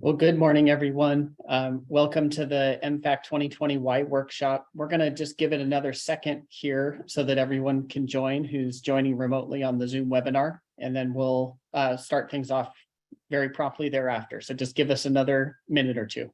Well, good morning, everyone. Welcome to the EMFAC202Y workshop. We're going to just give it another second here so that everyone can join who's joining remotely on the Zoom webinar, and then we'll start things off very promptly thereafter. So just give us another minute or two.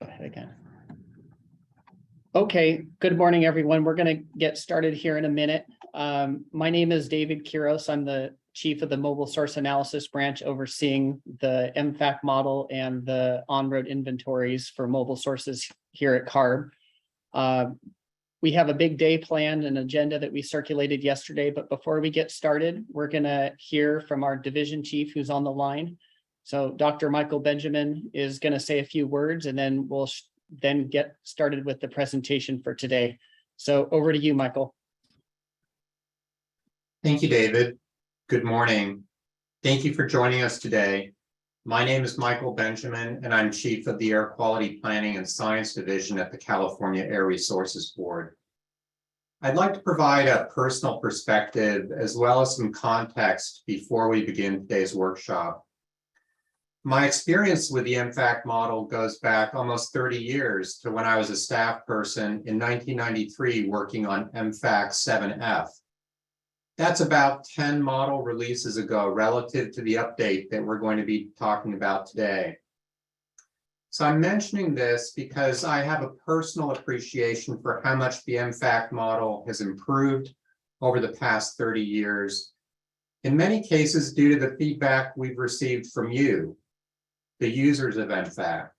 Go ahead again. Okay, good morning, everyone. We're going to get started here in a minute. My name is David Quiros. I'm the Chief of the Mobile Source Analysis branch overseeing the EMFAC model and the on-road inventories for mobile sources here at CARB. We have a big day planned, an agenda that we circulated yesterday, but before we get started, we're going to hear from our division chief who's on the line. So Dr. Michael Benjamin is going to say a few words, and then we'll then get started with the presentation for today. So over to you, Michael. Thank you, David. Good morning. Thank you for joining us today. My name is Michael Benjamin, and I'm Chief of the Air Quality Planning and Science Division at the California Air Resources Board. I'd like to provide a personal perspective as well as some context before we begin today's workshop. My experience with the EMFAC model goes back almost 30 years to when I was a staff person in 1993 working on EMFAC7F. That's about 10 model releases ago relative to the update that we're going to be talking about today. So I'm mentioning this because I have a personal appreciation for how much the EMFAC model has improved over the past 30 years, in many cases due to the feedback we've received from you, the users of EMFAC.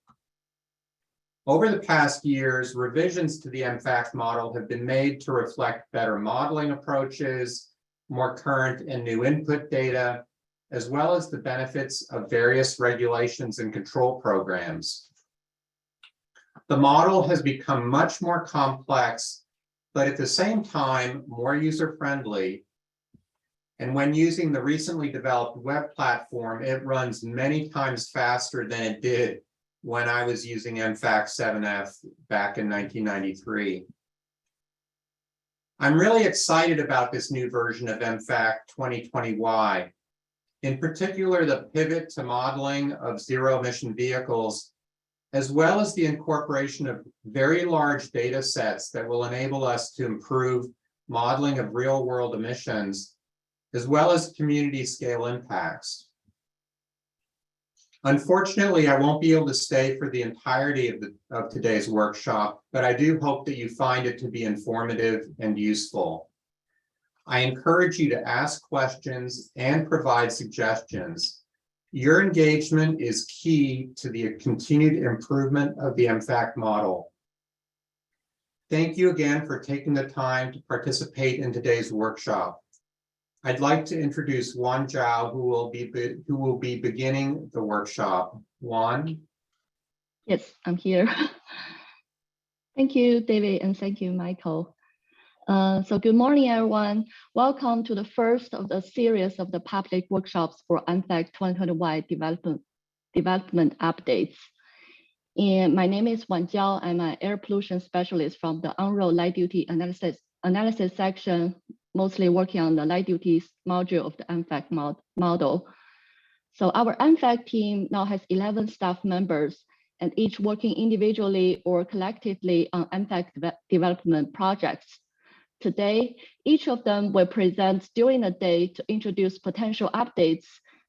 Over the past years, revisions to the EMFAC model have been made to reflect better modeling approaches, more current and new input data, as well as the benefits of various regulations and control programs. The model has become much more complex, but at the same time, more user-friendly. And when using the recently developed web platform, it runs many times faster than it did when I was using EMFAC7F back in 1993. I'm really excited about this new version of EMFAC202Y. In particular, the pivot to modeling of zero-emission vehicles, as well as the incorporation of very large data sets that will enable us to improve modeling of real-world emissions, as well as community scale impacts. Unfortunately, I won't be able to stay for the entirety of today's workshop, but I do hope that you find it to be informative and useful. I encourage you to ask questions and provide suggestions. Your engagement is key to the continued improvement of the EMFAC model. Thank you again for taking the time to participate in today's workshop. I'd like to introduce Juan Zhao, who will be beginning the workshop. Juan? Yes, I'm here. Thank you, David, and thank you, Michael. So good morning, everyone. Welcome to the first of the series of the public workshops for EMFAC202Y development updates. And my name is Juan Zhao. I'm an air pollution specialist from the on-road light duty analysis section, mostly working on the light duty module of the EMFAC model. So our EMFAC team now has 11 staff members, and each working individually or collectively on EMFAC development projects. Today, each of them will present during the day to introduce potential updates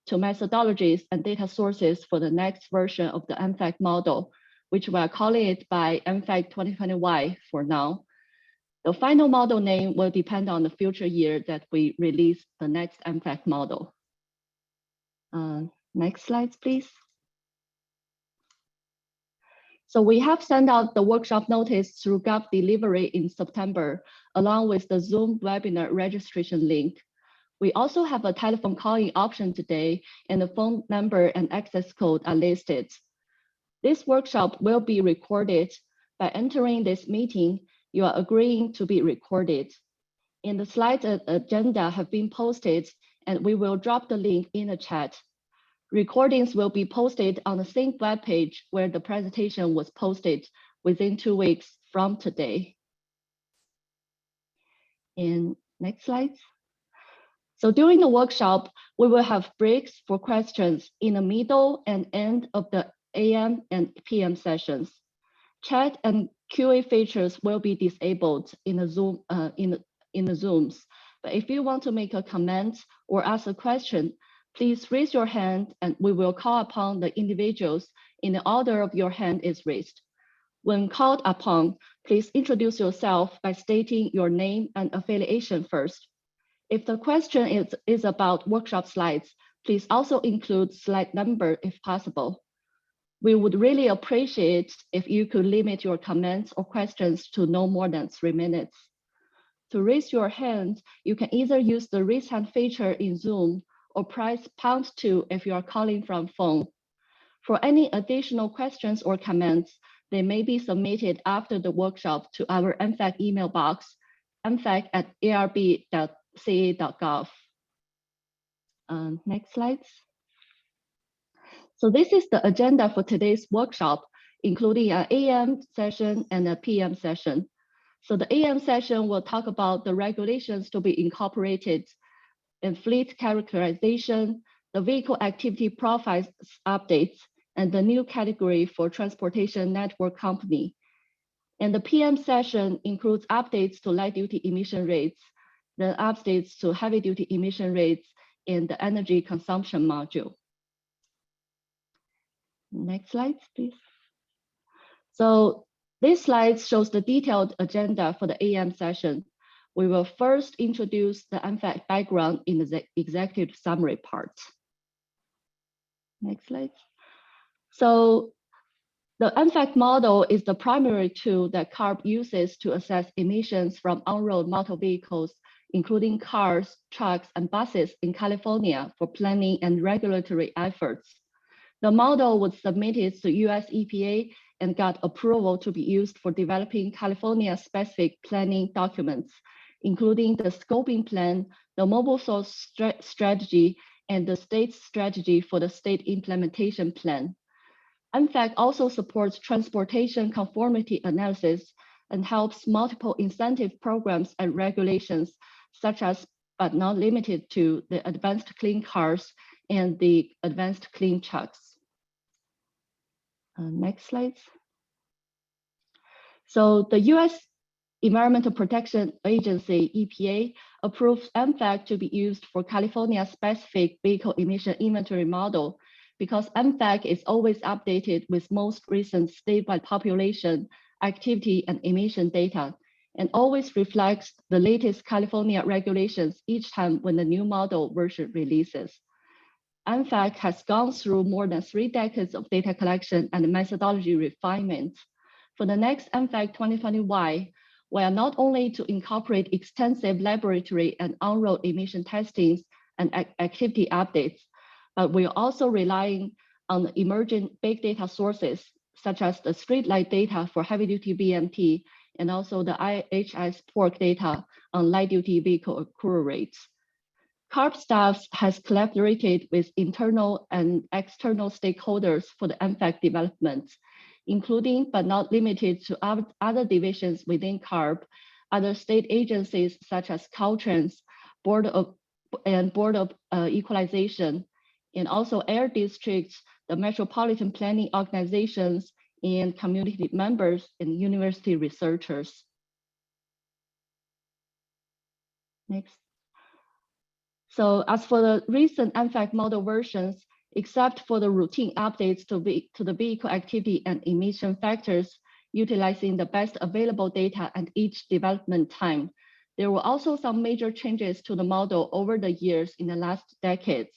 to methodologies and data sources for the next version of the EMFAC model, which we are calling it by EMFAC202Y for now. The final model name will depend on the future year that we release the next EMFAC model. Next slide, please. So we have sent out the workshop notice through Gov delivery in September, along with the Zoom webinar registration link. We also have a telephone calling option today, and the phone number and access code are listed. This workshop will be recorded. By entering this meeting, you are agreeing to be recorded. And the slide agenda have been posted, and we will drop the link in the chat. Recordings will be posted on the same webpage where the presentation was posted within 2 weeks from today. And next slide. So during the workshop, we will have breaks for questions in the middle and end of the AM and PM sessions. Chat and QA features will be disabled in the Zoom in the Zooms. But if you want to make a comment or ask a question, please raise your hand and we will call upon the individuals in the order of your hand is raised. When called upon, please introduce yourself by stating your name and affiliation first. If the question is about workshop slides, please also include slide number if possible. We would really appreciate if you could limit your comments or questions to no more than 3 minutes. To raise your hand, you can either use the raise hand feature in Zoom or press #2 if you are calling from phone. For any additional questions or comments, they may be submitted after the workshop to our EMFAC email box, emfac@arb.ca.gov. Next slide. So this is the agenda for today's workshop, including an AM session and a PM session. So the AM session will talk about the regulations to be incorporated in fleet characterization, the vehicle activity profiles updates, and the new category for transportation network company. And the PM session includes updates to light duty emission rates, the updates to heavy duty emission rates in the energy consumption module. Next slide, please. So this slide shows the detailed agenda for the AM session. We will first introduce the EMFAC background in the executive summary part. Next slide. So the EMFAC model is the primary tool that CARB uses to assess emissions from on-road motor vehicles, including cars, trucks, and buses in California for planning and regulatory efforts. The model was submitted to US EPA and got approval to be used for developing California-specific planning documents, including the scoping plan, the mobile source strategy, and the state's strategy for the state implementation plan. EMFAC also supports transportation conformity analysis and helps multiple incentive programs and regulations, such as, but not limited to, the advanced clean cars and the advanced clean trucks. Next slide. So the US Environmental Protection Agency, EPA, approved EMFAC to be used for California-specific vehicle emission inventory model because EMFAC is always updated with most recent statewide population, activity, and emission data, and always reflects the latest California regulations each time when the new model version releases. EMFAC has gone through more than 3 decades of data collection and methodology refinement. For the next EMFAC202Y, we are not only to incorporate extensive laboratory and on-road emission testings and activity updates, but we're also relying on emerging big data sources, such as the streetlight data for heavy-duty VMT, and also the IHS PORC data on light-duty vehicle accrual rates. CARB staff has collaborated with internal and external stakeholders for the EMFAC development, including but not limited to other divisions within CARB, other state agencies such as Caltrans, Board of Equalization, and also air districts, the metropolitan planning organizations, and community members and university researchers. Next. So as for the recent EMFAC model versions, except for the routine updates to the vehicle activity and emission factors, utilizing the best available data at each development time, there were also some major changes to the model over the years in the last decades.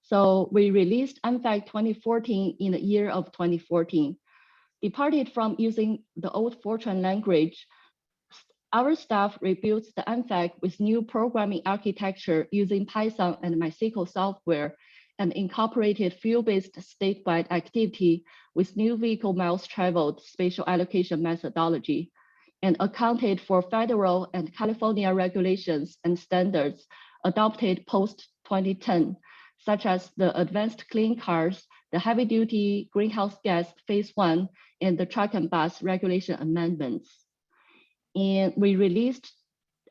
So we released EMFAC 2014 in the year of 2014. departed from using the old Fortran language, our staff rebuilt the EMFAC with new programming architecture using Python and MySQL software, and incorporated field-based statewide activity with new vehicle miles traveled spatial allocation methodology, and accounted for federal and California regulations and standards adopted post-2010, such as the Advanced Clean Cars, the Heavy-Duty Greenhouse Gas Phase 1, and the Truck and Bus Regulation Amendments. And we released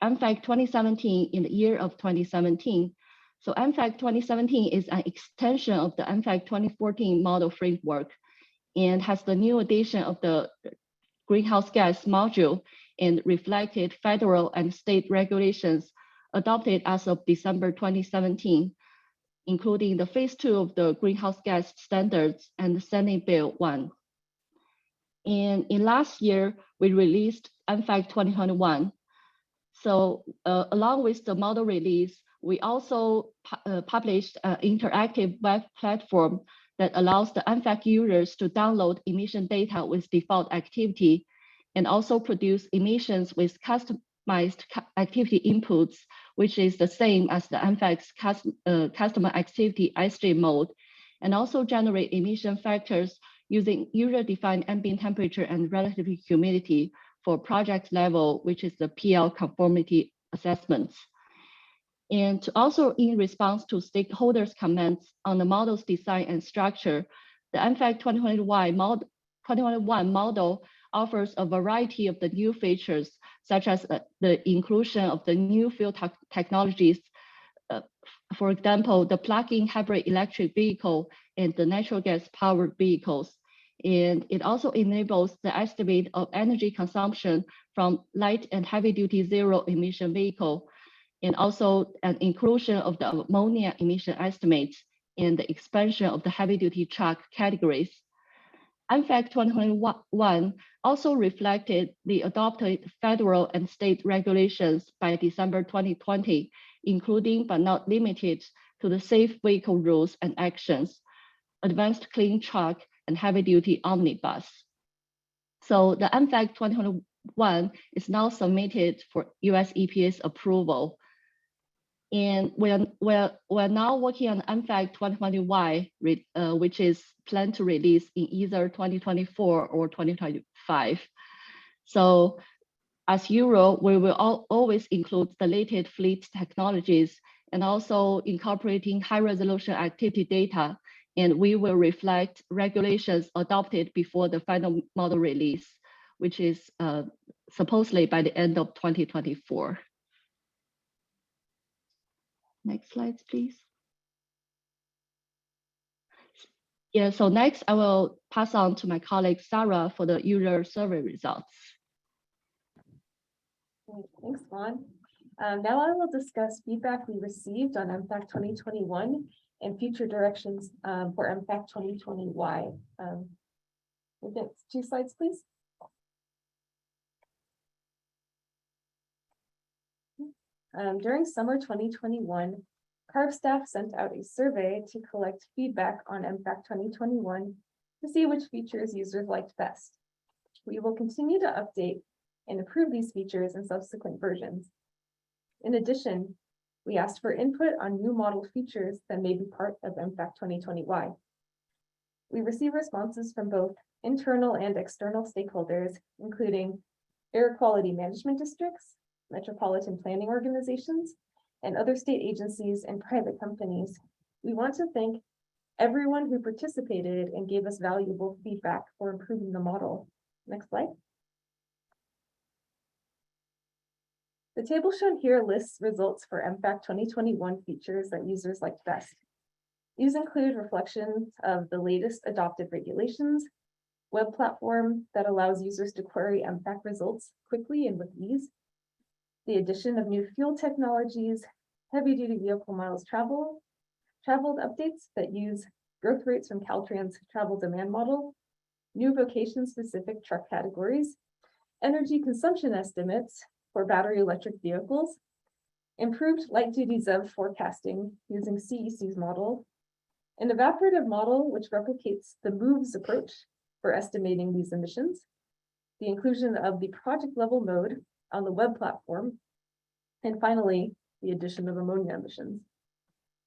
EMFAC 2017 in the year of 2017. So EMFAC 2017 is an extension of the EMFAC 2014 model framework and has the new addition of the greenhouse gas module and reflected federal and state regulations adopted as of December 2017, including the phase 2 of the greenhouse gas standards and the Senate Bill 1. And in last year, we released EMFAC 2021. So along with the model release, we also published an interactive web platform that allows the EMFAC users to download emission data with default activity and also produce emissions with customized activity inputs, which is the same as the EMFAC's customer activity iStream mode, and also generate emission factors using user-defined ambient temperature and relative humidity for project level, which is the PL conformity assessments. And also in response to stakeholders' comments on the model's design and structure, the EMFAC 2021 model offers a variety of the new features, such as the inclusion of the new fuel technologies, for example, the plug-in hybrid electric vehicle and the natural gas powered vehicles. And it also enables the estimate of energy consumption from light and heavy duty zero emission vehicle, and also an inclusion of the ammonia emission estimates and the expansion of the heavy duty truck categories. EMFAC 2021 also reflected the adopted federal and state regulations by December 2020, including but not limited to the safe vehicle rules and actions, advanced clean truck, and heavy duty omnibus. So the EMFAC 2021 is now submitted for US EPA's approval. And we're now working on EMFAC 2020Y, which is planned to release in either 2024 or 2025. So as usual, we will always include the latest fleet technologies and also incorporating high resolution activity data, and we will reflect regulations adopted before the final model release, which is supposedly by the end of 2024. Next slide, please. Yeah, so next I will pass on to my colleague Sarah for the user survey results. Thanks, Juan. Now I will discuss feedback we received on EMFAC 2021 and future directions for EMFAC 2020Y. We'll get 2 slides, please. During summer 2021, CARB staff sent out a survey to collect feedback on EMFAC 2021 to see which features users liked best. We will continue to update and improve these features in subsequent versions. In addition, we asked for input on new model features that may be part of EMFAC 2020Y. We received responses from both internal and external stakeholders, including air quality management districts, metropolitan planning organizations, and other state agencies and private companies. We want to thank everyone who participated and gave us valuable feedback for improving the model. Next slide. The table shown here lists results for EMFAC 2021 features that users liked best. These include reflections of the latest adopted regulations, web platform that allows users to query EMFAC results quickly and with ease, the addition of new fuel technologies, heavy-duty vehicle miles traveled updates that use growth rates from Caltrans travel demand model, new vocation-specific truck categories, energy consumption estimates for battery electric vehicles, improved light-duty ZEV forecasting using CEC's model, an evaporative model which replicates the MOVES approach for estimating these emissions, the inclusion of the project level mode on the web platform, and finally, the addition of ammonia emissions.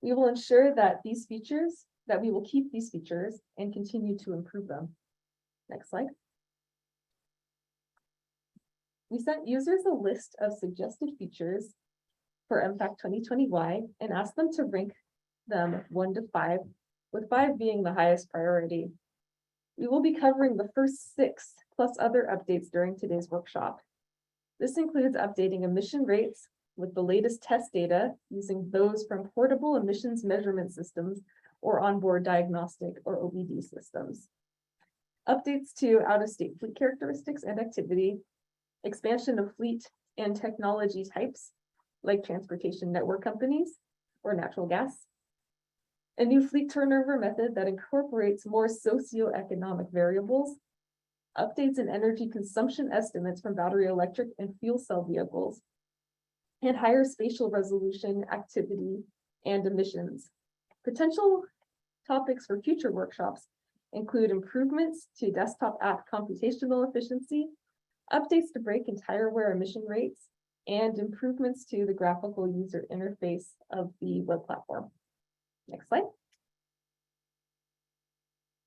We will ensure that we will keep these features and continue to improve them. Next slide. We sent users a list of suggested features for EMFAC202Y and asked them to rank them 1 to 5, with 5 being the highest priority. We will be covering the first 6 plus other updates during today's workshop. This includes updating emission rates with the latest test data using those from portable emissions measurement systems or onboard diagnostic or OBD systems. Updates to out-of-state fleet characteristics and activity, expansion of fleet and technology types like transportation network companies or natural gas, a new fleet turnover method that incorporates more socioeconomic variables, updates in energy consumption estimates from battery electric and fuel cell vehicles, and higher spatial resolution, activity, and emissions. Potential topics for future workshops include improvements to desktop app computational efficiency, updates to brake and tire wear emission rates, and improvements to the graphical user interface of the web platform. Next slide.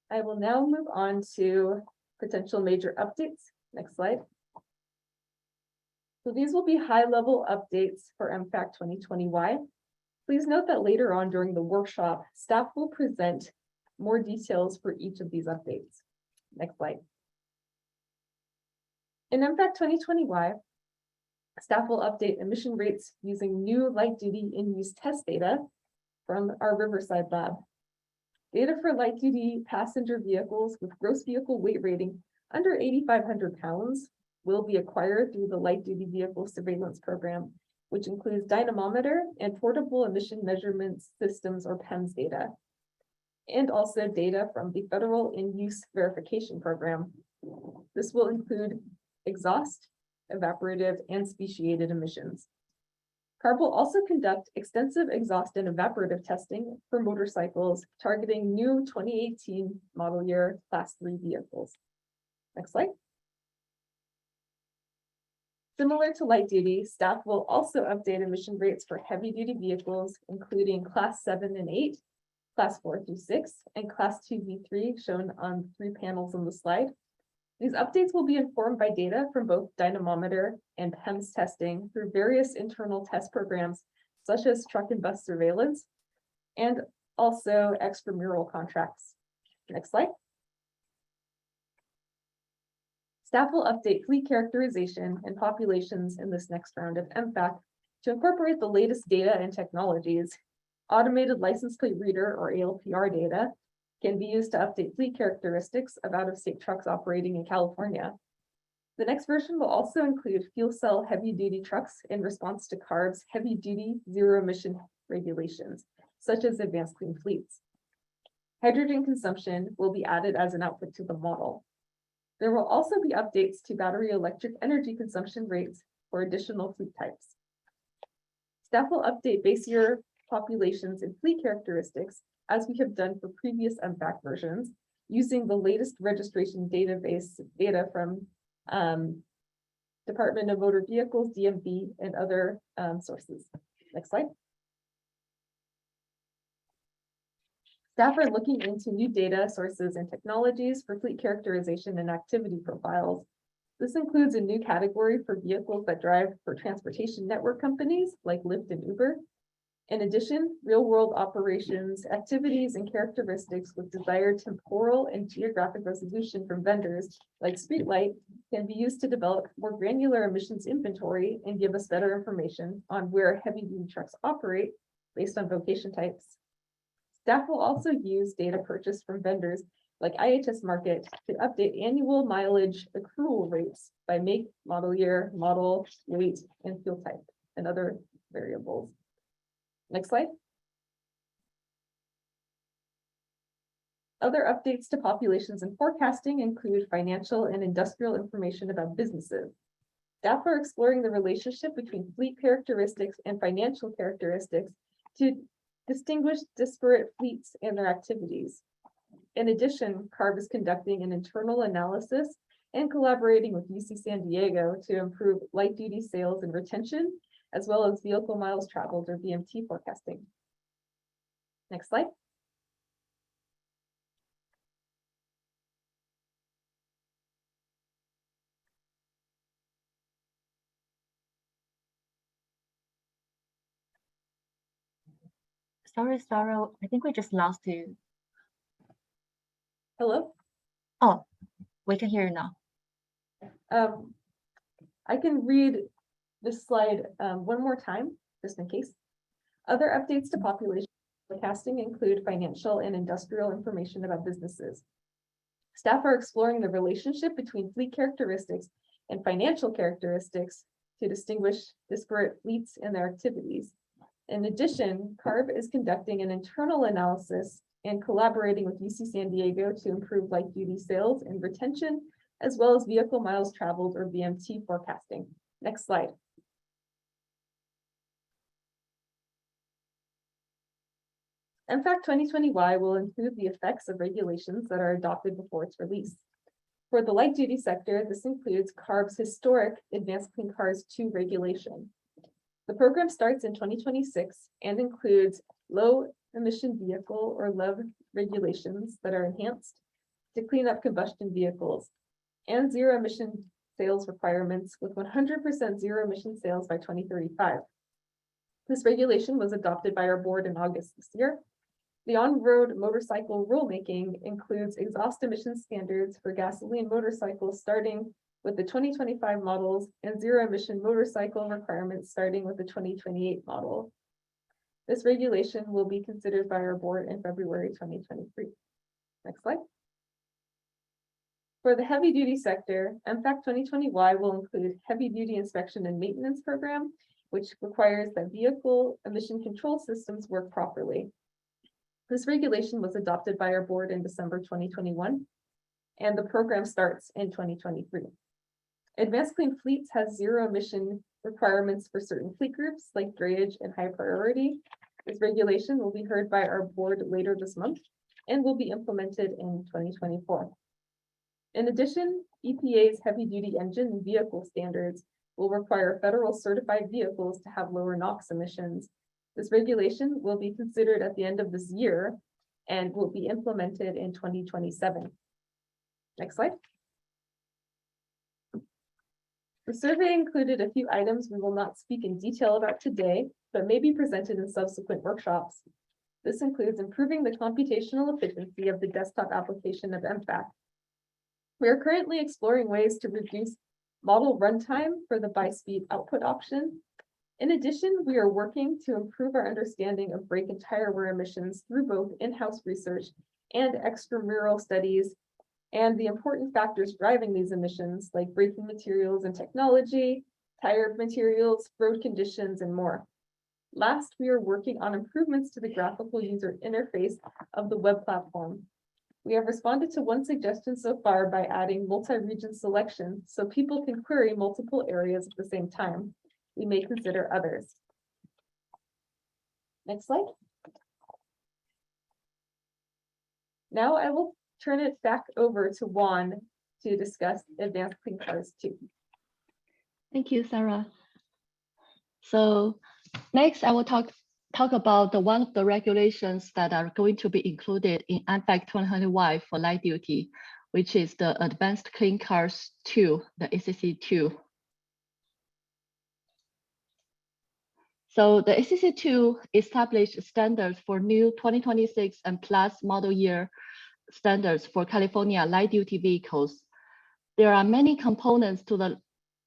I will now move on to potential major updates. Next slide. So these will be high-level updates for EMFAC202Y. Please note that later on during the workshop, staff will present more details for each of these updates. Next slide. In EMFAC202Y, staff will update emission rates using new light-duty in-use test data from our Riverside lab. Data for light-duty passenger vehicles with gross vehicle weight rating under 8,500 pounds will be acquired through the Light-Duty Vehicle Surveillance Program, which includes dynamometer and portable emission measurement systems or PEMS data, and also data from the Federal In-Use Verification Program. This will include exhaust, evaporative, and speciated emissions. CARB will also conduct extensive exhaust and evaporative testing for motorcycles targeting new 2018 model year Class 3 vehicles. Next slide. Similar to light duty, staff will also update emission rates for heavy duty vehicles, including Class 7 and 8, Class 4 through 6, and Class 2V3 shown on 3 panels on the slide. These updates will be informed by data from both dynamometer and PEMS testing through various internal test programs, such as truck and bus surveillance, and also extramural contracts. Next slide. Staff will update fleet characterization and populations in this next round of EMFAC to incorporate the latest data and technologies. Automated license plate reader or ALPR data can be used to update fleet characteristics of out-of-state trucks operating in California. The next version will also include fuel cell heavy-duty trucks in response to CARB's heavy-duty zero-emission regulations, such as advanced clean fleets. Hydrogen consumption will be added as an output to the model. There will also be updates to battery electric energy consumption rates for additional fleet types. Staff will update base year populations and fleet characteristics as we have done for previous EMFAC versions, using the latest registration database data from Department of Motor Vehicles, DMV, and other sources. Next slide. Staff are looking into new data sources and technologies for fleet characterization and activity profiles. This includes a new category for vehicles that drive for transportation network companies like Lyft and Uber. In addition, real-world operations, activities, and characteristics with desired temporal and geographic resolution from vendors like Streetlight can be used to develop more granular emissions inventory and give us better information on where heavy-duty trucks operate based on vocation types. Staff will also use data purchased from vendors like IHS Markit to update annual mileage accrual rates by make, model year, model, weight, and fuel type, and other variables. Next slide. Other updates to populations and forecasting include financial and industrial information about businesses. Staff are exploring the relationship between fleet characteristics and financial characteristics to distinguish disparate fleets and their activities. In addition, CARB is conducting an internal analysis and collaborating with UC San Diego to improve light-duty sales and retention, as well as vehicle miles traveled or VMT forecasting. Next slide. Sorry, Sarah, I think we just lost you. Hello? Oh, we can hear you now. I can read this slide one more time, just in case. Other updates to population forecasting include financial and industrial information about businesses. Staff are exploring the relationship between fleet characteristics and financial characteristics to distinguish disparate fleets and their activities. In addition, CARB is conducting an internal analysis and collaborating with UC San Diego to improve light-duty sales and retention, as well as vehicle miles traveled or VMT forecasting. Next slide. EMFAC202Y will include the effects of regulations that are adopted before its release. For the light-duty sector, this includes CARB's historic Advanced Clean Cars 2 regulation. The program starts in 2026 and includes low-emission vehicle or LEV regulations that are enhanced to clean up combustion vehicles and zero-emission sales requirements with 100% zero-emission sales by 2035. This regulation was adopted by our board in August this year. The on-road motorcycle rulemaking includes exhaust emission standards for gasoline motorcycles starting with the 2025 models and zero-emission motorcycle requirements starting with the 2028 model. This regulation will be considered by our board in February 2023. Next slide. For the heavy-duty sector, EMFAC202Y will include heavy-duty inspection and maintenance program, which requires that vehicle emission control systems work properly. This regulation was adopted by our board in December 2021, and the program starts in 2023. Advanced Clean Fleets has zero emission requirements for certain fleet groups like drayage and high priority. This regulation will be heard by our board later this month and will be implemented in 2024. In addition, EPA's heavy-duty engine vehicle standards will require federal certified vehicles to have lower NOx emissions. This regulation will be considered at the end of this year and will be implemented in 2027. Next slide. The survey included a few items we will not speak in detail about today, but may be presented in subsequent workshops. This includes improving the computational efficiency of the desktop application of EMFAC. We are currently exploring ways to reduce model runtime for the by-speed output option. In addition, we are working to improve our understanding of brake and tire wear emissions through both in-house research and extramural studies, and the important factors driving these emissions, like braking materials and technology, tire materials, road conditions, and more. Last, we are working on improvements to the graphical user interface of the web platform. We have responded to one suggestion so far by adding multi-region selection so people can query multiple areas at the same time. We may consider others. Next slide. Now I will turn it back over to Juan to discuss Advanced Clean Cars 2. Thank you, Sarah. So next I will talk about one of the regulations that are going to be included in EMFAC202Y for light duty, which is the Advanced Clean Cars 2, the ACC2. So the ACC2 established standards for new 2026 and plus model year standards for California light-duty vehicles. There are many components to the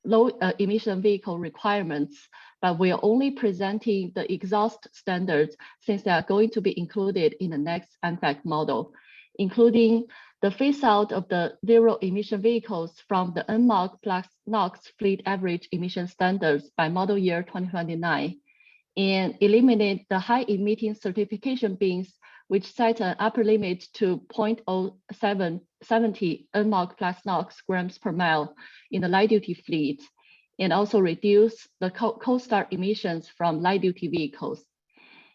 low emission vehicle requirements, but we are only presenting the exhaust standards since they are going to be included in the next EMFAC model, including the phase out of the zero emission vehicles from the NMOG plus NOx fleet average emission standards by model year 2029, and eliminate the high emitting certification bins, which set an upper limit to 0.0770 NMOG plus NOx grams per mile in the light duty fleet, and also reduce the cold start emissions from light duty vehicles.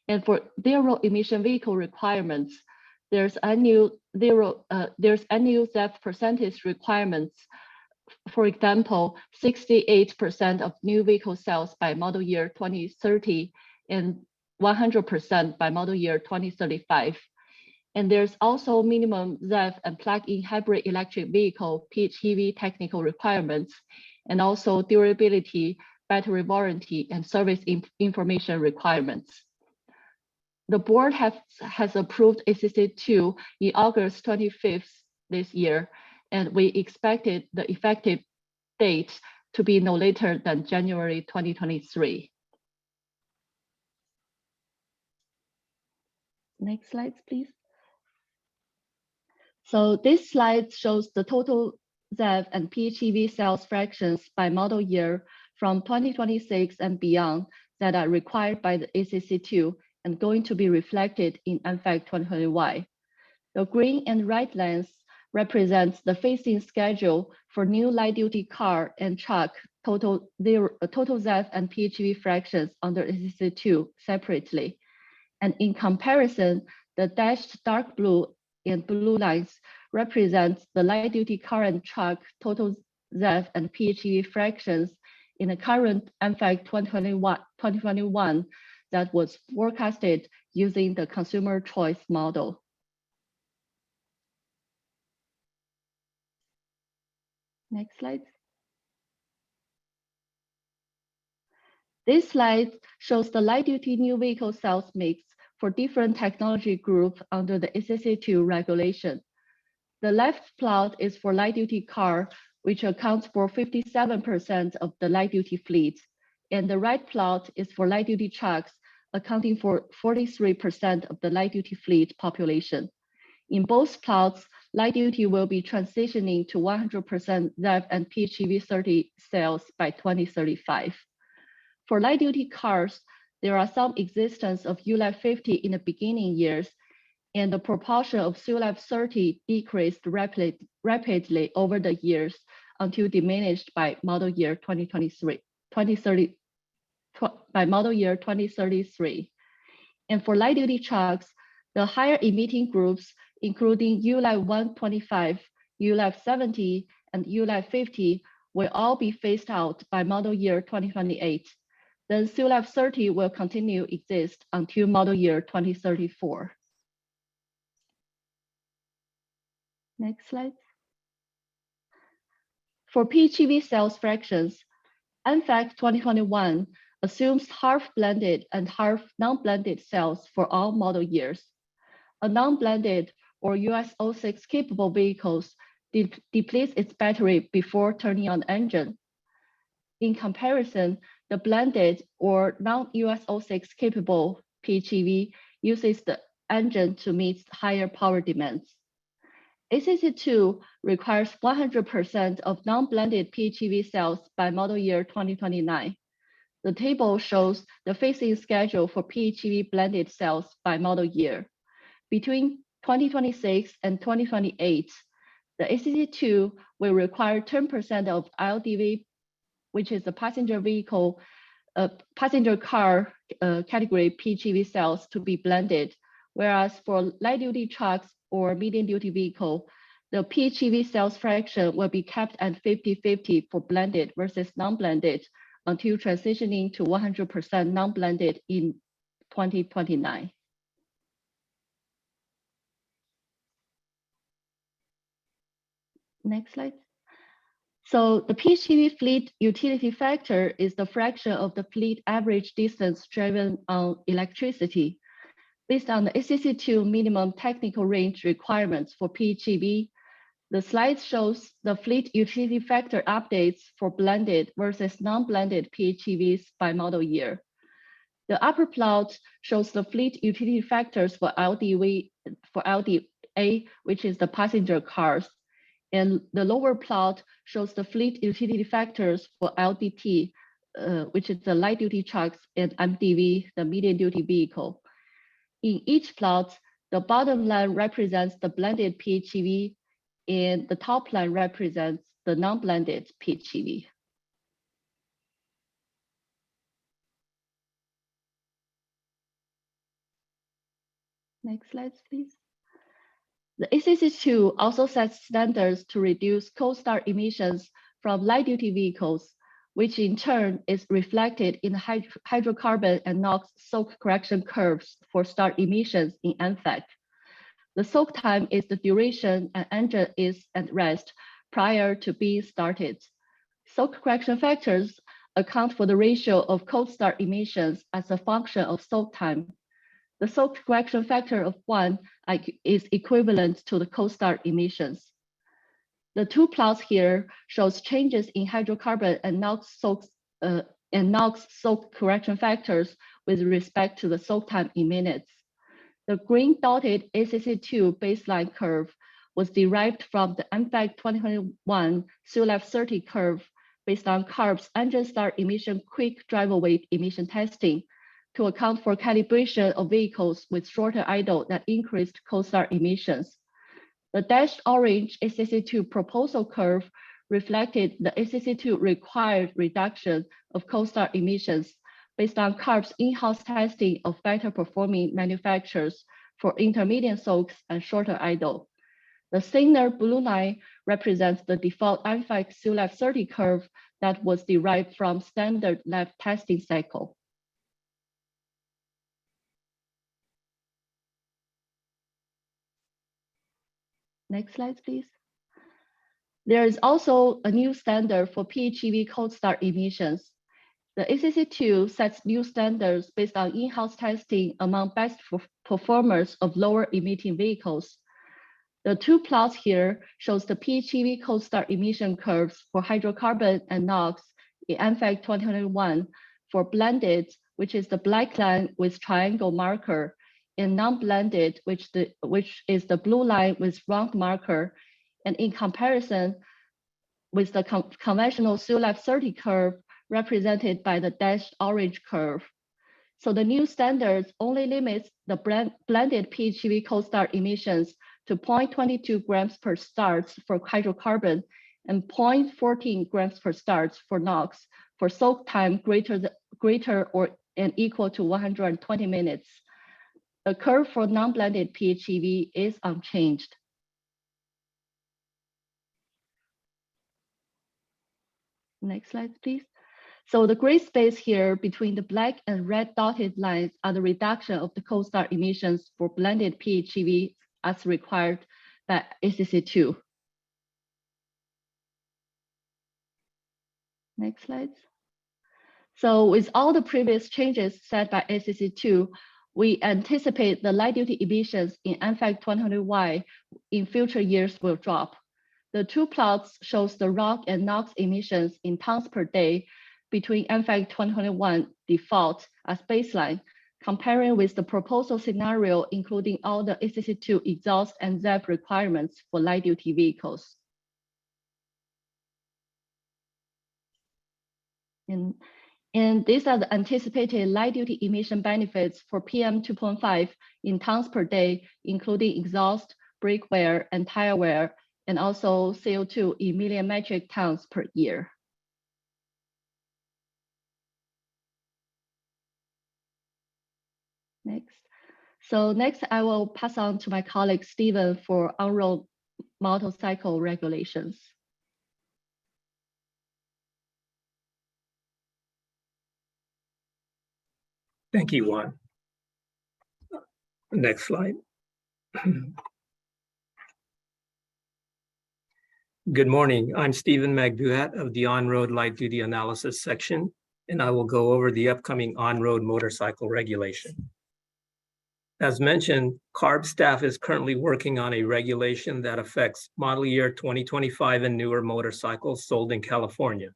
And for zero emission vehicle requirements, there's annual ZEV percentage requirements. For example, 68% of new vehicle sales by model year 2030 and 100% by model year 2035. And there's also minimum ZEV and plug-in hybrid electric vehicle PHEV technical requirements, and also durability, battery warranty, and service information requirements. The board has approved ACC2 in August 25th this year, and we expected the effective date to be no later than January 2023. Next slide, please. So this slide shows the total ZEV and PHEV sales fractions by model year from 2026 and beyond that are required by the ACC2 and going to be reflected in EMFAC202Y. The green and red lines represents the phasing schedule for new light-duty car and truck total ZEV and PHEV fractions under ACC2 separately. And in comparison, the dashed dark blue and blue lines represents the light-duty car and truck total ZEV and PHEV fractions in the current EMFAC 2021 that was forecasted using the consumer choice model. Next slide. This slide shows the light-duty new vehicle sales mix for different technology groups under the ACC2 regulation. The left plot is for light-duty car, which accounts for 57% of the light-duty fleet, and the right plot is for light-duty trucks, accounting for 43% of the light-duty fleet population. In both plots, light-duty will be transitioning to 100% ZEV and PHEV 30 sales by 2035. For light-duty cars, there are some existence of ULAP 50 in the beginning years, and the proportion of ULAP 30 decreased rapidly over the years until diminished by model year 2033. And for light-duty trucks, the higher emitting groups, including ULAP 125, ULAP 70, and ULAP 50, will all be phased out by model year 2028. Then ULAP 30 will continue to exist until model year 2034. Next slide. For PHEV sales fractions, EMFAC 2021 assumes half blended and half non-blended sales for all model years. A non-blended or US 06 capable vehicles depletes its battery before turning on the engine. In comparison, the blended or non-US 06 capable PHEV uses the engine to meet higher power demands. ACC2 requires 100% of non-blended PHEV sales by model year 2029. The table shows the phasing schedule for PHEV blended sales by model year. Between 2026 and 2028, the ACC2 will require 10% of LDV, which is the passenger car category PHEV sales to be blended, whereas for light-duty trucks or medium-duty vehicle, the PHEV sales fraction will be kept at 50-50 for blended versus non-blended until transitioning to 100% non-blended in 2029. Next slide. So the PHEV fleet utility factor is the fraction of the fleet average distance driven on electricity. Based on the ACC2 minimum technical range requirements for PHEV, the slide shows the fleet utility factor updates for blended versus non-blended PHEVs by model year. The upper plot shows the fleet utility factors for LDA, which is the passenger cars, and the lower plot shows the fleet utility factors for LDT, which is the light-duty trucks, and MDV, the medium-duty vehicle. In each plot, the bottom line represents the blended PHEV, and the top line represents the non-blended PHEV. Next slide, please. The ACC2 also sets standards to reduce cold start emissions from light-duty vehicles, which in turn is reflected in the hydrocarbon and NOx soak correction curves for start emissions in EMFAC. The soak time is the duration an engine is at rest prior to being started. Soak correction factors account for the ratio of cold start emissions as a function of soak time. The soak correction factor of 1 is equivalent to the cold start emissions. The two plots here shows changes in hydrocarbon and NOx soak correction factors with respect to the soak time in minutes. The green dotted ACC2 baseline curve was derived from the EMFAC 2021 SULAF 30 curve based on CARB's engine start emission quick driver weight emission testing to account for calibration of vehicles with shorter idle that increased cold start emissions. The dashed orange ACC2 proposal curve reflected the ACC2 required reduction of cold start emissions based on CARB's in-house testing of better performing manufacturers for intermediate soaks and shorter idle. The thinner blue line represents the default EMFAC SULAF 30 curve that was derived from standard lab testing cycle. Next slide, please. There is also a new standard for PHEV cold start emissions. The ACC2 sets new standards based on in-house testing among best performers of lower emitting vehicles. The two plots here shows the PHEV cold start emission curves for hydrocarbon and NOx in EMFAC 2021 for blended, which is the black line with triangle marker, and non-blended, which is the blue line with round marker, and in comparison with the conventional SULAF 30 curve represented by the dashed orange curve. So the new standards only limits the blended PHEV cold start emissions to 0.22 grams per starts for hydrocarbon and 0.14 grams per starts for NOx for soak time greater or and equal to 120 minutes. The curve for non-blended PHEV is unchanged. Next slide, please. So the gray space here between the black and red dotted lines are the reduction of the cold start emissions for blended PHEV as required by ACC2. Next slide. So with all the previous changes set by ACC2, we anticipate the light-duty emissions in EMFAC 20Y in future years will drop. The two plots shows the ROC and NOx emissions in tons per day between EMFAC 2021 default as baseline, comparing with the proposal scenario, including all the ACC2 exhaust and ZEP requirements for light-duty vehicles. And these are the anticipated light-duty emission benefits for PM 2.5 in tons per day, including exhaust, brake wear, and tire wear, and also CO2 in million metric tons per year. Next. So next, I will pass on to my colleague, Stephen, for on-road motorcycle regulations. Thank you, Juan. Next slide. Good morning. I'm Stephen Magduhat of the On-Road Light Duty Analysis section, and I will go over the upcoming on-road motorcycle regulation. As mentioned, CARB staff is currently working on a regulation that affects model year 2025 and newer motorcycles sold in California.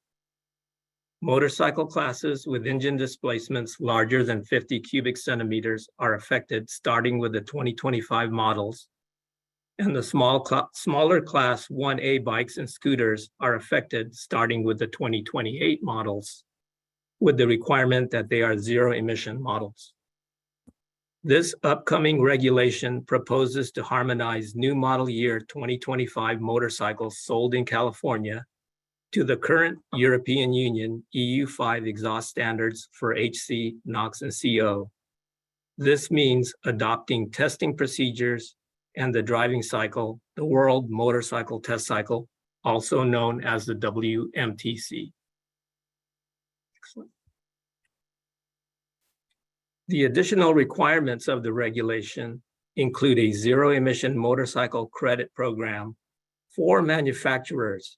Motorcycle classes with engine displacements larger than 50 cubic centimeters are affected starting with the 2025 models, and the smaller class 1A bikes and scooters are affected starting with the 2028 models, with the requirement that they are zero emission models. This upcoming regulation proposes to harmonize new model year 2025 motorcycles sold in California to the current European Union EU5 exhaust standards for HC, NOx, and CO. This means adopting testing procedures and the driving cycle, the World Motorcycle Test Cycle, also known as the WMTC. Excellent. The additional requirements of the regulation include a zero-emission motorcycle credit program for manufacturers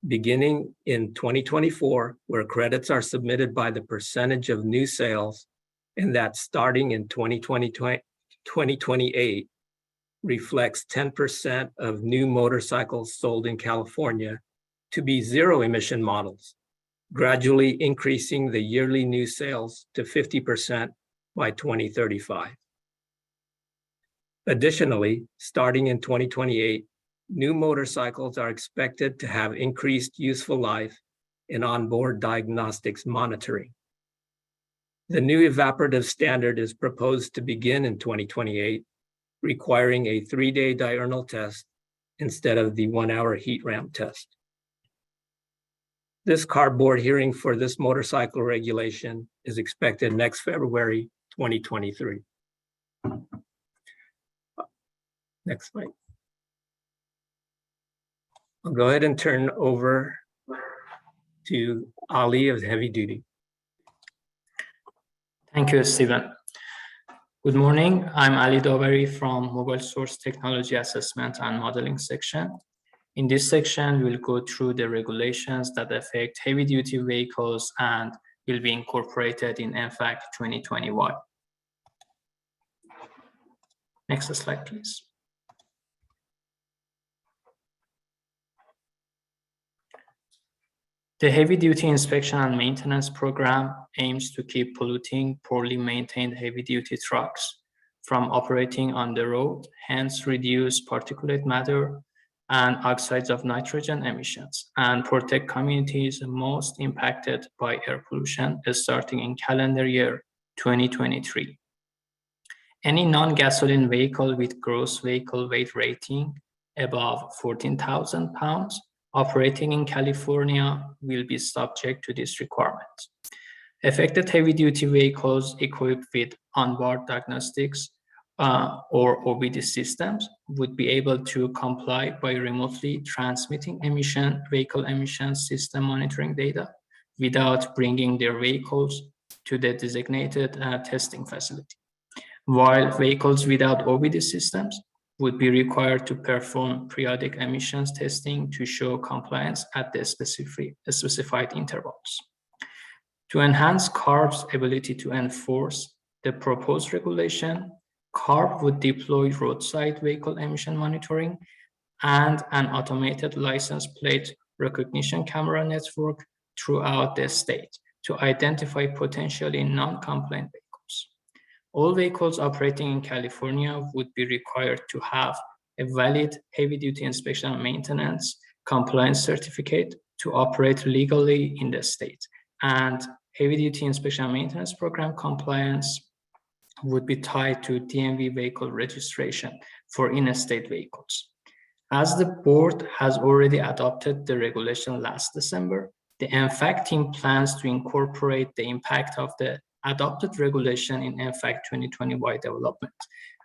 beginning in 2024, where credits are submitted by the percentage of new sales, and that starting in 2028 reflects 10% of new motorcycles sold in California to be zero-emission models, gradually increasing the yearly new sales to 50% by 2035. Additionally, starting in 2028, new motorcycles are expected to have increased useful life and onboard diagnostics monitoring. The new evaporative standard is proposed to begin in 2028, requiring a 3-day diurnal test instead of the 1-hour heat ramp test. This CARB board hearing for this motorcycle regulation is expected next February 2023. Next slide. I'll go ahead and turn over to Ali of Heavy Duty. Thank you, Stephen. Good morning. I'm Ali Dawari from Mobile Source Technology Assessment and Modeling section. In this section, we'll go through the regulations that affect heavy-duty vehicles and will be incorporated in EMFAC202Y. Next slide, please. The heavy-duty inspection and maintenance program aims to keep polluting, poorly maintained heavy-duty trucks from operating on the road, hence reduce particulate matter and oxides of nitrogen emissions, and protect communities most impacted by air pollution starting in calendar year 2023. Any non-gasoline vehicle with gross vehicle weight rating above 14,000 pounds operating in California will be subject to this requirement. Affected heavy-duty vehicles equipped with onboard diagnostics or OBD systems would be able to comply by remotely transmitting vehicle emission system monitoring data without bringing their vehicles to the designated testing facility, while vehicles without OBD systems would be required to perform periodic emissions testing to show compliance at the specified intervals. To enhance CARB's ability to enforce the proposed regulation, CARB would deploy roadside vehicle emission monitoring and an automated license plate recognition camera network throughout the state to identify potentially non-compliant vehicles. All vehicles operating in California would be required to have a valid heavy-duty inspection and maintenance compliance certificate to operate legally in the state, and heavy-duty inspection and maintenance program compliance would be tied to DMV vehicle registration for in-state vehicles. As the board has already adopted the regulation last December, the EMFAC team plans to incorporate the impact of the adopted regulation in EMFAC202Y development,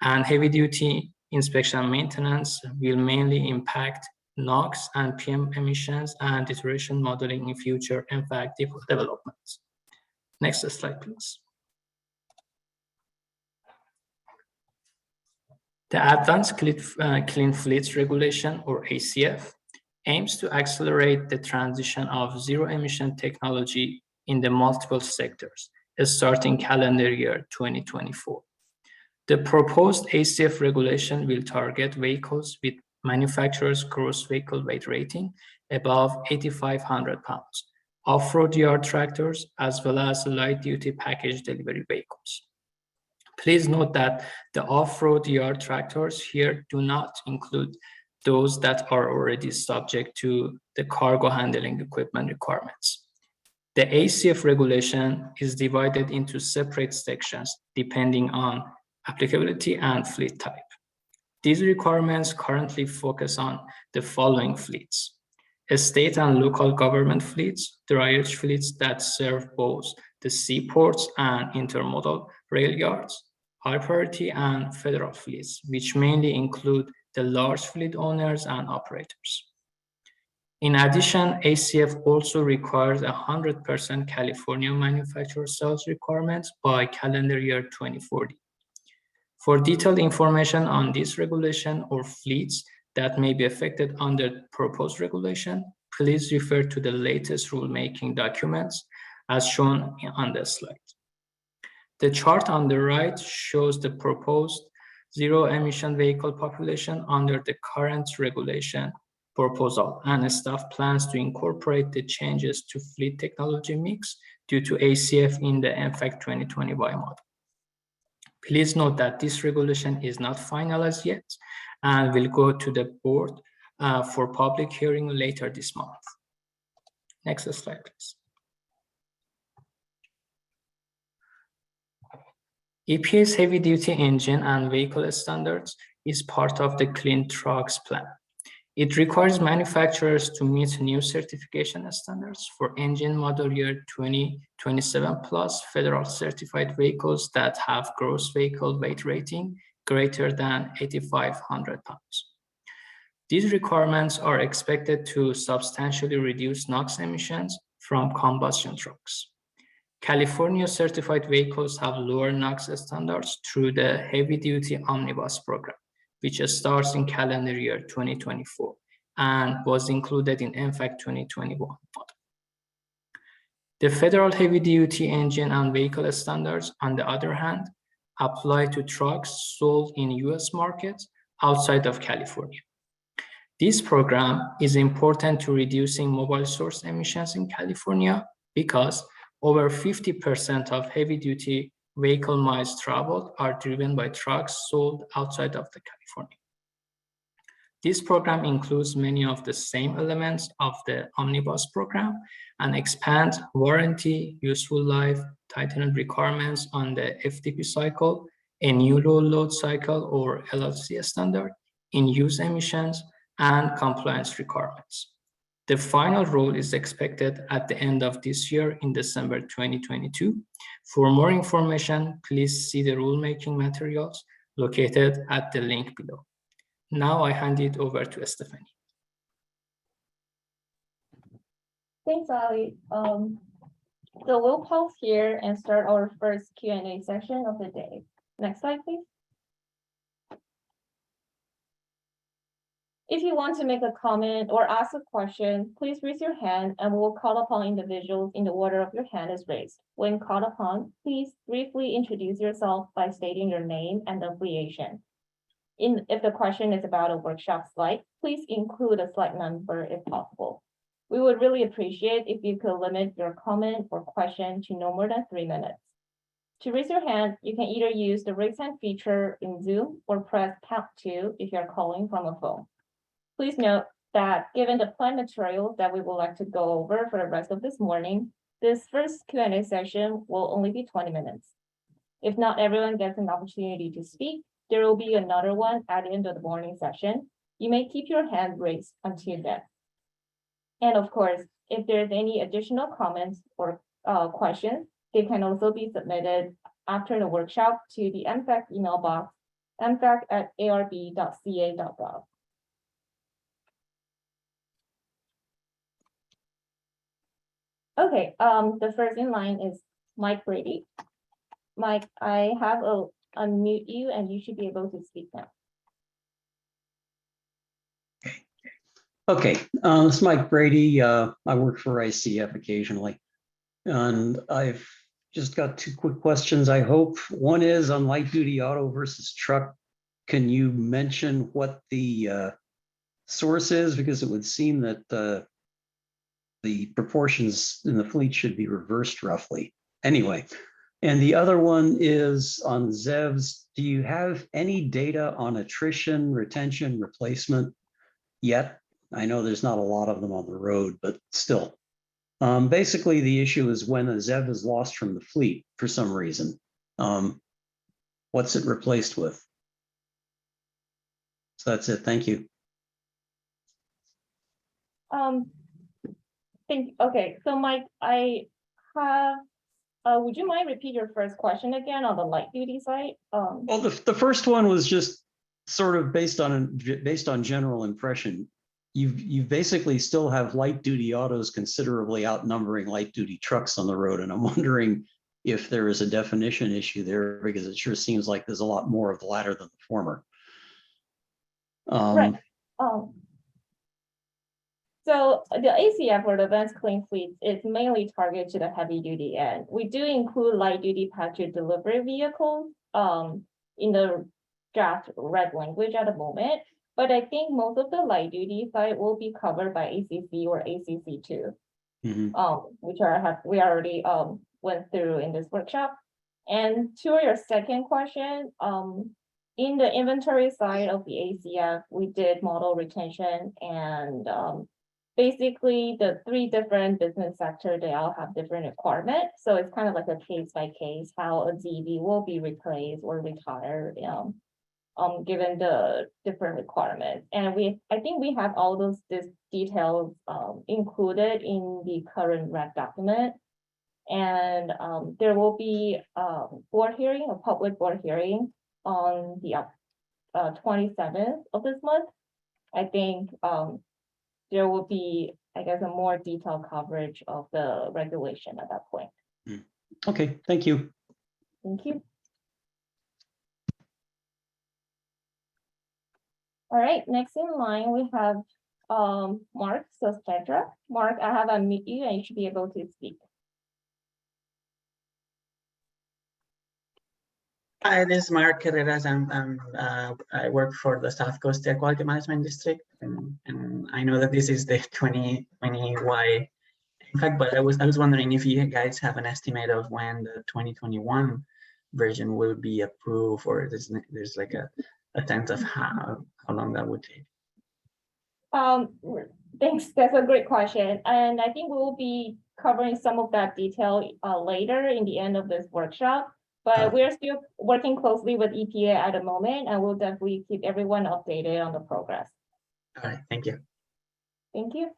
and heavy-duty inspection and maintenance will mainly impact NOx and PM emissions and iteration modeling in future EMFAC developments. Next slide, please. The Advanced Clean Fleets Regulation, or ACF, aims to accelerate the transition of zero-emission technology in the multiple sectors, starting calendar year 2024. The proposed ACF regulation will target vehicles with manufacturer's gross vehicle weight rating above 8,500 pounds, off-road yard tractors, as well as light-duty package delivery vehicles. Please note that the off-road yard tractors here do not include those that are already subject to the cargo handling equipment requirements. The ACF regulation is divided into separate sections depending on applicability and fleet type. These requirements currently focus on the following fleets: state and local government fleets, drayage fleets that serve both the seaports and intermodal rail yards, high priority, and federal fleets, which mainly include the large fleet owners and operators. In addition, ACF also requires 100% California manufacturer sales requirements by calendar year 2040. For detailed information on this regulation or fleets that may be affected under proposed regulation, please refer to the latest rulemaking documents as shown on the slide. The chart on the right shows the proposed zero-emission vehicle population under the current regulation proposal, and staff plans to incorporate the changes to fleet technology mix due to ACF in the EMFAC202Y model. Please note that this regulation is not finalized yet and will go to the board for public hearing later this month. Next slide, please. EPA's heavy-duty engine and vehicle standards is part of the Clean Trucks Plan. It requires manufacturers to meet new certification standards for engine model year 2027 plus federal certified vehicles that have gross vehicle weight rating greater than 8,500 pounds. These requirements are expected to substantially reduce NOx emissions from combustion trucks. California certified vehicles have lower NOx standards through the heavy-duty omnibus program, which starts in calendar year 2024 and was included in EMFAC 2021 model. The federal heavy-duty engine and vehicle standards, on the other hand, apply to trucks sold in US markets outside of California. This program is important to reducing mobile source emissions in California because over 50% of heavy-duty vehicle miles traveled are driven by trucks sold outside of California. This program includes many of the same elements of the Omnibus program and expands warranty, useful life, tightened requirements on the FTP cycle, a new low load cycle or LLC standard, in-use emissions, and compliance requirements. The final rule is expected at the end of this year in December 2022. For more information, please see the rulemaking materials located at the link below. Now I hand it over to Stephanie. Thanks, Ali. So we'll pause here and start our first Q&A session of the day. Next slide, please. If you want to make a comment or ask a question, please raise your hand and we will call upon individuals in the order of your hand is raised. When called upon, please briefly introduce yourself by stating your name and affiliation. If the question is about a workshop slide, please include a slide number if possible. We would really appreciate if you could limit your comment or question to no more than 3 minutes. To raise your hand, you can either use the raise hand feature in Zoom or press #2 if you're calling from a phone. Please note that given the planned materials that we would like to go over for the rest of this morning, this first Q&A session will only be 20 minutes. If not everyone gets an opportunity to speak, there will be another one at the end of the morning session. You may keep your hand raised until then. And of course, if there's any additional comments or questions, they can also be submitted after the workshop to the EMFAC email box, emfac@arb.ca.gov. Okay, the first in line is Mike Brady. Mike, I have unmute you and you should be able to speak now. Okay, this is Mike Brady. I work for ICF occasionally, and I've just got 2 quick questions, I hope. One is on light duty auto versus truck. Can you mention what the source is? Because it would seem that the proportions in the fleet should be reversed roughly. Anyway, and the other one is on ZEVs. Do you have any data on attrition, retention, replacement yet? I know there's not a lot of them on the road, but still. Basically, the issue is when a ZEV is lost from the fleet for some reason, what's it replaced with? So that's it. Thank you. Okay, so Mike, I have Would you mind repeat your first question again on the light duty side? Well, the first one was just sort of based on general impression. You basically still have light duty autos considerably outnumbering light duty trucks on the road, and I'm wondering if there is a definition issue there, because it sure seems like there's a lot more of the latter than the former. Right. So the ACF, or the Advanced Clean Fleets, is mainly targeted to the heavy duty end. We do include light duty package delivery vehicles in the draft red language at the moment, but I think most of the light duty side will be covered by ACC or ACC2, which we already went through in this workshop. And to your second question, in the inventory side of the ACF, we did model retention, and basically the 3 different business sectors, they all have different requirements. So it's kind of like a case by case how a ZV will be replaced or retired, given the different requirements. And I think we have all those details included in the current REC document. And there will be a public board hearing on the 27th of this month. I think there will be, I guess, a more detailed coverage of the regulation at that point. Okay, thank you. Thank you. All right, next in line, we have Mark Sostetra. Mark, I have unmuted you and you should be able to speak. Hi, this is Mark Carreras. I work for the South Coast Air Quality Management District, and I know that this is the 2020Y EMFAC, but I was wondering if you guys have an estimate of when the 2021 version will be approved, or there's like a sense of how long that would take. Thanks. That's a great question, and I think we will be covering some of that detail later in the end of this workshop. But we're still working closely with EPA at the moment, and we'll definitely keep everyone updated on the progress. All right, thank you. Thank you.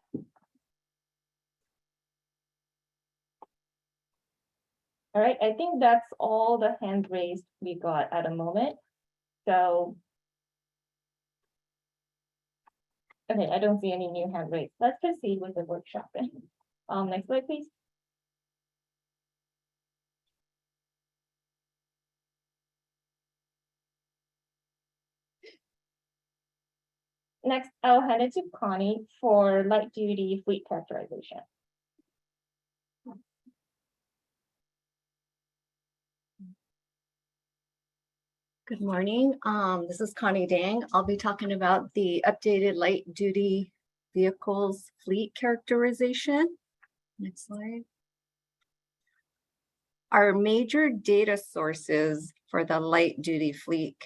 All right, I think that's all the hand raised we got at the moment. So, okay, I don't see any new hand raised. Let's proceed with the workshop. Next slide, please. Next, I'll hand it to Connie for light duty fleet characterization. Good morning. This is Connie Dang. I'll be talking about the updated light duty vehicles fleet characterization. Next slide. Our major data sources for the light duty fleet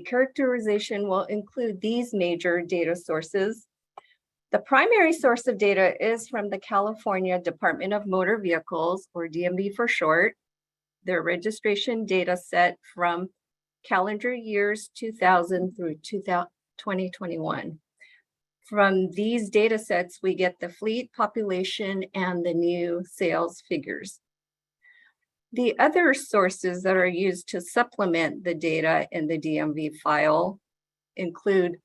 characterization will include these major data sources. The primary source of data is from the California Department of Motor Vehicles, or DMV for short, their registration data set from calendar years 2000 through 2021. From these data sets, we get the fleet population and the new sales figures. The other sources that are used to supplement the data in the DMV file include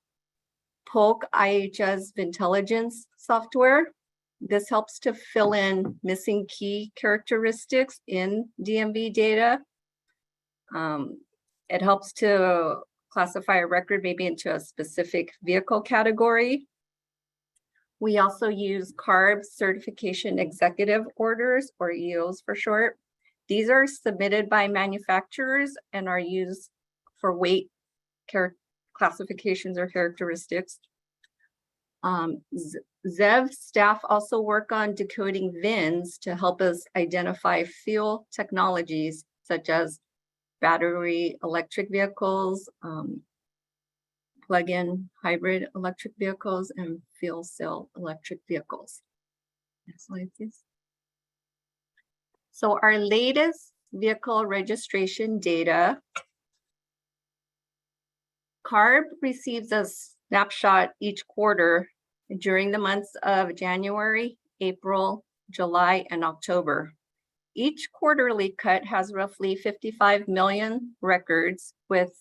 Polk IHS Intelligence software. This helps to fill in missing key characteristics in DMV data. It helps to classify a record maybe into a specific vehicle category. We also use CARB Certification Executive Orders, or EOs for short. These are submitted by manufacturers and are used for weight classifications or characteristics. ZEV staff also work on decoding VINs to help us identify fuel technologies such as battery electric vehicles, plug-in hybrid electric vehicles, and fuel cell electric vehicles. Next slide, please. So our latest vehicle registration data, CARB receives a snapshot each quarter during the months of January, April, July, and October. Each quarterly cut has roughly 55 million records with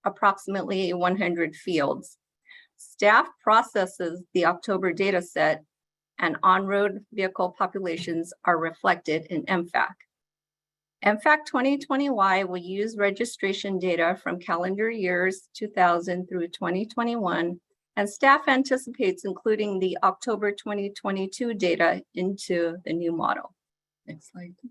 approximately 100 fields. Staff processes the October data set, and on-road vehicle populations are reflected in EMFAC. EMFAC 2020Y will use registration data from calendar years 2000 through 2021, and staff anticipates including the October 2022 data into the new model. Next slide, please.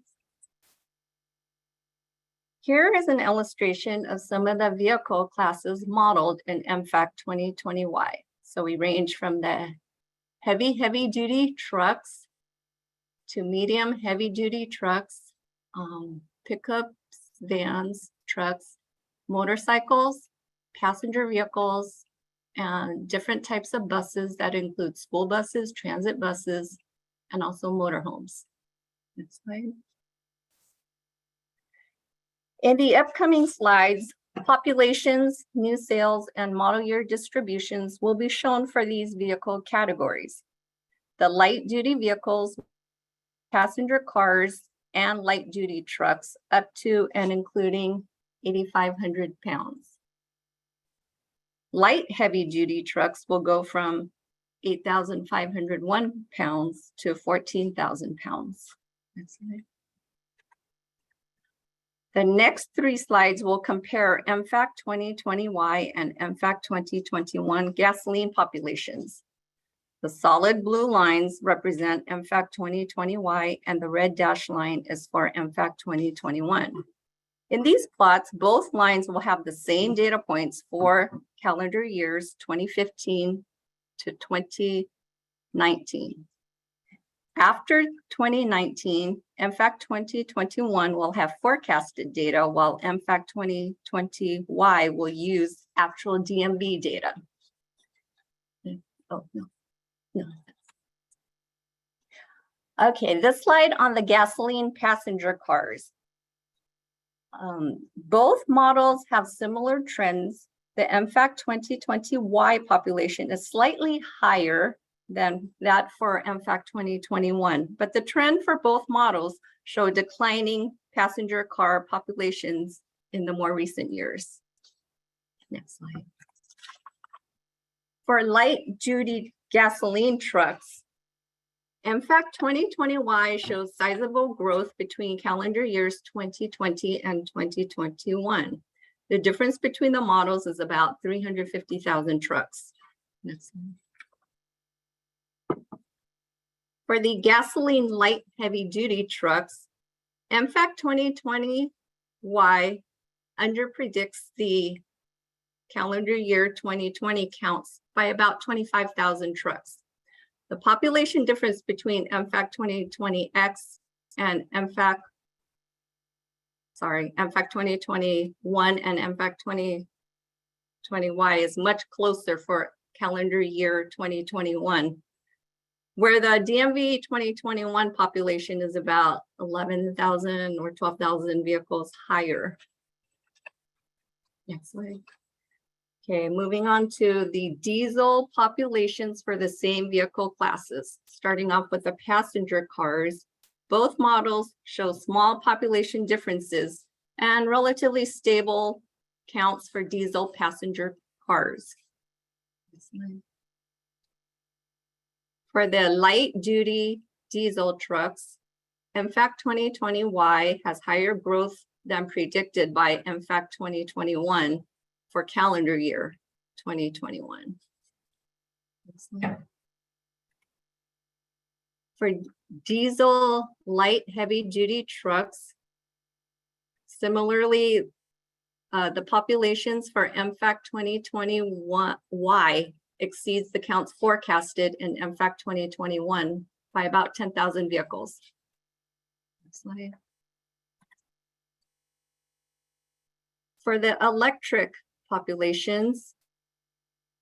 Here is an illustration of some of the vehicle classes modeled in EMFAC 2020Y. So we range from the heavy duty trucks to medium heavy duty trucks, pickups, vans, trucks, motorcycles, passenger vehicles, and different types of buses that include school buses, transit buses, and also motorhomes. Next slide. In the upcoming slides, populations, new sales, and model year distributions will be shown for these vehicle categories. The light duty vehicles, passenger cars, and light duty trucks up to and including 8,500 pounds. Light heavy duty trucks will go from 8,501 pounds to 14,000 pounds. Next slide. The next three slides will compare EMFAC 2020Y and EMFAC 2021 gasoline populations. The solid blue lines represent EMFAC 2020Y and the red dashed line is for EMFAC 2021. In these plots, both lines will have the same data points for calendar years 2015 to 2019. After 2019, EMFAC 2021 will have forecasted data, while EMFAC 2020Y will use actual DMV data. Oh, no. Okay, this slide on the gasoline passenger cars. Both models have similar trends. The EMFAC 2020Y population is slightly higher than that for EMFAC 2021, but the trend for both models show declining passenger car populations in the more recent years. Next slide. For light duty gasoline trucks, EMFAC 2020Y shows sizable growth between calendar years 2020 and 2021. The difference between the models is about 350,000 trucks. Next slide. For the gasoline light heavy duty trucks, EMFAC 2020Y underpredicts the calendar year 2020 counts by about 25,000 trucks. The population difference between EMFAC 2020X and EMFAC 2021 and EMFAC 2020Y is much closer for calendar year 2021, where the DMV 2021 population is about 11,000 or 12,000 vehicles higher. Next slide. Okay, moving on to the diesel populations for the same vehicle classes. Starting off with the passenger cars, both models show small population differences and relatively stable counts for diesel passenger cars. Next slide. For the light duty diesel trucks, EMFAC 2020Y has higher growth than predicted by EMFAC 2021 for calendar year 2021. For diesel light heavy duty trucks, similarly, the populations for EMFAC 2021Y exceeds the counts forecasted in EMFAC 2021 by about 10,000 vehicles. Next slide. For the electric populations,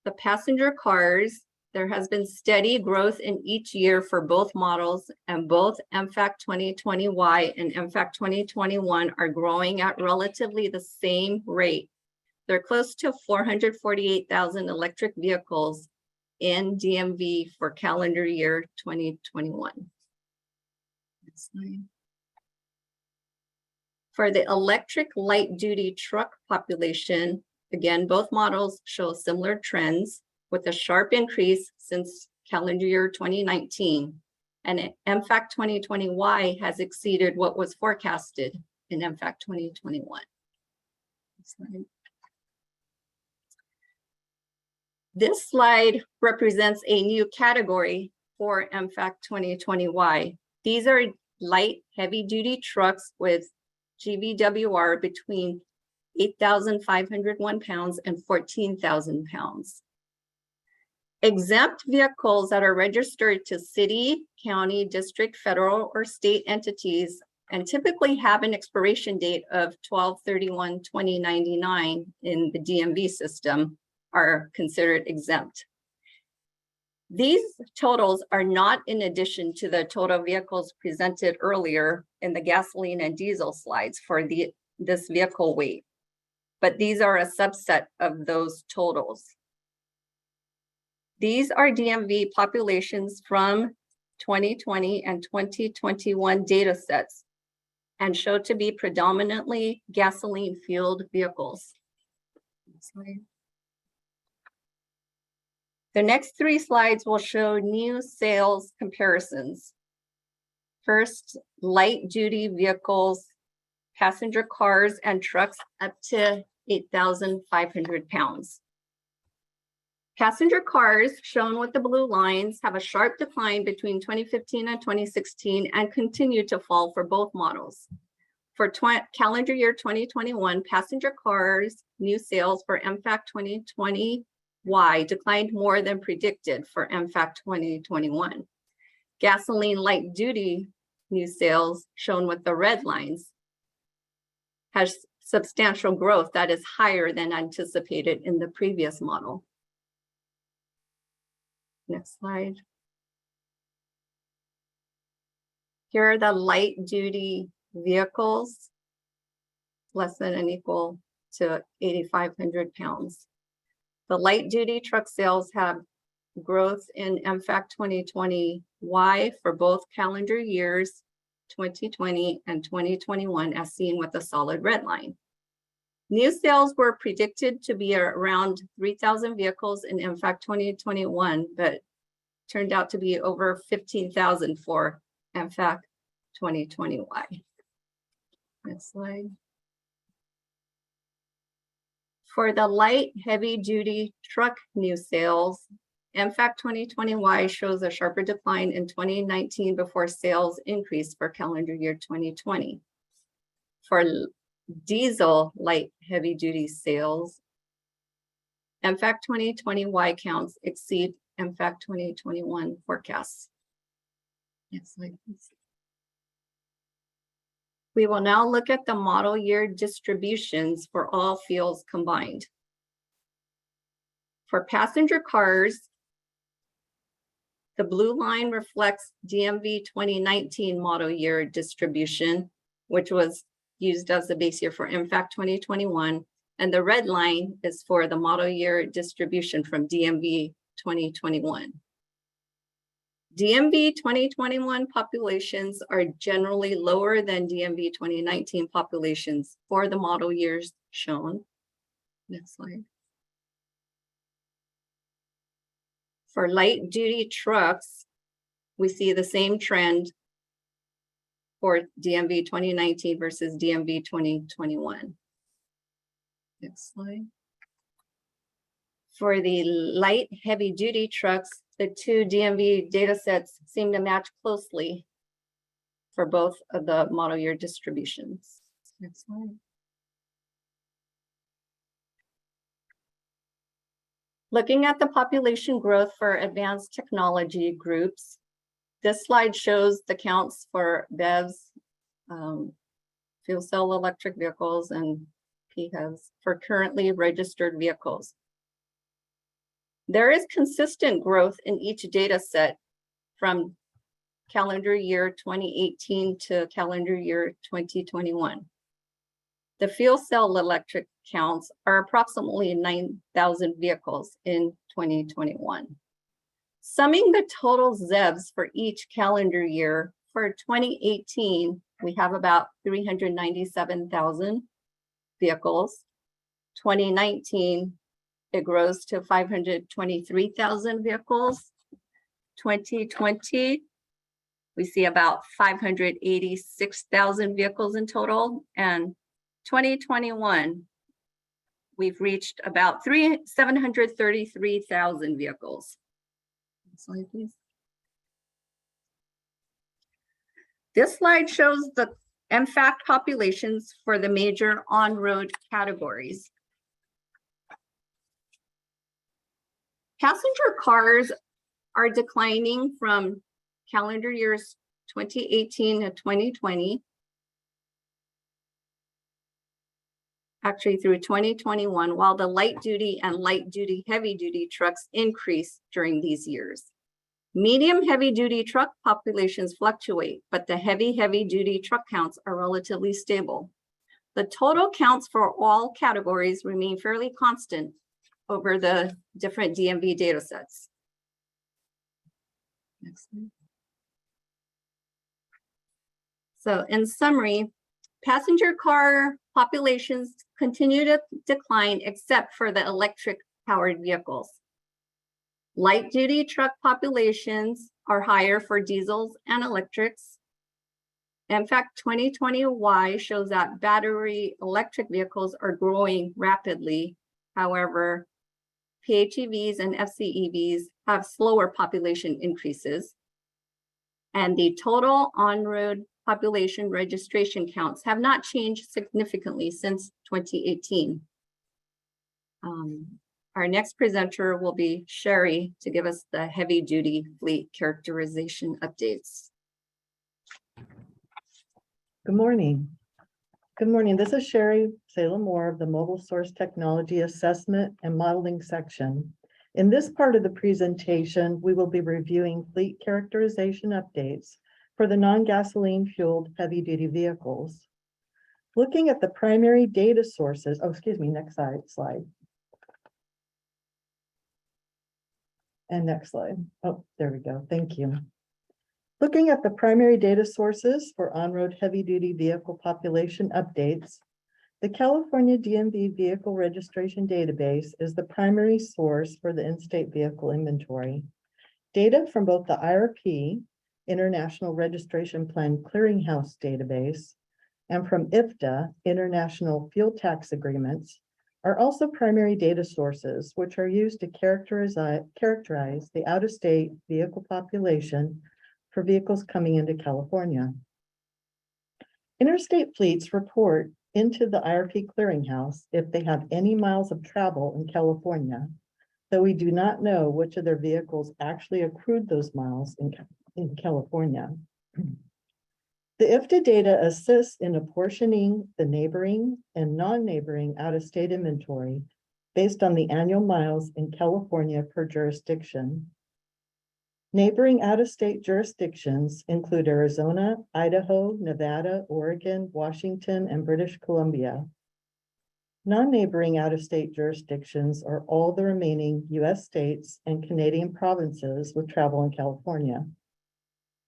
the passenger cars, there has been steady growth in each year for both models, and both EMFAC 2020Y and EMFAC 2021 are growing at relatively the same rate. They're close to 448,000 electric vehicles in DMV for calendar year 2021. Next slide. For the electric light-duty truck population, again, both models show similar trends with a sharp increase since calendar year 2019. And EMFAC 2020Y has exceeded what was forecasted in EMFAC 2021. This slide represents a new category for EMFAC 2020Y. These are light, heavy-duty trucks with GVWR between 8,501 pounds and 14,000 pounds. Exempt vehicles that are registered to city, county, district, federal, or state entities and typically have an expiration date of 12/31/2099 in the DMV system are considered exempt. These totals are not in addition to the total vehicles presented earlier in the gasoline and diesel slides for this vehicle weight, but these are a subset of those totals. These are DMV populations from 2020 and 2021 data sets and show to be predominantly gasoline-fueled vehicles. Next slide. The next three slides will show new sales comparisons. First, light-duty vehicles, passenger cars, and trucks up to 8,500 pounds. Passenger cars, shown with the blue lines, have a sharp decline between 2015 and 2016 and continue to fall for both models. For calendar year 2021, passenger cars new sales for EMFAC 2020Y declined more than predicted for EMFAC 2021. Gasoline light duty new sales, shown with the red lines, has substantial growth that is higher than anticipated in the previous model. Next slide. Here are the light duty vehicles, less than and equal to 8,500 pounds. The light duty truck sales have growth in EMFAC 2020Y for both calendar years 2020 and 2021, as seen with the solid red line. New sales were predicted to be around 3,000 vehicles in EMFAC 2021, but turned out to be over 15,000 for EMFAC 2020Y. Next slide. For the light heavy duty truck new sales, EMFAC 2020Y shows a sharper decline in 2019 before sales increased for calendar year 2020. For diesel light heavy duty sales, EMFAC 2020Y counts exceed EMFAC 2021 forecasts. Next slide, please. We will now look at the model year distributions for all fuels combined. For passenger cars, the blue line reflects DMV 2019 model year distribution, which was used as the base year for EMFAC 2021, and the red line is for the model year distribution from DMV 2021. DMV 2021 populations are generally lower than DMV 2019 populations for the model years shown. Next slide. For light duty trucks, we see the same trend for DMV 2019 versus DMV 2021. Next slide. For the light heavy duty trucks, the two DMV data sets seem to match closely for both of the model year distributions. Next slide. Looking at the population growth for advanced technology groups, this slide shows the counts for BEVs, fuel cell electric vehicles, and Phevs for currently registered vehicles. There is consistent growth in each data set from calendar year 2018 to calendar year 2021. The fuel cell electric counts are approximately 9,000 vehicles in 2021. Summing the total ZEVs for each calendar year for 2018, we have about 397,000 vehicles. 2019, it grows to 523,000 vehicles. 2020, we see about 586,000 vehicles in total. And 2021, we've reached about 733,000 vehicles. Next slide, please. This slide shows the EMFAC populations for the major on-road categories. Passenger cars are declining from calendar years 2018 to 2020. Actually through 2021, while the light duty and light duty heavy duty trucks increase during these years. Medium heavy duty truck populations fluctuate, but the heavy duty truck counts are relatively stable. The total counts for all categories remain fairly constant over the different DMV data sets. Next slide. So in summary, passenger car populations continue to decline except for the electric powered vehicles. Light duty truck populations are higher for diesels and electrics. EMFAC202Y shows that battery electric vehicles are growing rapidly. However, PHEVs and FCEVs have slower population increases. And the total on-road population registration counts have not changed significantly since 2018. Our next presenter will be Sherry to give us the heavy duty fleet characterization updates. Good morning. Good morning. This is Sherry Salem Moore of the Mobile Source Technology Assessment and Modeling section. In this part of the presentation, we will be reviewing fleet characterization updates for the non-gasoline fueled heavy duty vehicles. Looking at the primary data sources, next slide. And next slide. Oh, there we go. Thank you. Looking at the primary data sources for on-road heavy-duty vehicle population updates, the California DMV Vehicle Registration Database is the primary source for the in-state vehicle inventory. Data from both the IRP, International Registration Plan Clearinghouse Database, and from IFTA, International Fuel Tax Agreements, are also primary data sources, which are used to characterize the out-of-state vehicle population for vehicles coming into California. Interstate fleets report into the IRP clearinghouse if they have any miles of travel in California, though we do not know which of their vehicles actually accrued those miles in California. The IFTA data assists in apportioning the neighboring and non-neighboring out-of-state inventory based on the annual miles in California per jurisdiction. Neighboring out-of-state jurisdictions include Arizona, Idaho, Nevada, Oregon, Washington, and British Columbia. Non-neighboring out-of-state jurisdictions are all the remaining US states and Canadian provinces with travel in California.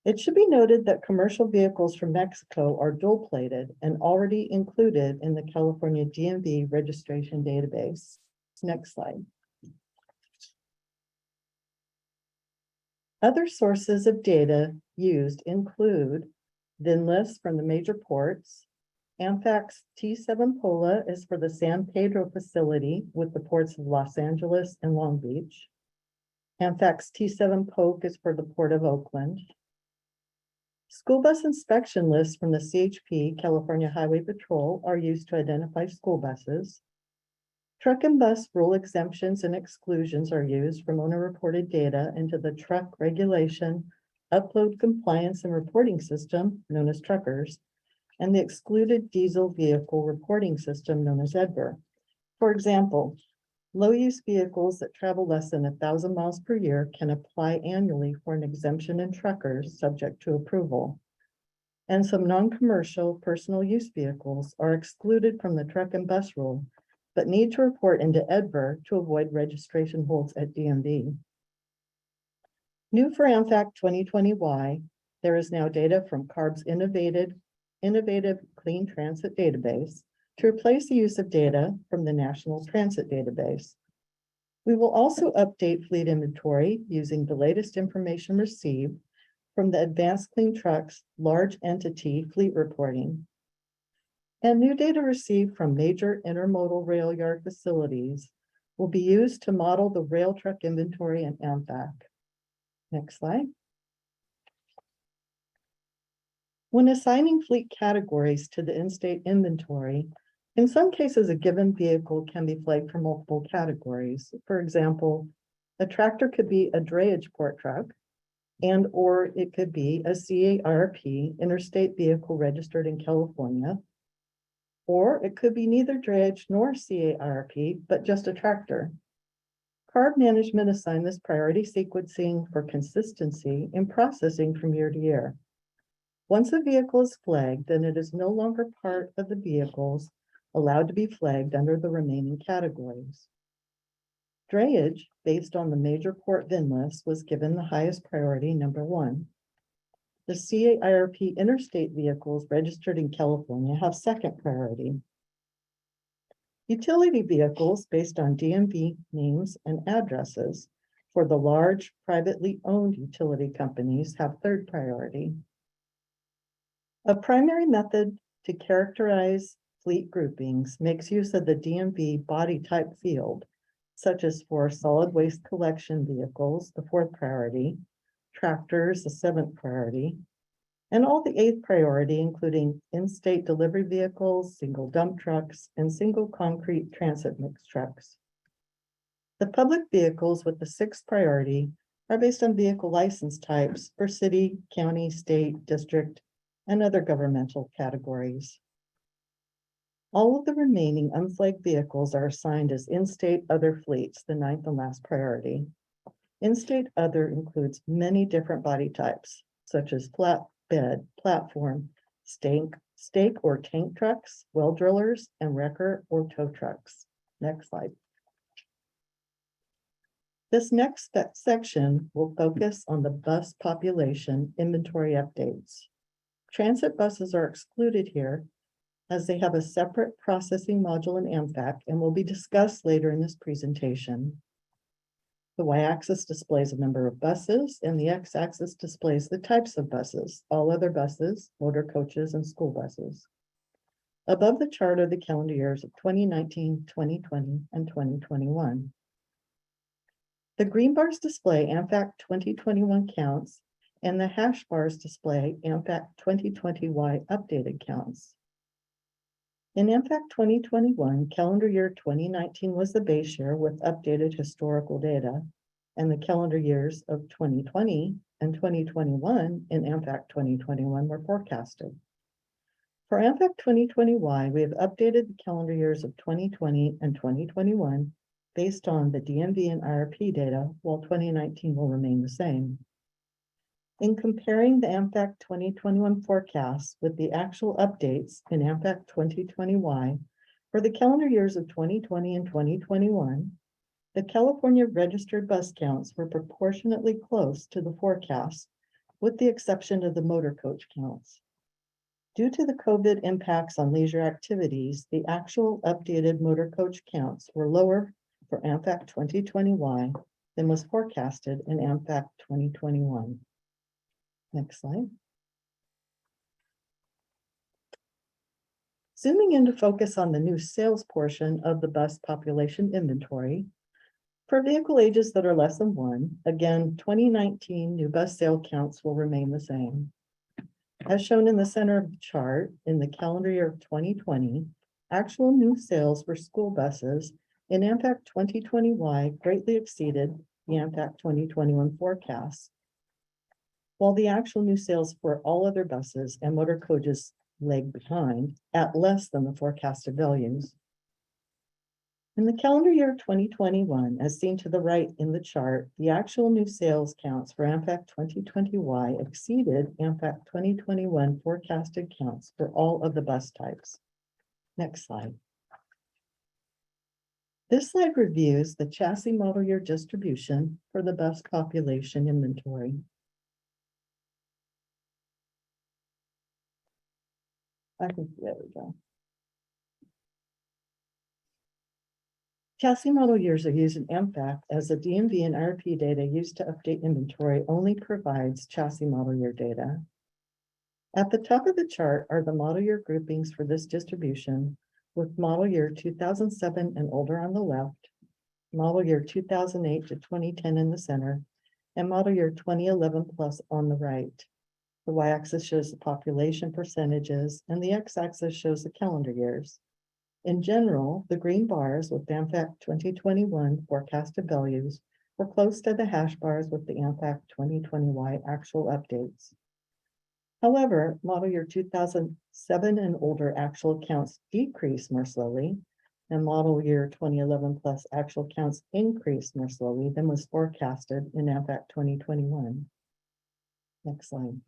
It should be noted that commercial vehicles from Mexico are dual-plated and already included in the California DMV registration database. Next slide. Other sources of data used include VIN lists from the major ports. EMFAC's T7 POLA is for the San Pedro facility with the ports of Los Angeles and Long Beach. EMFAC's T7 POC is for the Port of Oakland. School bus inspection lists from the CHP, California Highway Patrol, are used to identify school buses. Truck and bus rule exemptions and exclusions are used from owner-reported data into the Truck Regulation, Upload Compliance and Reporting System, known as Truckers, and the Excluded Diesel Vehicle Reporting System, known as EDVR. For example, low-use vehicles that travel less than 1,000 miles per year can apply annually for an exemption in Truckers subject to approval. And some non-commercial personal use vehicles are excluded from the truck and bus rule, but need to report into EDVR to avoid registration holds at DMV. New for EMFAC202Y, There is now data from CARB's innovative Clean Transit Database to replace the use of data from the National Transit Database. We will also update fleet inventory using the latest information received from the Advanced Clean Trucks Large Entity Fleet Reporting. And new data received from major intermodal rail yard facilities will be used to model the rail truck inventory in EMFAC. Next slide. When assigning fleet categories to the in-state inventory, in some cases, a given vehicle can be flagged for multiple categories. For example, a tractor could be a drayage port truck, and or it could be a CARP interstate vehicle registered in California, or it could be neither drayage nor CARP, but just a tractor. CARB management assigned this priority sequencing for consistency in processing from year to year. Once a vehicle is flagged, then it is no longer part of the vehicles allowed to be flagged under the remaining categories. Drayage, based on the major port VIN list, was given the highest priority, number 1. The CARP interstate vehicles registered in California have second priority. Utility vehicles based on DMV names and addresses for the large privately owned utility companies have third priority. A primary method to characterize fleet groupings makes use of the DMV body type field, such as for solid waste collection vehicles, the 4th priority, tractors, the 7th priority, and all the 8th priority, including in-state delivery vehicles, single dump trucks, and single concrete transit mix trucks. The public vehicles with the 6th priority are based on vehicle license types for city, county, state, district, and other governmental categories. All of the remaining unflagged vehicles are assigned as in-state other fleets, the 9th and last priority. In-state other includes many different body types, such as flatbed, platform, stake or tank trucks, well drillers, and wrecker or tow trucks. Next slide. This next section will focus on the bus population inventory updates. Transit buses are excluded here as they have a separate processing module in EMFAC and will be discussed later in this presentation. The y-axis displays a number of buses and the x-axis displays the types of buses, all other buses, motor coaches, and school buses. Above the chart are the calendar years of 2019, 2020, and 2021. The green bars display EMFAC 2021 counts, and the hash bars display EMFAC 2020Y updated counts. In EMFAC 2021, calendar year 2019 was the base year with updated historical data, and the calendar years of 2020 and 2021 in EMFAC 2021 were forecasted. For EMFAC 2020Y, we have updated the calendar years of 2020 and 2021 based on the DMV and IRP data, while 2019 will remain the same. In comparing the EMFAC 2021 forecasts with the actual updates in EMFAC 2020Y for the calendar years of 2020 and 2021, the California registered bus counts were proportionately close to the forecast, with the exception of the motor coach counts. Due to the COVID impacts on leisure activities, the actual updated motor coach counts were lower for EMFAC 2020Y than was forecasted in EMFAC 2021. Next slide. Zooming in to focus on the new sales portion of the bus population inventory. For vehicle ages that are less than 1, again, 2019 new bus sale counts will remain the same. As shown in the center of the chart, in the calendar year of 2020, actual new sales for school buses in EMFAC 2020Y greatly exceeded the EMFAC 2021 forecast, while the actual new sales for all other buses and motor coaches lagged behind at less than the forecasted values. In the calendar year 2021, as seen to the right in the chart, the actual new sales counts for EMFAC 2020Y exceeded EMFAC 2021 forecasted counts for all of the bus types. Next slide. This slide reviews the chassis model year distribution for the bus population inventory. I think, there we go. Chassis model years are used in EMFAC as the DMV and IRP data used to update inventory only provides chassis model year data. At the top of the chart are the model year groupings for this distribution, with model year 2007 and older on the left, model year 2008 to 2010 in the center, and model year 2011 plus on the right. The y-axis shows the population percentages, and the x-axis shows the calendar years. In general, the green bars with EMFAC 2021 forecasted values were close to the hash bars with the EMFAC 2020Y actual updates. However, model year 2007 and older actual counts decreased more slowly, and model year 2011 plus actual counts increased more slowly than was forecasted in EMFAC 2021. Next slide.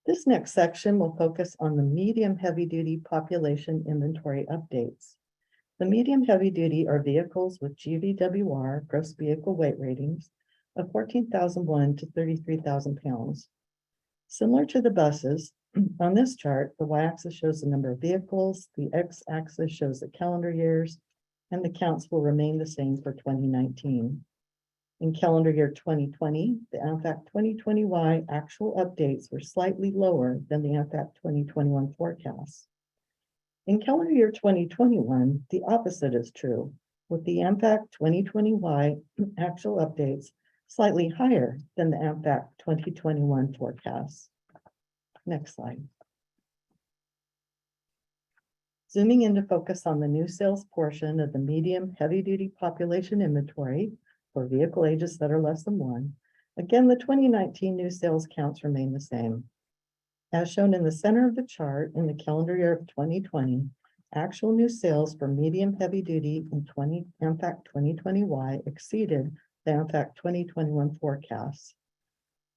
This next section will focus on the medium heavy-duty population inventory updates. The medium heavy-duty are vehicles with GVWR, gross vehicle weight ratings, of 14,001 to 33,000 pounds. Similar to the buses, on this chart, the y-axis shows the number of vehicles, the x-axis shows the calendar years, and the counts will remain the same for 2019. In calendar year 2020, the EMFAC 2020Y actual updates were slightly lower than the EMFAC 2021 forecasts. In calendar year 2021, the opposite is true, with the EMFAC 2020Y actual updates slightly higher than the EMFAC 2021 forecasts. Next slide. Zooming in to focus on the new sales portion of the medium heavy-duty population inventory for vehicle ages that are less than 1. Again, the 2019 new sales counts remain the same. As shown in the center of the chart, in the calendar year of 2020, actual new sales for medium heavy-duty in EMFAC 2020Y exceeded the EMFAC 2021 forecasts.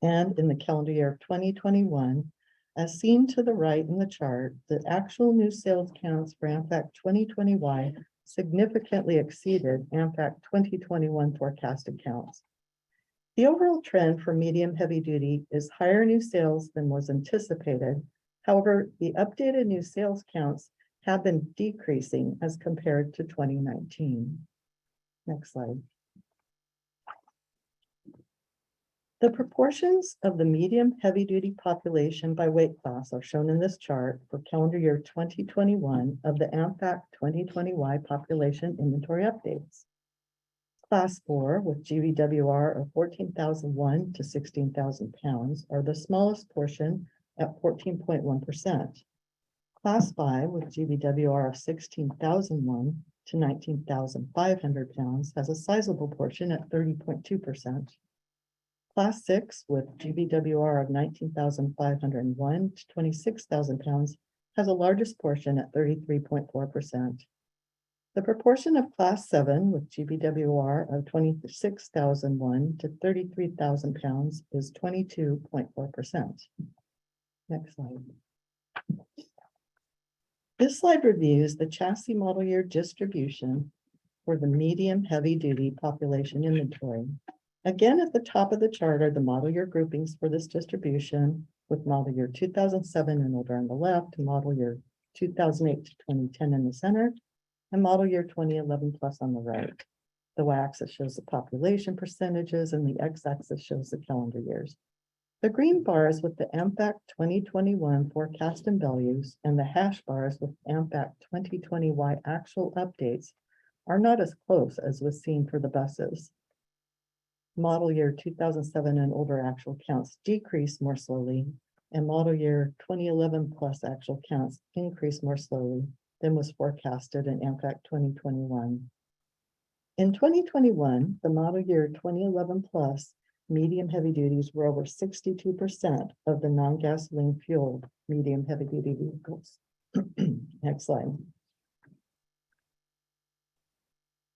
And in the calendar year of 2021, as seen to the right in the chart, the actual new sales counts for EMFAC 2020Y significantly exceeded EMFAC 2021 forecasted counts. The overall trend for medium heavy duty is higher new sales than was anticipated. However, the updated new sales counts have been decreasing as compared to 2019. Next slide. The proportions of the medium heavy-duty population by weight class are shown in this chart for calendar year 2021 of the EMFAC 2020Y population inventory updates. Class 4 with GVWR of 14,001 to 16,000 pounds are the smallest portion at 14.1%. Class 5 with GVWR of 16,001 to 19,500 pounds has a sizable portion at 30.2%. Class 6 with GVWR of 19,501 to 26,000 pounds has the largest portion at 33.4%. The proportion of Class 7 with GVWR of 26,001 to 33,000 pounds is 22.4%. Next slide. This slide reviews the chassis model year distribution for the medium heavy-duty population inventory. Again, at the top of the chart are the model year groupings for this distribution, with model year 2007 and older on the left, model year 2008 to 2010 in the center, and model year 2011 plus on the right. The y-axis shows the population percentages and the x-axis shows the calendar years. The green bars with the EMFAC 2021 forecast and values and the hash bars with EMFAC 2020Y actual updates are not as close as was seen for the buses. Model year 2007 and older actual counts decrease more slowly, and model year 2011 plus actual counts increase more slowly than was forecasted in EMFAC 2021. In 2021, the model year 2011 plus medium heavy duties were over 62% of the non-gasoline fueled medium heavy duty vehicles. Next slide.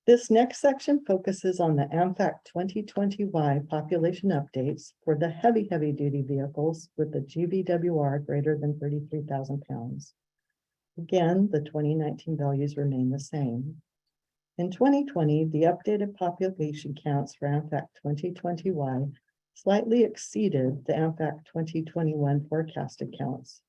This next section focuses on the EMFAC 2020Y population updates for the heavy-duty vehicles with the GVWR greater than 33,000 pounds. Again, the 2019 values remain the same. In 2020, the updated population counts for EMFAC 2020Y slightly exceeded the EMFAC 2021 forecasted counts.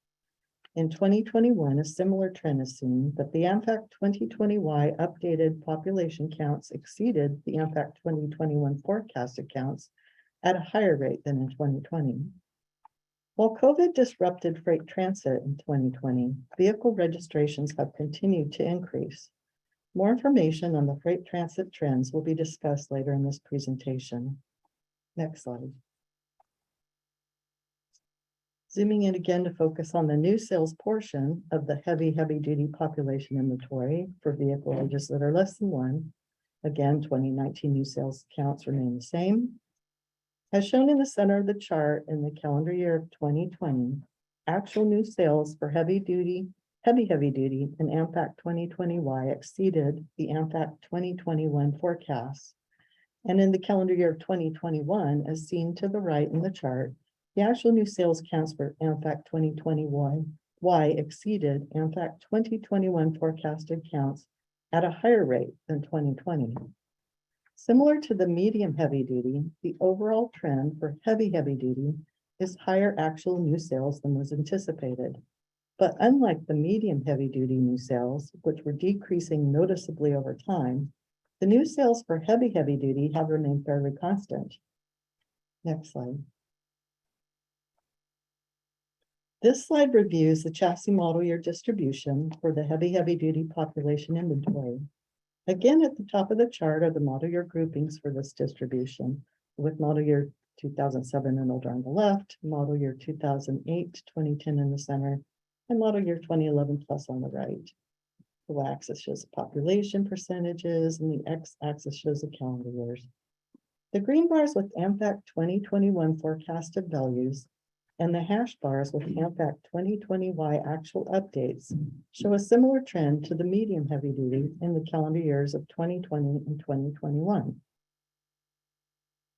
In 2021, a similar trend is seen, but the EMFAC 2020Y updated population counts exceeded the EMFAC 2021 forecasted counts at a higher rate than in 2020. While COVID disrupted freight transit in 2020, vehicle registrations have continued to increase. More information on the freight transit trends will be discussed later in this presentation. Next slide. Zooming in again to focus on the new sales portion of the heavy-duty population inventory for vehicle ages that are less than 1. Again, 2019 new sales counts remain the same. As shown in the center of the chart in the calendar year of 2020, actual new sales for heavy-duty and EMFAC 2020Y exceeded the EMFAC 2021 forecasts. And in the calendar year of 2021, as seen to the right in the chart, the actual new sales counts for EMFAC 2021Y exceeded EMFAC 2021 forecasted counts at a higher rate than 2020. Similar to the medium heavy duty, the overall trend for heavy duty is higher actual new sales than was anticipated. But unlike the medium heavy duty new sales, which were decreasing noticeably over time, the new sales for heavy duty have remained fairly constant. Next slide. This slide reviews the chassis model year distribution for the heavy duty population inventory. Again, at the top of the chart are the model year groupings for this distribution, with model year 2007 and older on the left, model year 2008 to 2010 in the center, and model year 2011 plus on the right. The y-axis shows the population percentages, and the x-axis shows the calendar years. The green bars with EMFAC 2021 forecasted values and the hash bars with EMFAC 2020Y actual updates show a similar trend to the medium heavy duty in the calendar years of 2020 and 2021.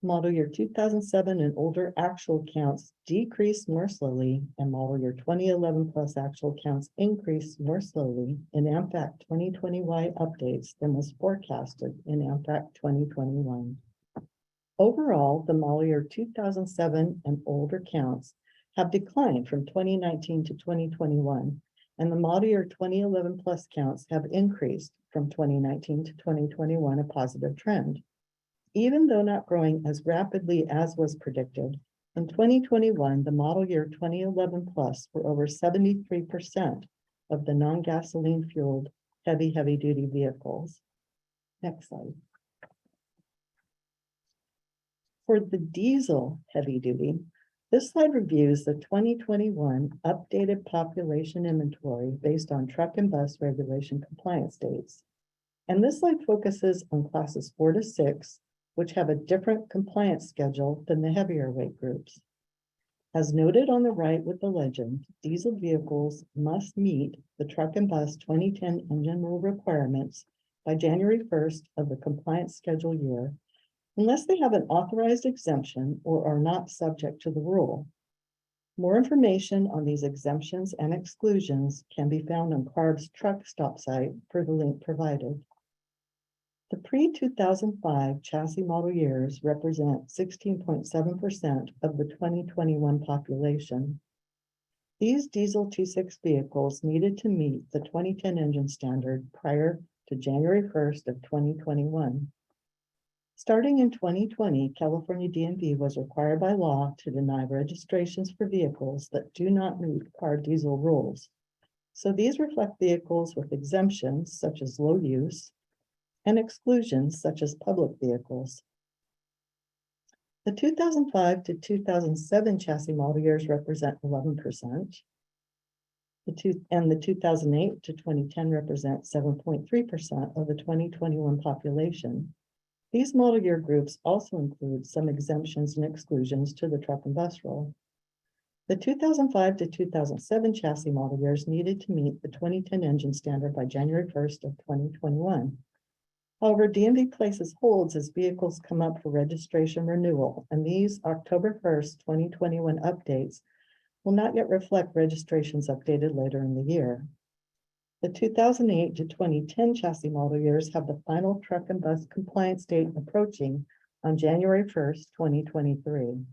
Model year 2007 and older actual counts decreased more slowly, and model year 2011 plus actual counts increased more slowly in EMFAC 2020Y updates than was forecasted in EMFAC 2021. Overall, the model year 2007 and older counts have declined from 2019 to 2021, and the model year 2011 plus counts have increased from 2019 to 2021, a positive trend. Even though not growing as rapidly as was predicted, in 2021, the model year 2011 plus were over 73% of the non-gasoline fueled heavy duty vehicles. Next slide. For the diesel heavy duty, this slide reviews the 2021 updated population inventory based on truck and bus regulation compliance dates. And this slide focuses on classes 4 to 6, which have a different compliance schedule than the heavier weight groups. As noted on the right with the legend, diesel vehicles must meet the truck and bus 2010 engine rule requirements by January 1st of the compliance schedule year, unless they have an authorized exemption or are not subject to the rule. More information on these exemptions and exclusions can be found on CARB's truck stop site per the link provided. The pre-2005 chassis model years represent 16.7% of the 2021 population. These diesel 2.6 vehicles needed to meet the 2010 engine standard prior to January 1st of 2021. Starting in 2020, California DMV was required by law to deny registrations for vehicles that do not meet CARB diesel rules. So these reflect vehicles with exemptions such as low use and exclusions such as public vehicles. The 2005 to 2007 chassis model years represent 11%. The 2008 to 2010 represent 7.3% of the 2021 population. These model year groups also include some exemptions and exclusions to the truck and bus rule. The 2005 to 2007 chassis model years needed to meet the 2010 engine standard by January 1st of 2021. However, DMV places holds as vehicles come up for registration renewal, and these October 1st, 2021 updates will not yet reflect registrations updated later in the year. The 2008 to 2010 chassis model years have the final truck and bus compliance date approaching on January 1st, 2023.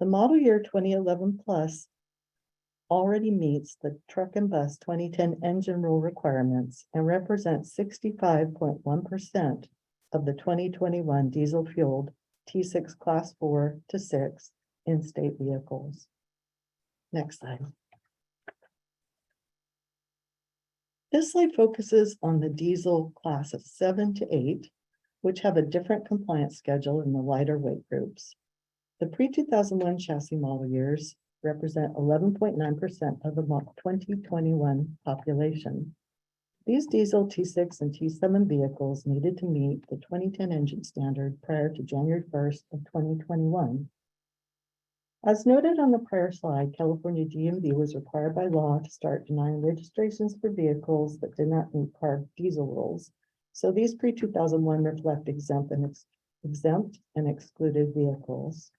The model year 2011 plus already meets the truck and bus 2010 engine rule requirements and represents 65.1% of the 2021 diesel fueled T6 class 4 to 6 in-state vehicles. Next slide. This slide focuses on the diesel class of 7 to 8, which have a different compliance schedule in the lighter weight groups. The pre-2001 chassis model years represent 11.9% of the 2021 population. These diesel T6 and T7 vehicles needed to meet the 2010 engine standard prior to January 1st of 2021. As noted on the prior slide, California DMV was required by law to start denying registrations for vehicles that did not meet CARB diesel rules. So these pre-2001 reflect exempt and excluded vehicles.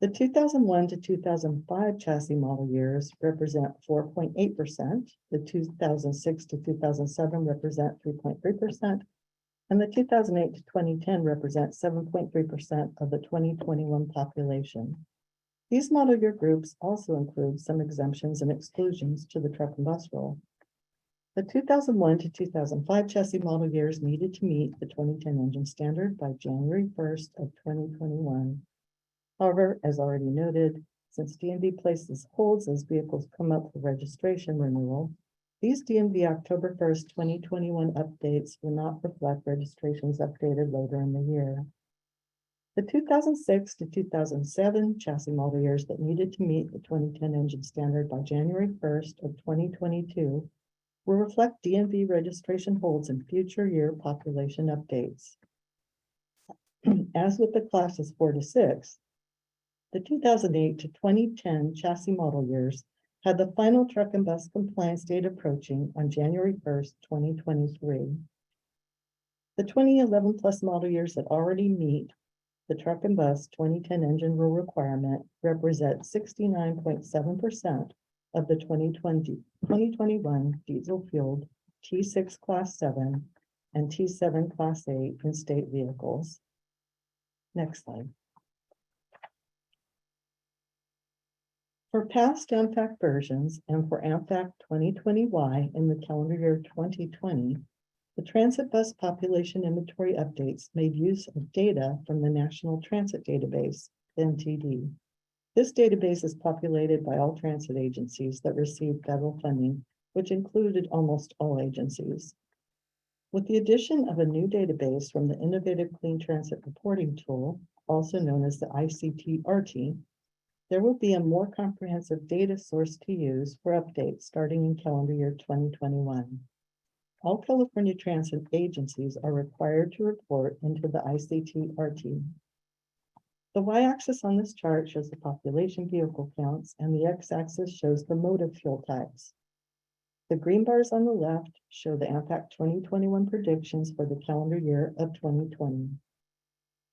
The 2001 to 2005 chassis model years represent 4.8%. The 2006 to 2007 represent 3.3%. And the 2008 to 2010 represent 7.3% of the 2021 population. These model year groups also include some exemptions and exclusions to the truck and bus rule. The 2001 to 2005 chassis model years needed to meet the 2010 engine standard by January 1st of 2021. However, as already noted, since DMV places holds as vehicles come up for registration renewal, these DMV October 1st, 2021 updates will not reflect registrations updated later in the year. The 2006 to 2007 chassis model years that needed to meet the 2010 engine standard by January 1st of 2022 will reflect DMV registration holds in future year population updates. As with the classes 4 to 6, the 2008 to 2010 chassis model years had the final truck and bus compliance date approaching on January 1st, 2023. The 2011 plus model years that already meet the truck and bus 2010 engine rule requirement represent 69.7% of the 2021 diesel fueled T6 class 7 and T7 class 8 in state vehicles. Next slide. For past EMFAC versions and for EMFAC 2020Y in the calendar year 2020, the transit bus population inventory updates made use of data from the National Transit Database, NTD. This database is populated by all transit agencies that receive federal funding, which included almost all agencies. With the addition of a new database from the Innovative Clean Transit Reporting Tool, also known as the ICT-RT, there will be a more comprehensive data source to use for updates starting in calendar year 2021. All California transit agencies are required to report into the ICT-RT. The y-axis on this chart shows the population vehicle counts, and the x-axis shows the mode of fuel types. The green bars on the left show the EMFAC 2021 predictions for the calendar year of 2020.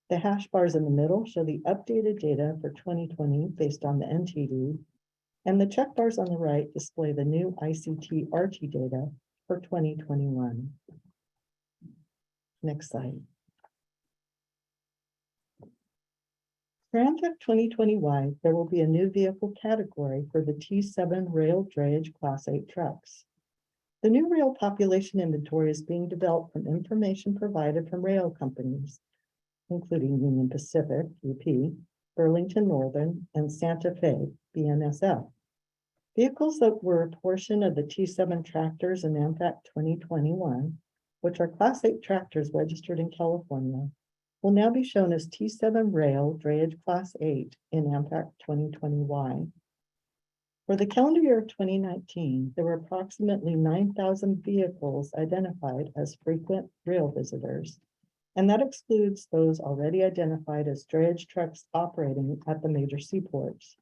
The hash bars in the middle show the updated data for 2020 based on the NTD, and the check bars on the right display the new ICT-RT data for 2021. Next slide. For EMFAC 2020Y, there will be a new vehicle category for the T7 rail drayage Class 8 trucks. The new rail population inventory is being developed from information provided from rail companies, including Union Pacific, UP, Burlington Northern, and Santa Fe, BNSF. Vehicles that were a portion of the T7 tractors in EMFAC 2021, which are Class 8 tractors registered in California, will now be shown as T7 rail drayage Class 8 in EMFAC 2020Y. For the calendar year of 2019, there were approximately 9,000 vehicles identified as frequent rail visitors, and that excludes those already identified as drayage trucks operating at the major seaports.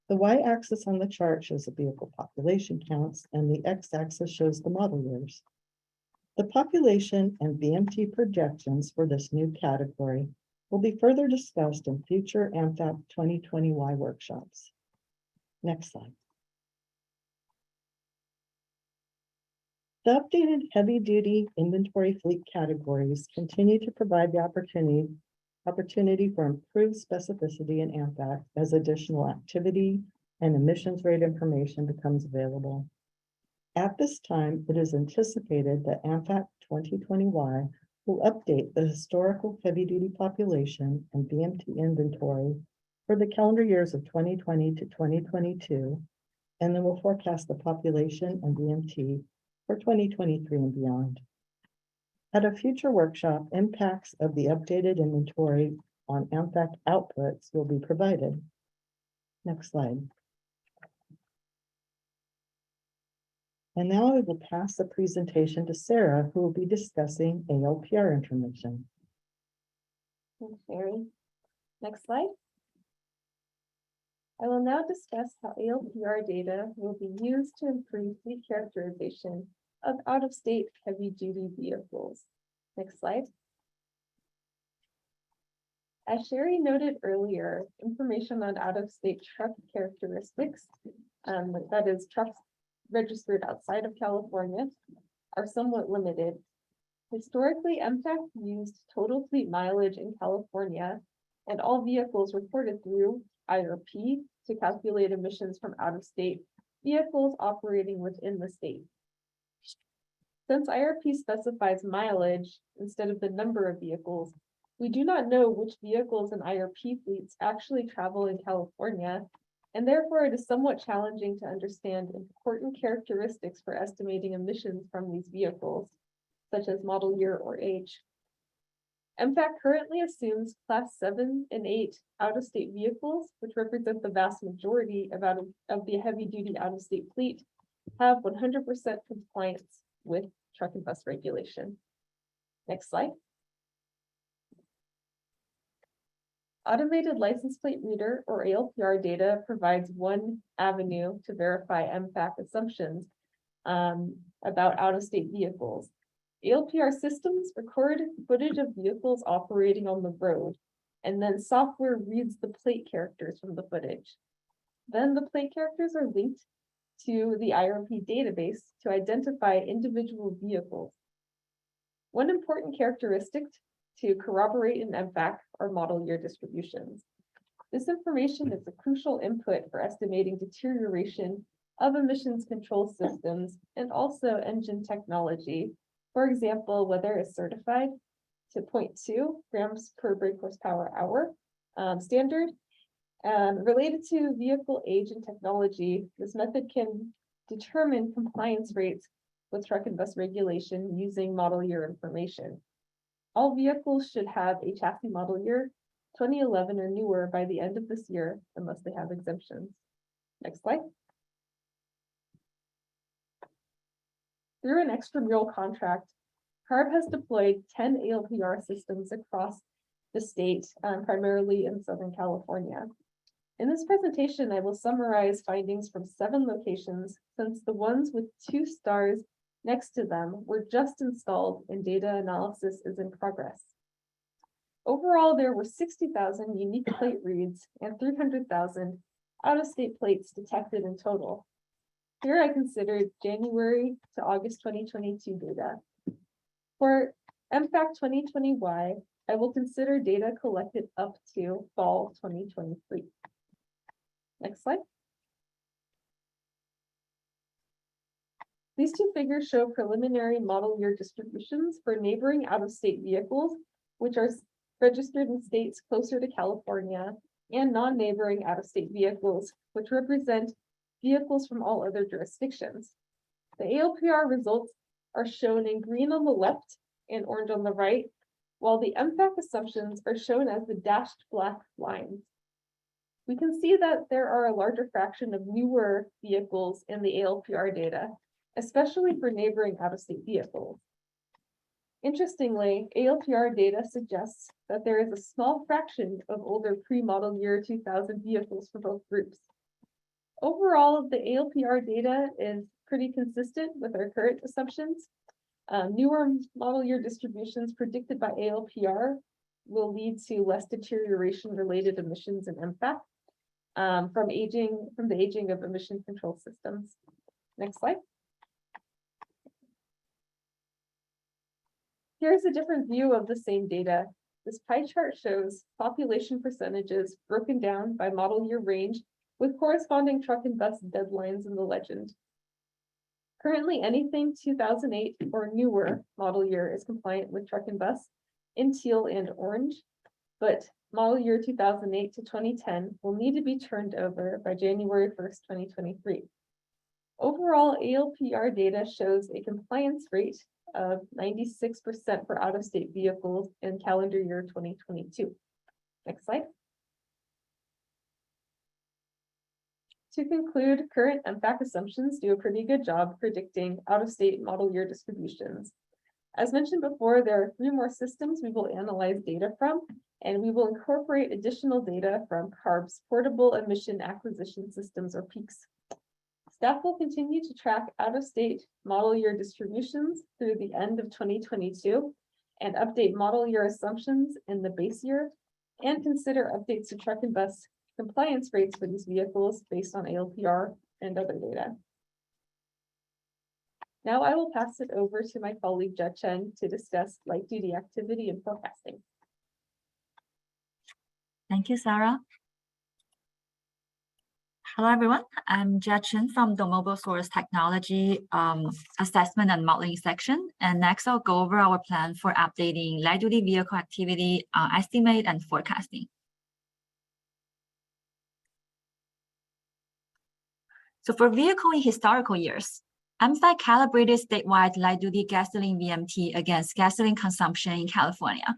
The y-axis on the chart shows the vehicle population counts, and the x-axis shows the model years. The population and VMT projections for this new category will be further discussed in future EMFAC 2020Y workshops. Next slide. The updated heavy-duty inventory fleet categories continue to provide the opportunity opportunity for improved specificity in AMFAC as additional activity and emissions rate information becomes available. At this time, it is anticipated that AMFAC 2020Y will update the historical heavy-duty population and BMT inventory for the calendar years of 2020 to 2022, and then will forecast the population and BMT for 2023 and beyond. At a future workshop, impacts of the updated inventory on AMFAC outputs will be provided. Next slide. And now I will pass the presentation to Sarah, who will be discussing ALPR information. Thanks, Mary. Next slide. I will now discuss how ALPR data will be used to improve fleet characterization of out-of-state heavy-duty vehicles. Next slide. As Sherry noted earlier, information on out-of-state truck characteristics, that is trucks registered outside of California, are somewhat limited. Historically, EMFAC used total fleet mileage in California and all vehicles reported through IRP to calculate emissions from out-of-state vehicles operating within the state. Since IRP specifies mileage instead of the number of vehicles, we do not know which vehicles in IRP fleets actually travel in California, and therefore it is somewhat challenging to understand important characteristics for estimating emissions from these vehicles, such as model year or age. EMFAC currently assumes class 7 and 8 out-of-state vehicles, which represent the vast majority of the heavy-duty out-of-state fleet, have 100% compliance with truck and bus regulation. Next slide. Automated license plate reader, or ALPR data, provides one avenue to verify EMFAC assumptions about out-of-state vehicles. ALPR systems record footage of vehicles operating on the road, and then software reads the plate characters from the footage. Then the plate characters are linked to the IRP database to identify individual vehicles. One important characteristic to corroborate an EMFAC are model year distributions. This information is a crucial input for estimating deterioration of emissions control systems and also engine technology. For example, whether it's certified to 0.2 grams per brake horsepower hour standard. Related to vehicle age and technology, this method can determine compliance rates with truck and bus regulation using model year information. All vehicles should have a chassis model year 2011 or newer by the end of this year, unless they have exemptions. Next slide. Through an extramural contract, CARB has deployed 10 ALPR systems across the state, primarily in Southern California. In this presentation, I will summarize findings from 7 locations, since the ones with 2 stars next to them were just installed and data analysis is in progress. Overall, there were 60,000 unique plate reads and 300,000 out-of-state plates detected in total. Here I considered January to August 2022 data. For EMFAC 2020Y, I will consider data collected up to fall 2023. Next slide. These 2 figures show preliminary model year distributions for neighboring out-of-state vehicles, which are registered in states closer to California, and non-neighboring out-of-state vehicles, which represent vehicles from all other jurisdictions. The ALPR results are shown in green on the left and orange on the right, while the EMFAC assumptions are shown as the dashed black lines. We can see that there are a larger fraction of newer vehicles in the ALPR data, especially for neighboring out-of-state vehicles. Interestingly, ALPR data suggests that there is a small fraction of older pre-model year 2000 vehicles for both groups. Overall, the ALPR data is pretty consistent with our current assumptions. Newer model year distributions predicted by ALPR will lead to less deterioration-related emissions in EMFAC from the aging of emission control systems. Next slide. Here's a different view of the same data. This pie chart shows population percentages broken down by model year range with corresponding truck and bus deadlines in the legend. Currently, anything 2008 or newer model year is compliant with truck and bus in teal and orange, but model year 2008 to 2010 will need to be turned over by January 1st, 2023. Overall, ALPR data shows a compliance rate of 96% for out-of-state vehicles in calendar year 2022. Next slide. To conclude, current EMFAC assumptions do a pretty good job predicting out-of-state model year distributions. As mentioned before, there are 3 more systems we will analyze data from, and we will incorporate additional data from CARB's Portable Emission Acquisition Systems, or PEACs. Staff will continue to track out-of-state model year distributions through the end of 2022 and update model year assumptions in the base year and consider updates to truck and bus compliance rates for these vehicles based on ALPR and other data. Now I will pass it over to my colleague Jia Chen to discuss light duty activity and forecasting. Thank you, Sarah. Hello, everyone. I'm Jia Chen from the Mobile Source Technology Assessment and Modeling section. And next, I'll go over our plan for updating light-duty vehicle activity estimate and forecasting. So for vehicle in historical years, EMFAC calibrated statewide light-duty gasoline VMT against gasoline consumption in California.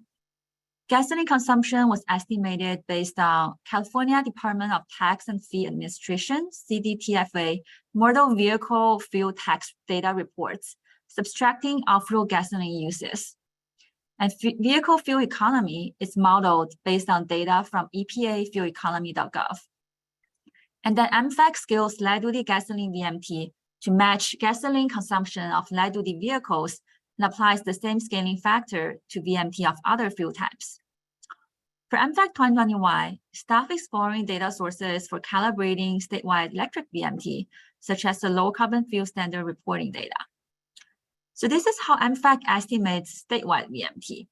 Gasoline consumption was estimated based on California Department of Tax and Fee Administration, CDTFA, Motor Vehicle Fuel Tax data reports, subtracting off-road gasoline uses. And vehicle fuel economy is modeled based on data from EPA fueleconomy.gov. And then EMFAC scales light-duty gasoline VMT to match gasoline consumption of light-duty vehicles and applies the same scaling factor to VMT of other fuel types. For EMFAC202Y, staff exploring data sources for calibrating statewide electric VMT, such as the low carbon fuel standard reporting data. So this is how EMFAC estimates statewide VMT.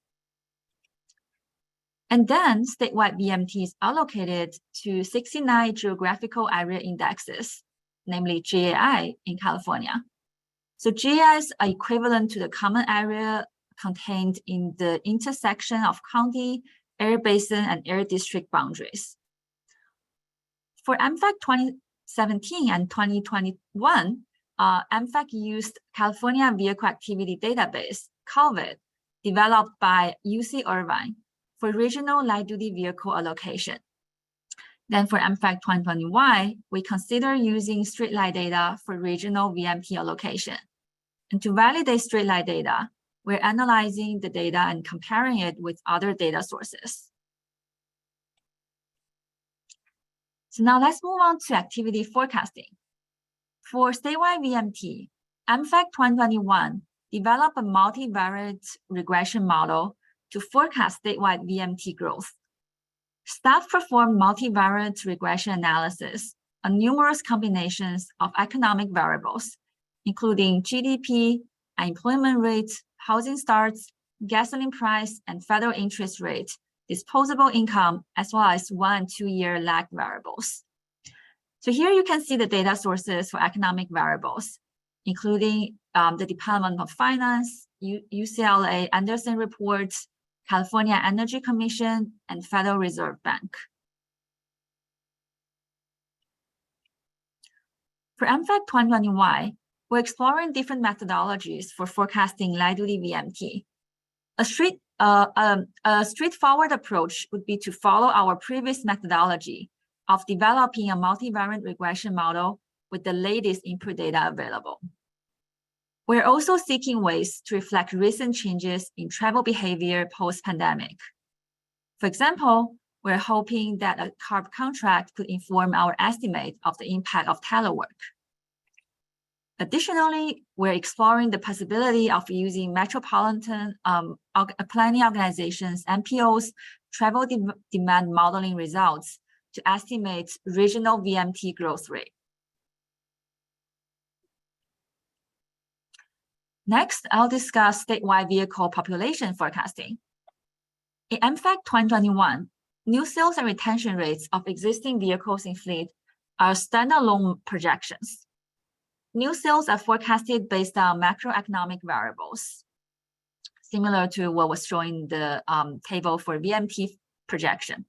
And then statewide VMT is allocated to 69 geographical area indexes, namely GAI in California. So GAIs are equivalent to the common area contained in the intersection of county, air basin, and air district boundaries. For EMFAC 2017 and 2021, EMFAC used California Vehicle Activity Database, CARB, developed by UC Irvine for regional light-duty vehicle allocation. Then for EMFAC 2020Y, we consider using streetlight data for regional VMT allocation. And to validate streetlight data, we're analyzing the data and comparing it with other data sources. So now let's move on to activity forecasting. For statewide VMT, EMFAC 2021 developed a multivariate regression model to forecast statewide VMT growth. Staff performed multivariate regression analysis on numerous combinations of economic variables, including GDP, employment rate, housing starts, gasoline price, and federal interest rate, disposable income, as well as 1- and 2-year lag variables. So here you can see the data sources for economic variables, including the Department of Finance, UCLA Anderson reports, California Energy Commission, and Federal Reserve Bank. For EMFAC 2020Y, we're exploring different methodologies for forecasting light-duty VMT. A straightforward approach would be to follow our previous methodology of developing a multivariate regression model with the latest input data available. We're also seeking ways to reflect recent changes in travel behavior post-pandemic. For example, we're hoping that a CARB contract could inform our estimate of the impact of telework. Additionally, we're exploring the possibility of using metropolitan planning organizations, MPOs, travel demand modeling results to estimate regional VMT growth rate. Next, I'll discuss statewide vehicle population forecasting. In EMFAC 2021, new sales and retention rates of existing vehicles in fleet are standalone projections. New sales are forecasted based on macroeconomic variables, similar to what was shown in the table for VMT projection.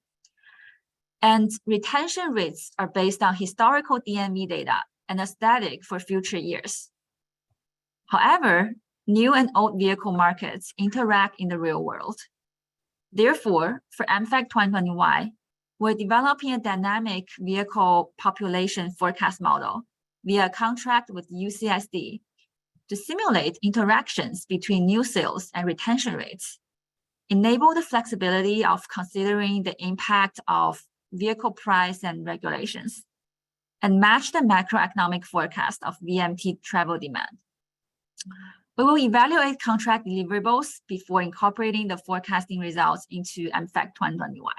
And retention rates are based on historical DMV data and are static for future years. However, new and old vehicle markets interact in the real world. Therefore, for EMFAC 2020Y, we're developing a dynamic vehicle population forecast model via contract with UCSD to simulate interactions between new sales and retention rates, enable the flexibility of considering the impact of vehicle price and regulations, and match the macroeconomic forecast of VMT travel demand. We will evaluate contract deliverables before incorporating the forecasting results into EMFAC 2020Y.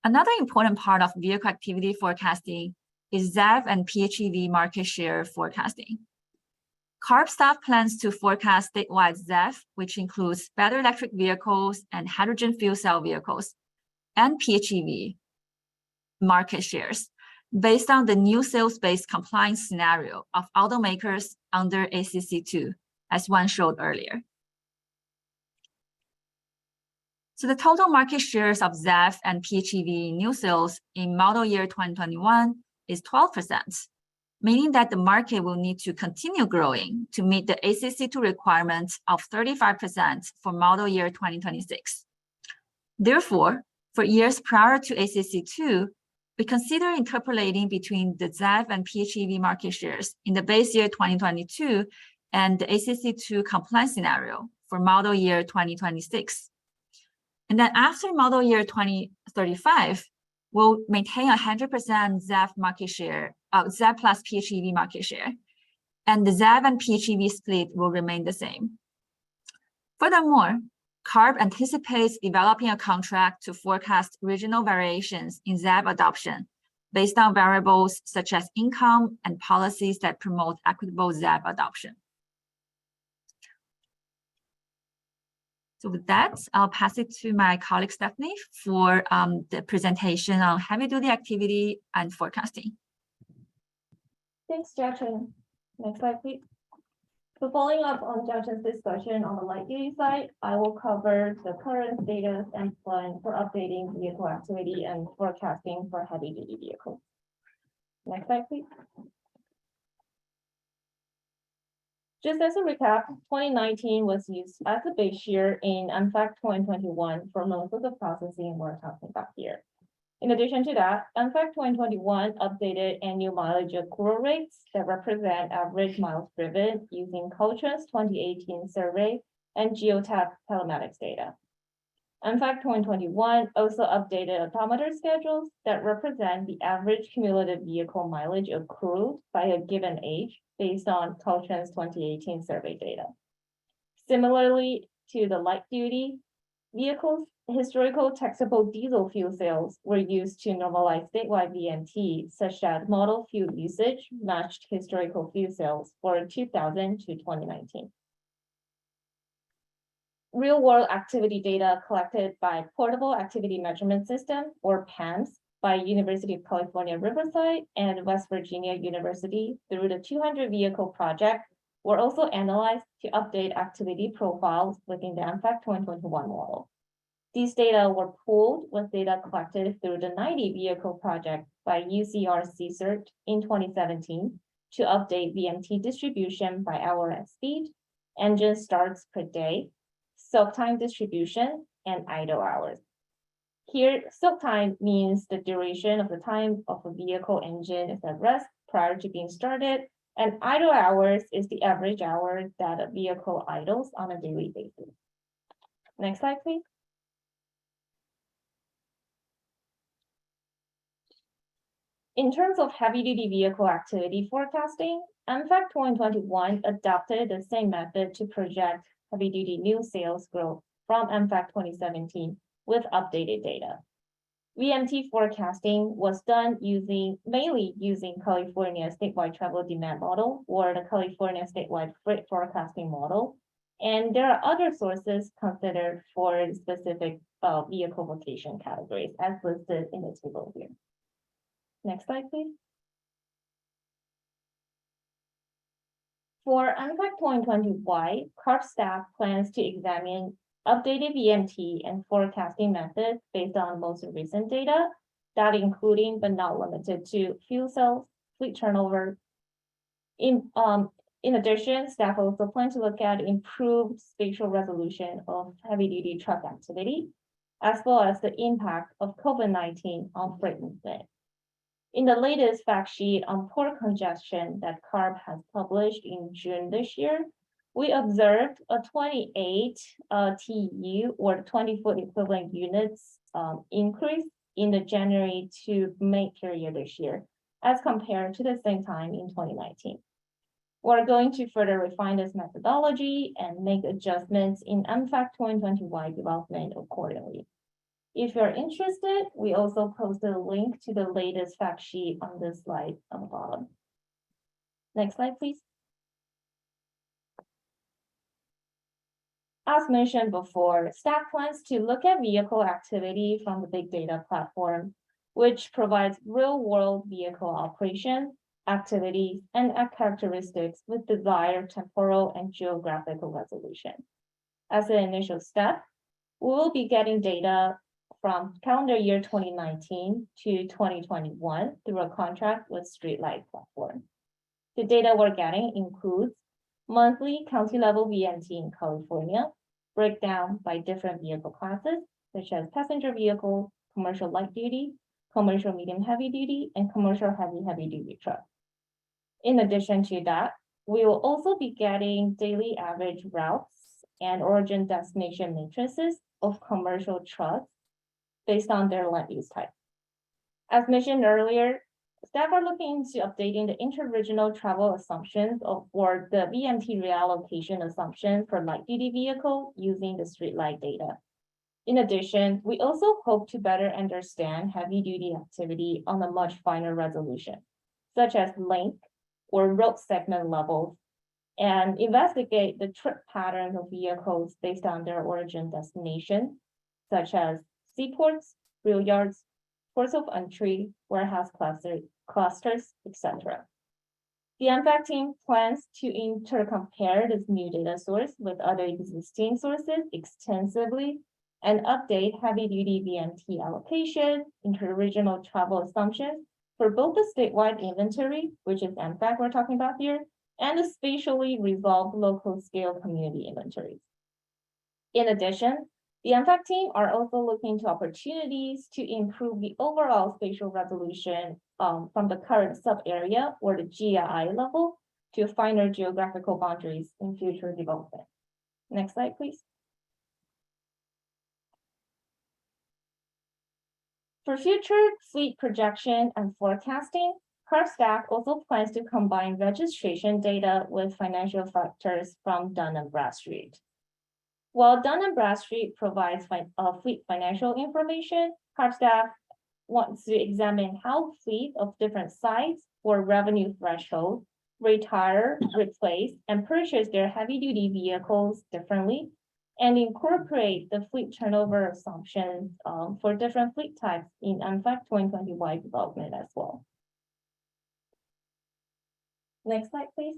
Another important part of vehicle activity forecasting is ZEV and PHEV market share forecasting. CARB staff plans to forecast statewide ZEV, which includes battery electric vehicles and hydrogen fuel cell vehicles, and PHEV market shares based on the new sales-based compliance scenario of automakers under ACC2, as one showed earlier. So the total market shares of ZEV and PHEV new sales in model year 2021 is 12%, meaning that the market will need to continue growing to meet the ACC2 requirement of 35% for model year 2026. Therefore, for years prior to ACC2, we consider interpolating between the ZEV and PHEV market shares in the base year 2022 and the ACC2 compliance scenario for model year 2026. And then after model year 2035, we'll maintain 100% ZEV market share, ZEV plus PHEV market share, and the ZEV and PHEV split will remain the same. Furthermore, CARB anticipates developing a contract to forecast regional variations in ZEV adoption based on variables such as income and policies that promote equitable ZEV adoption. So with that, I'll pass it to my colleague Stephanie for the presentation on heavy-duty activity and forecasting. Thanks, Jiaqun. Next slide, please. So following up on Jiaqun's discussion on the light duty side, I will cover the current status and plan for updating vehicle activity and forecasting for heavy-duty vehicles. Next slide, please. Just as a recap, 2019 was used as a base year in EMFAC 2021 for most of the processing we're talking about here. In addition to that, EMFAC 2021 updated annual mileage accrual rates that represent average miles driven using Caltrans 2018 survey and Geotab telematics data. EMFAC 2021 also updated odometer schedules that represent the average cumulative vehicle mileage accrued by a given age based on Caltrans 2018 survey data. Similarly to the light duty vehicles, historical taxable diesel fuel sales were used to normalize statewide VMT, such that model fuel usage matched historical fuel sales for 2000 to 2019. Real-world activity data collected by Portable Activity Measurement System, or PAMS, by University of California, Riverside and West Virginia University through the 200 vehicle project were also analyzed to update activity profiles within the EMFAC 2021 model. These data were pooled with data collected through the 90 vehicle project by UCR CSERT in 2017 to update VMT distribution by hour and speed, engine starts per day, soak time distribution, and idle hours. Here, soak time means the duration of the time of a vehicle engine is at rest prior to being started, and idle hours is the average hour that a vehicle idles on a daily basis. Next slide, please. In terms of heavy-duty vehicle activity forecasting, EMFAC 2021 adopted the same method to project heavy-duty new sales growth from EMFAC 2017 with updated data. VMT forecasting was done mainly using California statewide travel demand model or the California statewide freight forecasting model And there are other sources considered for specific vehicle vocation categories as listed in the table here. Next slide, please. For EMFAC 2020Y, CARB staff plans to examine updated VMT and forecasting methods based on most recent data, that including but not limited to fuel cells, fleet turnover. In addition, staff also plan to look at improved spatial resolution of heavy-duty truck activity, as well as the impact of COVID-19 on freight movement. In the latest fact sheet on port congestion that CARB has published in June this year, we observed a 28 TU or 20-foot equivalent units increase in the January to May period this year, as compared to the same time in 2019. We're going to further refine this methodology and make adjustments in EMFAC 2020Y development accordingly. If you're interested, we also posted a link to the latest fact sheet on this slide on the bottom. Next slide, please. As mentioned before, staff plans to look at vehicle activity from the big data platform, which provides real-world vehicle operation, activities, and characteristics with desired temporal and geographical resolution. As an initial step, we will be getting data from calendar year 2019 to 2021 through a contract with Streetlight platform. The data we're getting includes monthly county level VMT in California, breakdown by different vehicle classes, such as passenger vehicle, commercial light duty, commercial medium heavy duty, and commercial heavy duty truck. In addition to that, we will also be getting daily average routes and origin destination matrices of commercial trucks based on their land use type. As mentioned earlier, staff are looking into updating the interregional travel assumptions or the VMT reallocation assumption for light duty vehicle using the Streetlight data. In addition, we also hope to better understand heavy duty activity on a much finer resolution, such as length or road segment levels, and investigate the trip patterns of vehicles based on their origin destination, such as seaports, rail yards, ports of entry, warehouse clusters, etc. The EMFAC team plans to intercompare this new data source with other existing sources extensively and update heavy-duty VMT allocation, interregional travel assumptions for both the statewide inventory, which is EMFAC we're talking about here, and the spatially resolved local scale community inventories. In addition, the EMFAC team are also looking to opportunities to improve the overall spatial resolution from the current sub-area or the GII level to finer geographical boundaries in future development. Next slide, please. For future fleet projection and forecasting, CARB staff also plans to combine registration data with financial factors from Dun & Bradstreet. While Dun & Bradstreet provides fleet financial information, CARB staff wants to examine how fleet of different sites or revenue threshold retire, replace, and purchase their heavy-duty vehicles differently, and incorporate the fleet turnover assumptions for different fleet types in EMFAC 2020Y development as well. Next slide, please.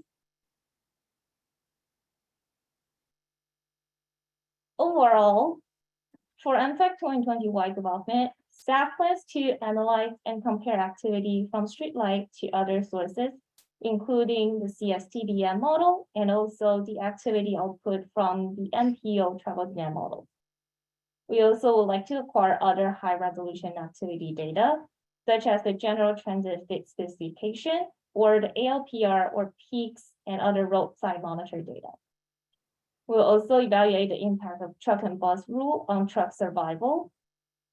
Overall, for EMFAC 2020Y development, staff plans to analyze and compare activity from Streetlight to other sources, including the CSTDM model and also the activity output from the MPO travel demand model. We also would like to acquire other high-resolution activity data, such as the general transit fit specification or the ALPR or peaks and other roadside monitor data. We'll also evaluate the impact of truck and bus rule on truck survival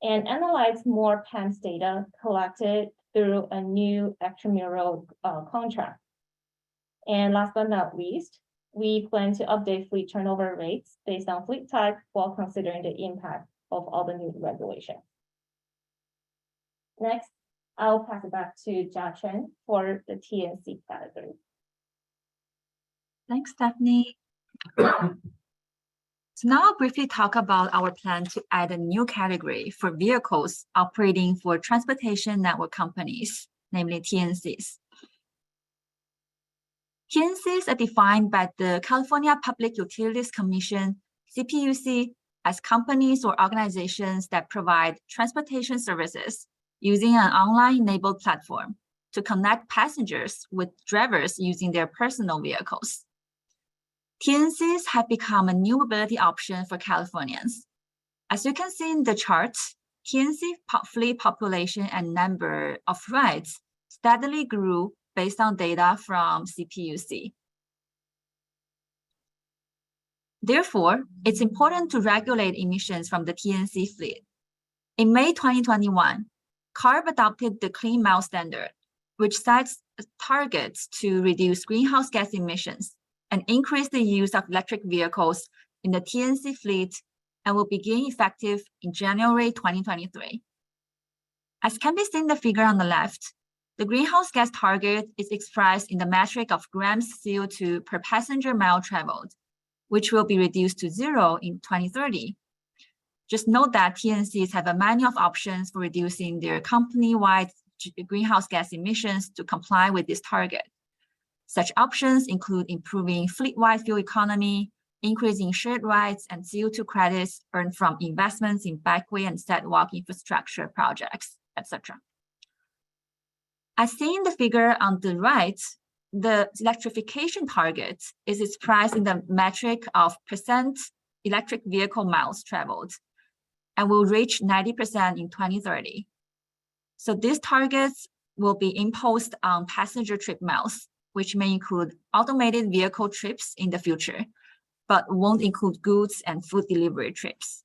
and analyze more PAMS data collected through a new extramural contract. And last but not least, we plan to update fleet turnover rates based on fleet type while considering the impact of all the new regulations. Next, I'll pass it back to Jia Chen for the TNC category. Thanks, Stephanie. So now I'll briefly talk about our plan to add a new category for vehicles operating for transportation network companies, namely TNCs. TNCs are defined by the California Public Utilities Commission, CPUC, as companies or organizations that provide transportation services using an online-enabled platform to connect passengers with drivers using their personal vehicles. TNCs have become a new mobility option for Californians. As you can see in the chart, TNC fleet population and number of rides steadily grew based on data from CPUC. Therefore, it's important to regulate emissions from the TNC fleet. In May 2021, CARB adopted the Clean Mile Standard, which sets targets to reduce greenhouse gas emissions and increase the use of electric vehicles in the TNC fleet and will begin effective in January 2023. As can be seen in the figure on the left, the greenhouse gas target is expressed in the metric of grams CO2 per passenger mile traveled, which will be reduced to 0 in 2030. Just note that TNCs have a menu of options for reducing their company-wide greenhouse gas emissions to comply with this target. Such options include improving fleet-wide fuel economy, increasing shared rides and CO2 credits earned from investments in bikeway and sidewalk infrastructure projects, etc. As seen in the figure on the right, the electrification target is expressed in the metric of % electric vehicle miles traveled and will reach 90% in 2030. So these targets will be imposed on passenger trip miles, which may include automated vehicle trips in the future, but won't include goods and food delivery trips.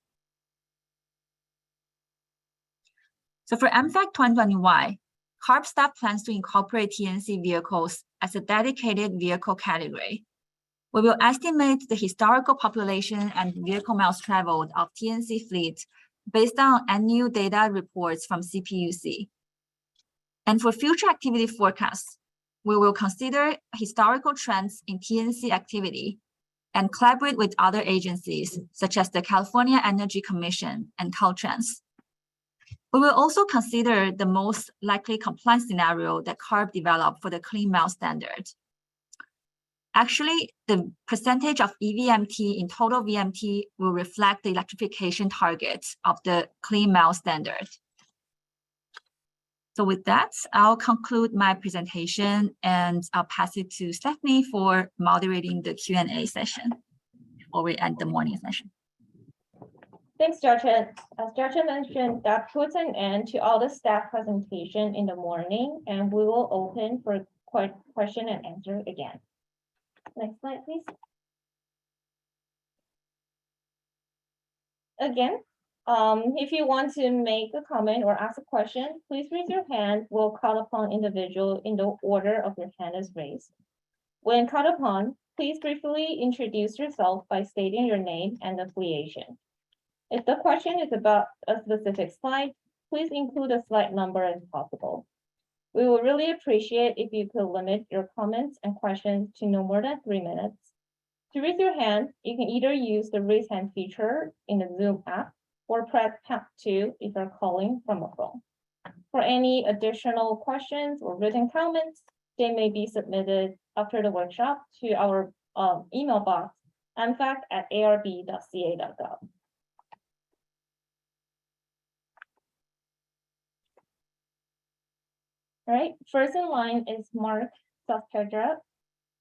So for EMFAC202Y, CARB staff plans to incorporate TNC vehicles as a dedicated vehicle category. We will estimate the historical population and vehicle miles traveled of TNC fleet based on annual data reports from CPUC. And for future activity forecasts, we will consider historical trends in TNC activity and collaborate with other agencies, such as the California Energy Commission and Caltrans. We will also consider the most likely compliance scenario that CARB developed for the Clean Mile Standard. Actually, the percentage of EVMT in total VMT will reflect the electrification targets of the Clean Mile Standard. So with that, I'll conclude my presentation and I'll pass it to Stephanie for moderating the Q&A session before we end the morning session. Thanks, Jiachen. As Jiachen mentioned, that puts an end to all the staff presentation in the morning, and we will open for question and answer again. Next slide, please. Again, if you want to make a comment or ask a question, please raise your hand. We'll call upon individual in the order of your hand is raised. When called upon, please briefly introduce yourself by stating your name and affiliation. If the question is about a specific slide, please include a slide number as possible. We will really appreciate if you could limit your comments and questions to no more than 3 minutes. To raise your hand, you can either use the raise hand feature in the Zoom app or press #2 if you're calling from a phone. For any additional questions or written comments, they may be submitted after the workshop to our email box, emfac@arb.ca.gov. All right, first in line is Mark Sospedra.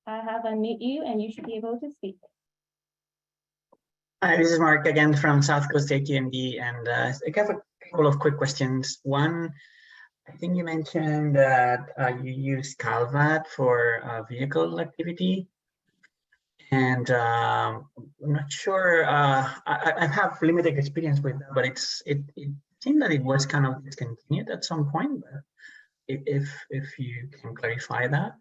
I have unmute you and you should be able to speak. Hi, this is Mark again from South Coast ATMD, and I have a couple of quick questions. One, I think you mentioned that you use CalVAT for vehicle activity, and I'm not sure. I have limited experience with that, but it seemed that it was kind of discontinued at some point. But if you can clarify that.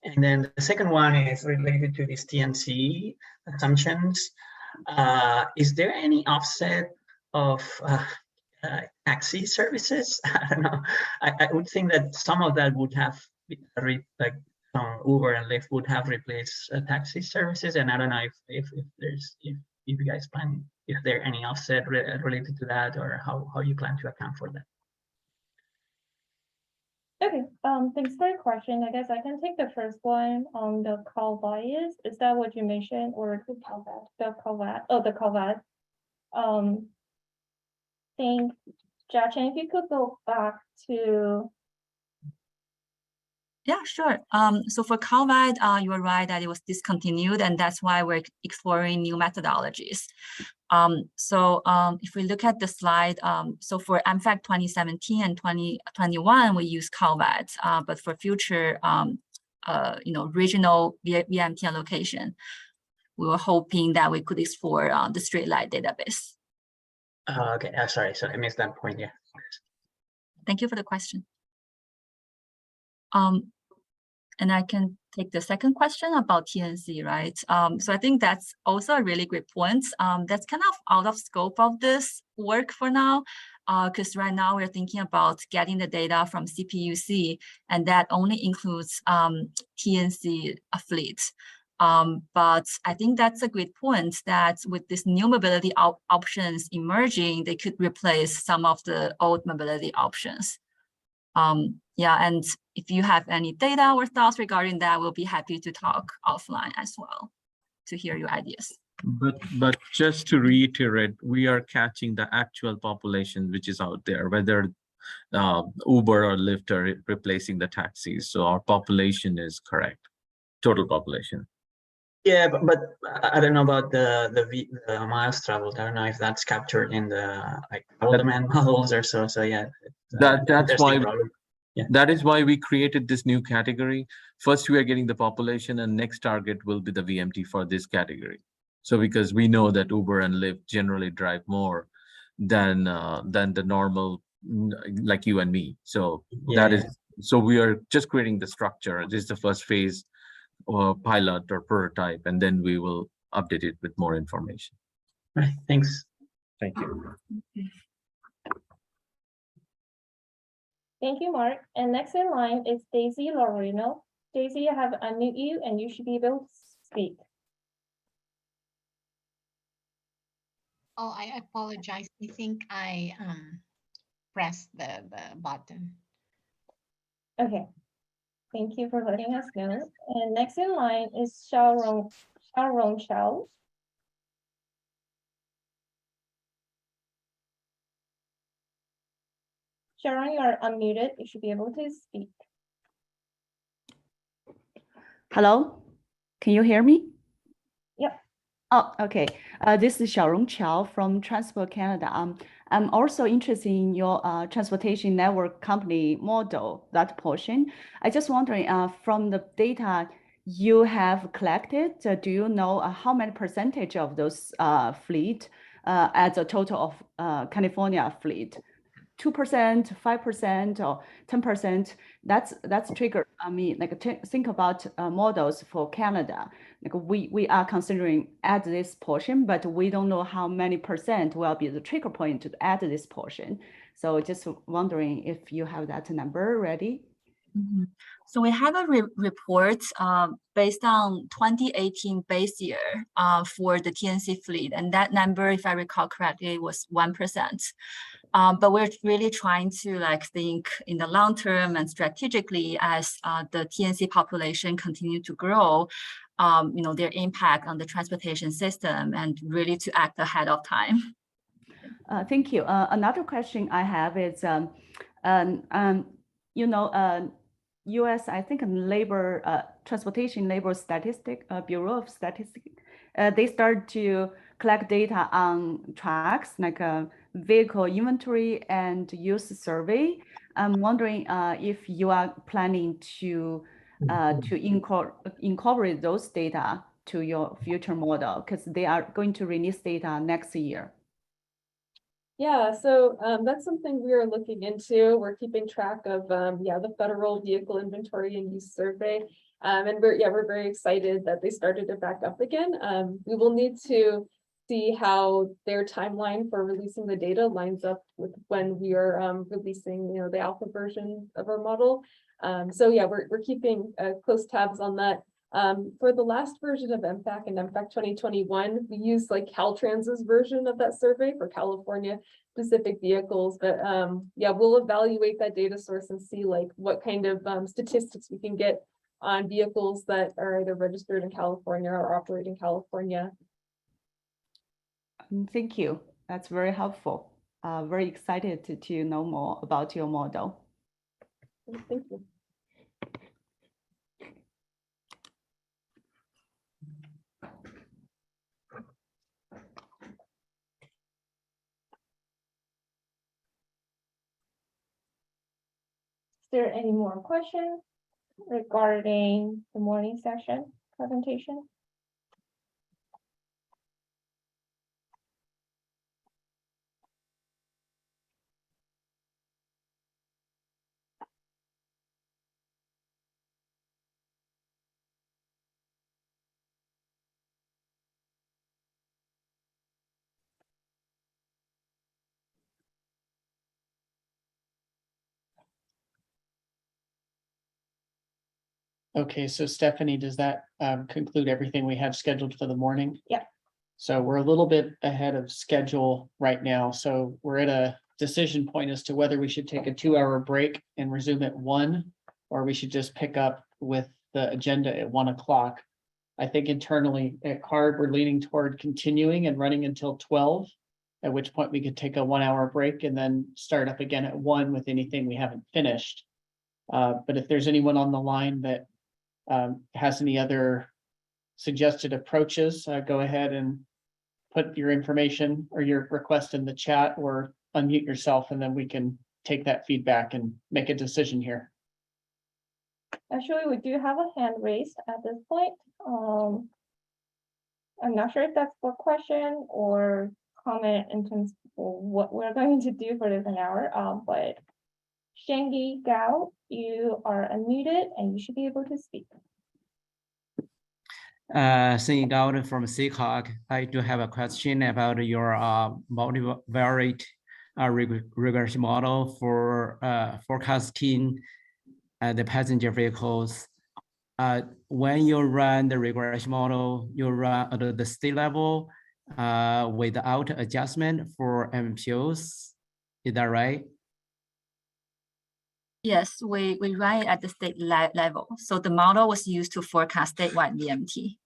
And then the second one is related to these TNC assumptions. Is there any offset of taxi services? I don't know. I would think that some of that would have, like Uber and Lyft would have replaced taxi services, and I don't know if if you guys plan, if there any offset related to that, or how you plan to account for that. Okay, thanks for your question. I guess I can take the first one on the call bias. Is that what you mentioned, or the CARB? Think, Jiaqin, if you could go back to. Yeah, sure. So for CARB, you were right that it was discontinued, and that's why we're exploring new methodologies. If we look at the slide, so for EMFAC 2017 and 2021, we use CARB, but for future, regional VMT allocation, we were hoping that we could explore the straight line database. Okay, sorry, I missed that point. Yeah. Thank you for the question. And I can take the second question about TNC, right? So I think that's also a really great point. That's kind of out of scope of this work for now, because right now we're thinking about getting the data from CPUC, and that only includes TNC fleet. But I think that's a great point that with this new mobility options emerging, they could replace some of the old mobility options. Yeah, and if you have any data or thoughts regarding that, we'll be happy to talk offline as well to hear your ideas. But just to reiterate, we are catching the actual population which is out there, whether Uber or Lyft are replacing the taxis. So our population is correct, total population. Yeah, but I don't know about the miles traveled. I don't know if that's captured in the travel demand models or so. So yeah, that's why. Yeah. That is why we created this new category. First, we are getting the population, and next target will be the VMT for this category. So because we know that Uber and Lyft generally drive more than the normal, like you and me. So so we are just creating the structure. This is the first phase or pilot or prototype, and then we will update it with more information. Right. Thanks. Thank you. Okay. Thank you, Mark. And next in line is Daisy Loreno. Daisy, I have unmute you and you should be able to speak. Oh, I apologize. I think I pressed the button. Okay. Thank you for letting us know. And next in line is Xiaorong Chao. Sharon, you are unmuted. You should be able to speak. Hello, can you hear me? Yep. Oh, okay. This is Xiaorong Chao from Transport Canada. I'm also interested in your transportation network company model, that portion. I just wondering, from the data you have collected, do you know how many percentage of those fleet as a total of California fleet? 2%, 5%, or 10%, that's trigger. I mean, think about models for Canada. We are considering add this portion, but we don't know how many percent will be the trigger point to add this portion. So just wondering if you have that number ready. Mm-hmm. So we have a report based on 2018 base year for the TNC fleet, and that number, if I recall correctly, was 1%. But we're really trying to think in the long term and strategically as the TNC population continue to grow, their impact on the transportation system, and really to act ahead of time. Thank you. Another question I have is, U.S. I think Transportation Labor Statistic Bureau of Statistics, they start to collect data on trucks, like a vehicle inventory and use survey. I'm wondering if you are planning to incorporate those data to your future model, because they are going to release data next year. Yeah, so that's something we are looking into. We're keeping track of the federal vehicle inventory and use survey. And we're very excited that they started it back up again. We will need to see how their timeline for releasing the data lines up with when we are releasing the alpha version of our model. So yeah, we're keeping close tabs on that. For the last version of EMFAC and EMFAC 2021, we used like Caltrans's version of that survey for California specific vehicles. But yeah, we'll evaluate that data source and see like what kind of statistics we can get on vehicles that are either registered in California or operate in California. Thank you. That's very helpful. Very excited to know more about your model. Thank you. Is there any more questions regarding the morning session presentation? Okay, so Stephanie, does that conclude everything we have scheduled for the morning? Yeah. So we're a little bit ahead of schedule right now, so we're at a decision point as to whether we should take a 2-hour break and resume at 1, or we should just pick up with the agenda at 1 o'clock. I think internally at CARB, we're leaning toward continuing and running until 12, at which point we could take a 1-hour break and then start up again at 1 with anything we haven't finished. But if there's anyone on the line that has any other suggested approaches, go ahead and put your information or your request in the chat or unmute yourself, and then we can take that feedback and make a decision here. Actually, we do have a hand raised at this point. I'm not sure if that's for question or comment in terms of what we're going to do for this an hour, but Shangi Gao, you are unmuted and you should be able to speak. Saying out from CCOG, I do have a question about your multivariate regression model for forecasting the passenger vehicles. When you run the regression model, you run at the state level without adjustment for MPOs. Is that right? Yes, we run it at the state level. So the model was used to forecast statewide VMT.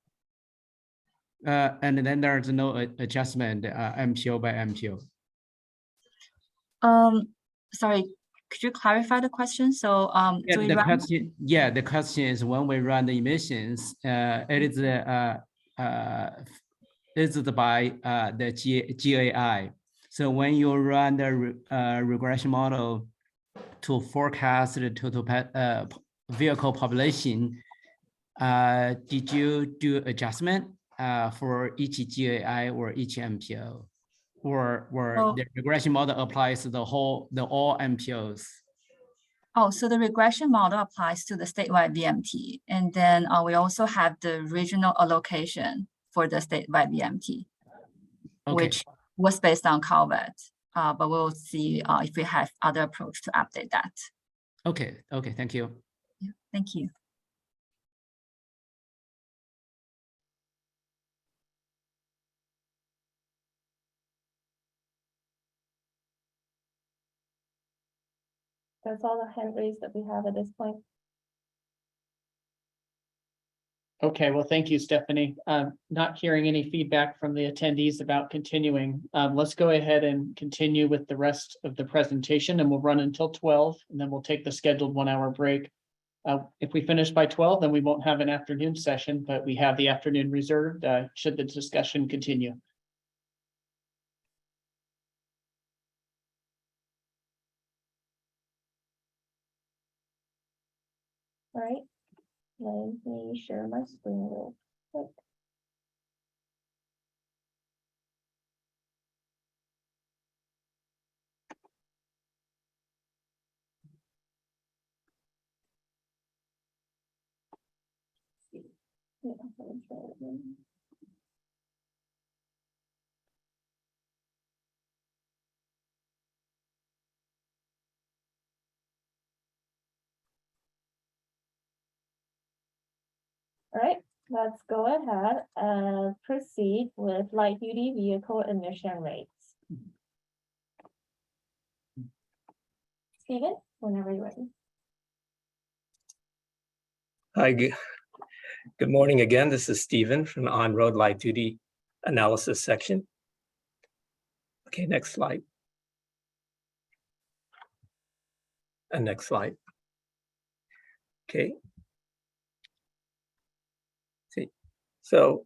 And then there's no adjustment MPO by MPO. Sorry, could you clarify the question? So yeah, so the question is when we run the emissions, it is by the GAI. So when you run the regression model to forecast the total vehicle population, did you do adjustment for each GAI or each MPO, or the regression model applies to all MPOs? Oh, so the regression model applies to the statewide VMT, and then we also have the regional allocation for the statewide VMT, which was based on CARB. But we'll see if we have other approach to update that. Okay, thank you. Yeah, thank you. That's all the hand raised that we have at this point. Okay, well, thank you, Stephanie. Not hearing any feedback from the attendees about continuing. Let's go ahead and continue with the rest of the presentation, and we'll run until 12, and then we'll take the scheduled 1-hour break. If we finish by 12, then we won't have an afternoon session, but we have the afternoon reserved should the discussion continue. All right, let me share my screen real quick. Yeah, let me try it again. All right, let's go ahead and proceed with light duty vehicle emission rates. Stephen, whenever you're ready. Hi, good morning again. This is Stephen from the On-Road Light Duty Analysis section. Okay, next slide. And next slide. Okay. See, so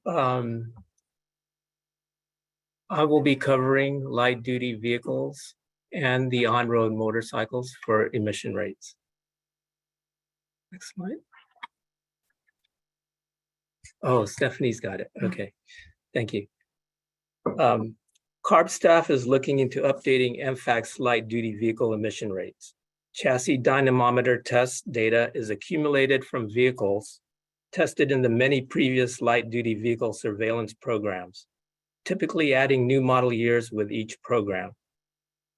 I will be covering light duty vehicles and the on-road motorcycles for emission rates. Next slide. Oh, Stephanie's got it. Okay, thank you. CARB staff is looking into updating EMFAC's light duty vehicle emission rates. Chassis dynamometer test data is accumulated from vehicles tested in the many previous light duty vehicle surveillance programs, typically adding new model years with each program.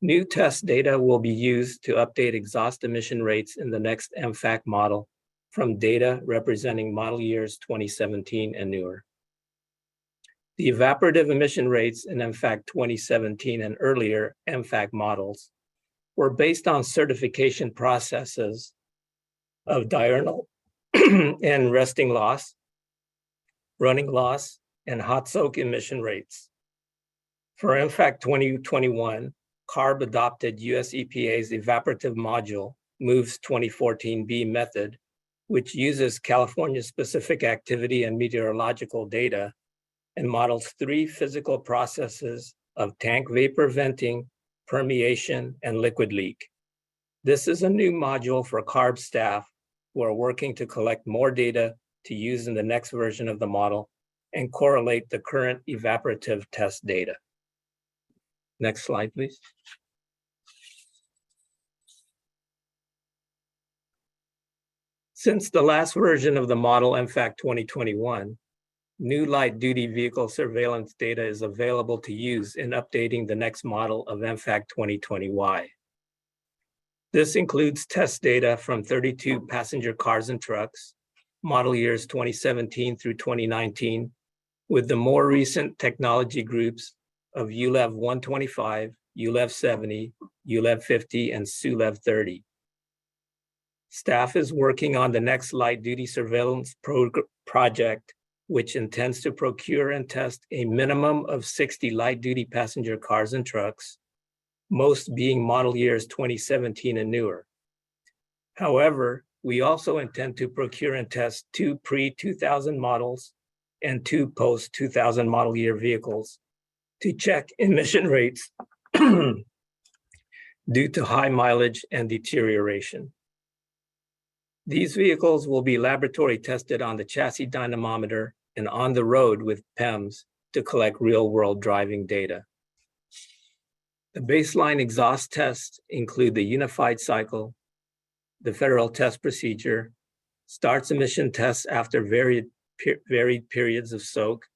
New test data will be used to update exhaust emission rates in the next EMFAC model from data representing model years 2017 and newer. The evaporative emission rates in EMFAC 2017 and earlier EMFAC models were based on certification processes of diurnal and resting loss, running loss, and hot soak emission rates. For EMFAC 2021, CARB adopted US EPA's evaporative module, MOVE's 2014B method, which uses California-specific activity and meteorological data and models 3 physical processes of tank vapor venting, permeation, and liquid leak. This is a new module for CARB staff who are working to collect more data to use in the next version of the model and correlate the current evaporative test data. Next slide, please. Since the last version of the model, EMFAC 2021, new light duty vehicle surveillance data is available to use in updating the next model of EMFAC 2020Y. This includes test data from 32 passenger cars and trucks, model years 2017 through 2019, with the more recent technology groups of ULEV 125, ULEV 70, ULEV 50, and SULEV 30. Staff is working on the next light duty surveillance project, which intends to procure and test a minimum of 60 light duty passenger cars and trucks, most being model years 2017 and newer. However, we also intend to procure and test 2 pre-2000 models and 2 post-2000 model year vehicles to check emission rates due to high mileage and deterioration. These vehicles will be laboratory tested on the chassis dynamometer and on the road with PEMS to collect real-world driving data. The baseline exhaust tests include the unified cycle, the federal test procedure, starts emission tests after varied periods of soak,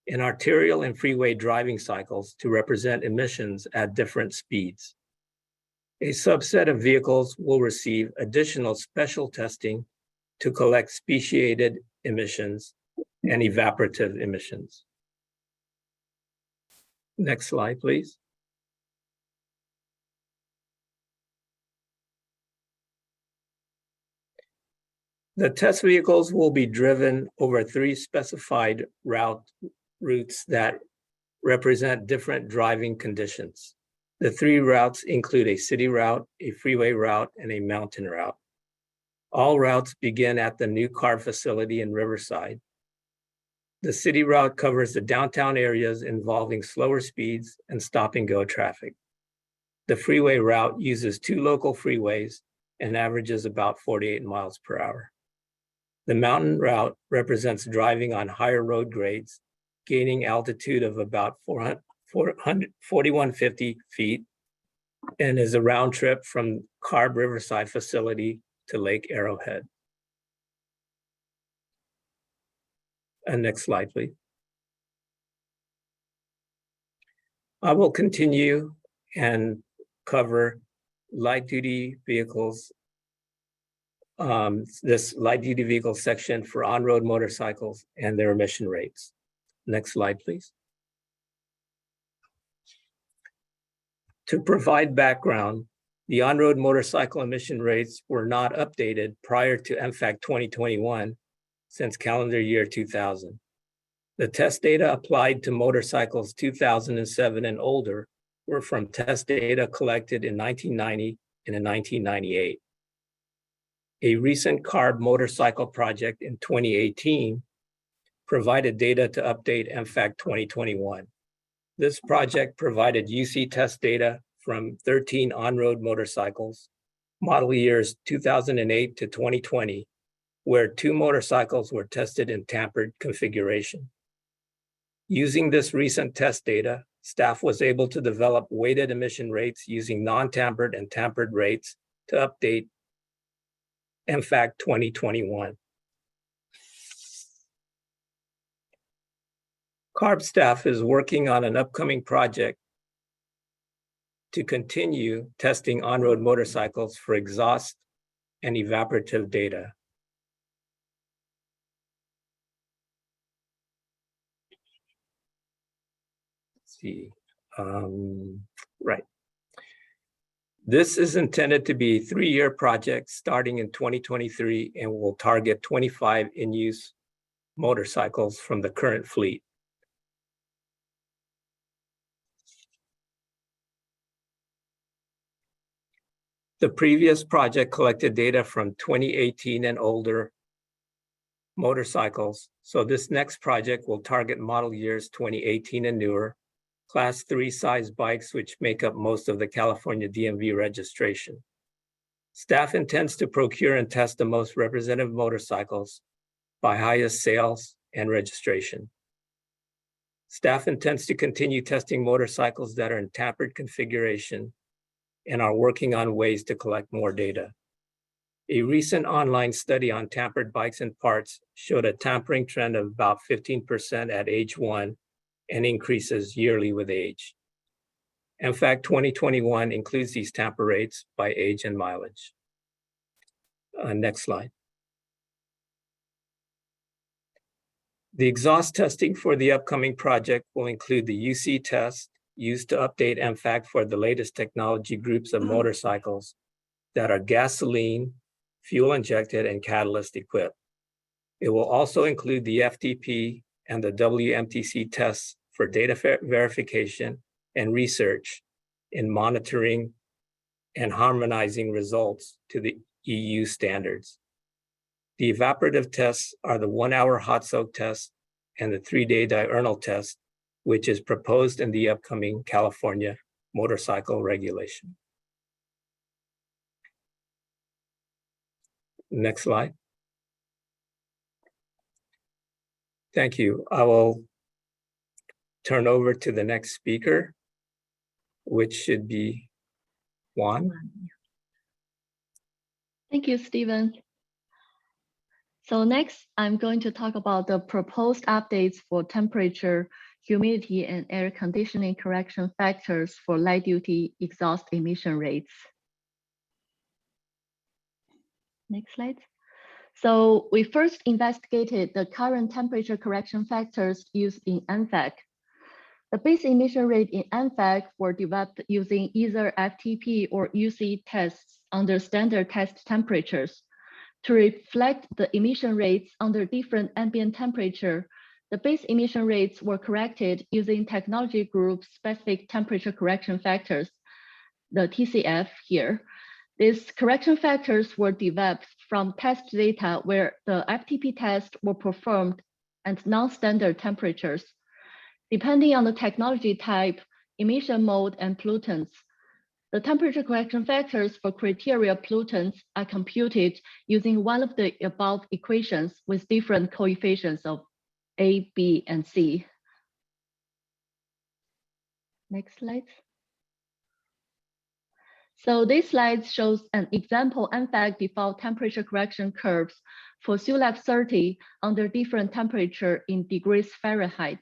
and arterial and freeway driving cycles to represent emissions at different speeds. A subset of vehicles will receive additional special testing to collect speciated emissions and evaporative emissions. Next slide, please. The test vehicles will be driven over 3 specified routes that represent different driving conditions. The 3 routes include a city route, a freeway route, and a mountain route. All routes begin at the new CARB facility in Riverside. The city route covers the downtown areas involving slower speeds and stop-and-go traffic. The freeway route uses 2 local freeways and averages about 48 miles per hour. The mountain route represents driving on higher road grades, gaining altitude of about 4,150 feet, and is a round trip from CARB Riverside facility to Lake Arrowhead. And next slide, please. I will continue and cover light duty vehicles this light duty vehicle section for on-road motorcycles and their emission rates. Next slide, please. To provide background, the on-road motorcycle emission rates were not updated prior to EMFAC 2021 since calendar year 2000. The test data applied to motorcycles 2007 and older were from test data collected in 1990 and in 1998. A recent CARB motorcycle project in 2018 provided data to update EMFAC 2021. This project provided UC test data from 13 on-road motorcycles, model years 2008 to 2020, where 2 motorcycles were tested in tampered configuration. Using this recent test data, staff was able to develop weighted emission rates using non-tampered and tampered rates to update EMFAC 2021. CARB staff is working on an upcoming project to continue testing on-road motorcycles for exhaust and evaporative data. Let's see, right. This is intended to be a 3-year project starting in 2023 and will target 25 in-use motorcycles from the current fleet. The previous project collected data from 2018 and older motorcycles, so this next project will target model years 2018 and newer, Class 3 size bikes, which make up most of the California DMV registration. Staff intends to procure and test the most representative motorcycles by highest sales and registration. Staff intends to continue testing motorcycles that are in tampered configuration and are working on ways to collect more data. A recent online study on tampered bikes and parts showed a tampering trend of about 15% at age 1 and increases yearly with age. EMFAC 2021 includes these tamper rates by age and mileage. Next slide. The exhaust testing for the upcoming project will include the UC test used to update EMFAC for the latest technology groups of motorcycles that are gasoline, fuel injected, and catalyst equipped. It will also include the FTP and the WMTC tests for data verification and research in monitoring and harmonizing results to the EU standards. The evaporative tests are the 1-hour hot soak test and the 3-day diurnal test, which is proposed in the upcoming California motorcycle regulation. Next slide. Thank you. I will turn over to the next speaker, which should be Juan. Thank you, Stephen. So next, I'm going to talk about the proposed updates for temperature, humidity, and air conditioning correction factors for light-duty exhaust emission rates. Next slide. So we first investigated the current temperature correction factors used in EMFAC. The base emission rate in EMFAC were developed using either FTP or UC tests under standard test temperatures. To reflect the emission rates under different ambient temperature, the base emission rates were corrected using technology group specific temperature correction factors, the TCF here. These correction factors were developed from test data where the FTP tests were performed at non-standard temperatures. Depending on the technology type, emission mode, and pollutants, the temperature correction factors for criteria pollutants are computed using one of the above equations with different coefficients of A, B, and C. Next slide. So this slide shows an example EMFAC default temperature correction curves for SULAB 30 under different temperature in degrees Fahrenheit.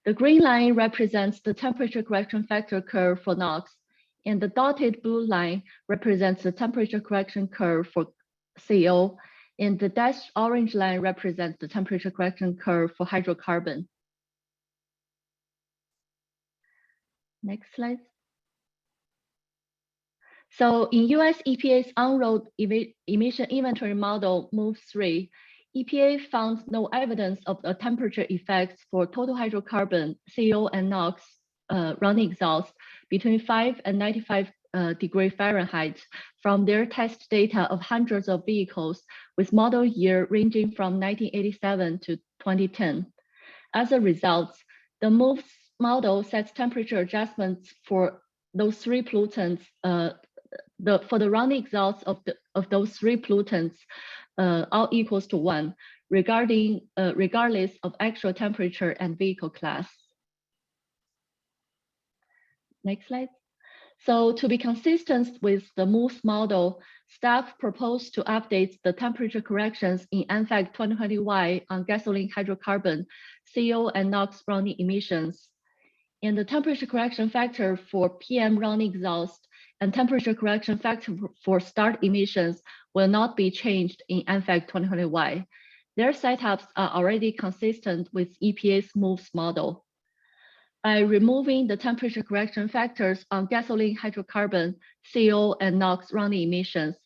The green line represents the temperature correction factor curve for NOx, and the dotted blue line represents the temperature correction curve for CO, and the dashed orange line represents the temperature correction curve for hydrocarbon. Next slide. So in US EPA's on-road emission inventory model, MOVE-3, EPA found no evidence of the temperature effects for total hydrocarbon, CO, and NOx running exhaust between 5 and 95 degrees Fahrenheit from their test data of hundreds of vehicles with model year ranging from 1987 to 2010. As a result, the MOVE model sets temperature adjustments for those three pollutants, for the running exhaust of those three pollutants, all equals to 1, regardless of actual temperature and vehicle class. Next slide. So to be consistent with the MOVE model, staff proposed to update the temperature corrections in EMFAC202Y on gasoline, hydrocarbon, CO, and NOx running emissions. And the temperature correction factor for PM running exhaust and temperature correction factor for start emissions will not be changed in EMFAC202Y. Their setups are already consistent with EPA's MOVE model. By removing the temperature correction factors on gasoline, hydrocarbon, CO, and NOx running emissions,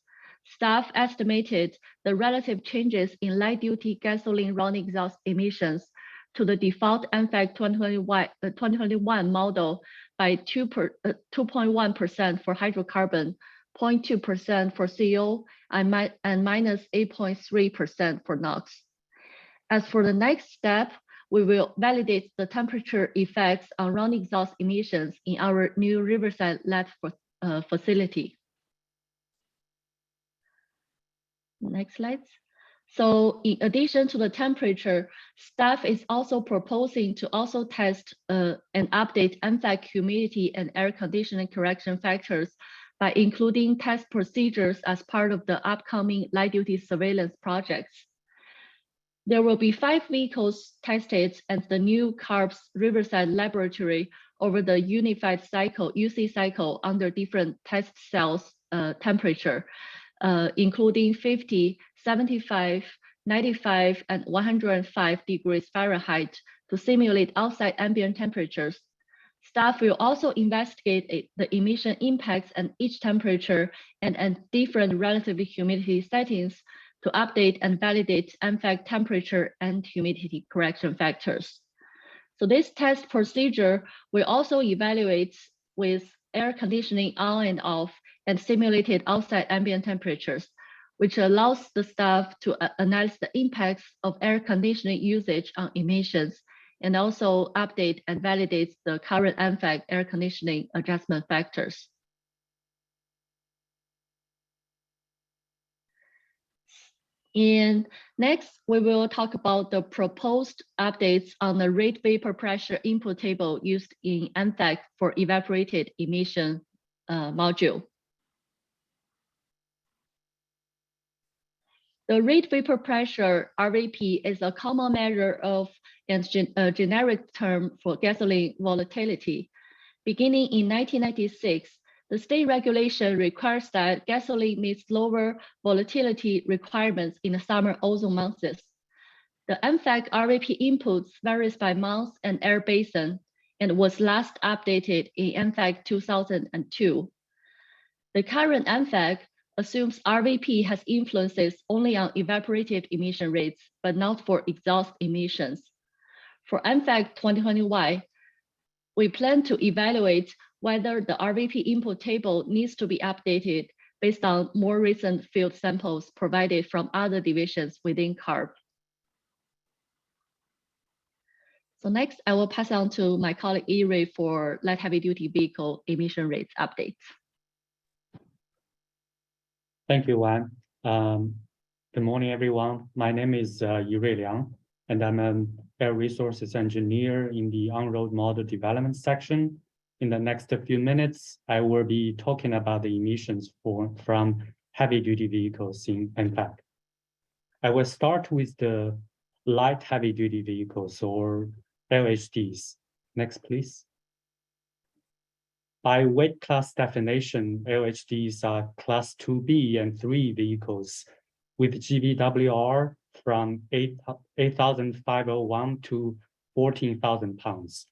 staff estimated the relative changes in light-duty gasoline running exhaust emissions to the default EMFAC201 model by 2.1% for hydrocarbon, 0.2% for CO, and minus 8.3% for NOx. As for the next step, we will validate the temperature effects on running exhaust emissions in our new Riverside lab facility. Next slide. So in addition to the temperature, staff is also proposing to also test and update EMFAC humidity and air conditioning correction factors by including test procedures as part of the upcoming light-duty surveillance projects. There will be 5 vehicles tested at the new CARB's Riverside laboratory over the unified cycle, UC cycle, under different test cells temperature, including 50, 75, 95, and 105 degrees Fahrenheit to simulate outside ambient temperatures. Staff will also investigate the emission impacts at each temperature and at different relative humidity settings to update and validate EMFAC temperature and humidity correction factors. So this test procedure will also evaluate with air conditioning on and off and simulated outside ambient temperatures, which allows the staff to analyze the impacts of air conditioning usage on emissions and also update and validate the current EMFAC air conditioning adjustment factors. And next, we will talk about the proposed updates on the rate vapor pressure input table used in EMFAC for evaporated emission module. The rate vapor pressure, RVP, is a common measure of and a generic term for gasoline volatility. Beginning in 1996, the state regulation requires that gasoline meets lower volatility requirements in the summer ozone months. The EMFAC RVP inputs varies by month and air basin and was last updated in EMFAC 2002. The current EMFAC assumes RVP has influences only on evaporated emission rates, but not for exhaust emissions. For EMFAC 2020Y, we plan to evaluate whether the RVP input table needs to be updated based on more recent field samples provided from other divisions within CARB. So next, I will pass on to my colleague E-Ray for light heavy duty vehicle emission rates updates. Thank you, Wan. Good morning, everyone. My name is Yi-Rui Liang, and I'm an air resources engineer in the on-road model development section. In the next few minutes, I will be talking about the emissions from heavy-duty vehicles in EMFAC. I will start with the light heavy-duty vehicles, or LHDs. Next, please. By weight class definition, LHDs are class 2B and 3 vehicles with GVWR from 8,501 to 14,000 pounds.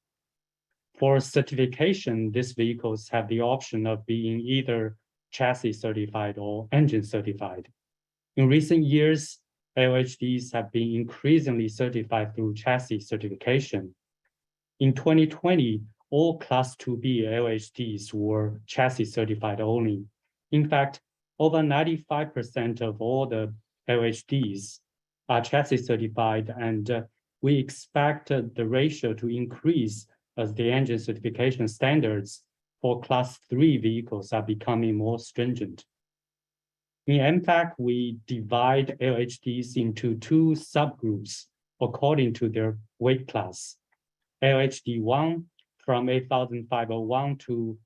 For certification, these vehicles have the option of being either chassis certified or engine certified. In recent years, LHDs have been increasingly certified through chassis certification. In 2020, all Class 2B LHDs were chassis certified only. In fact, over 95% of all the LHDs are chassis certified, and we expect the ratio to increase as the engine certification standards for Class 3 vehicles are becoming more stringent. In EMFAC, we divide LHDs into two subgroups according to their weight class. LHD1 from 8,501 to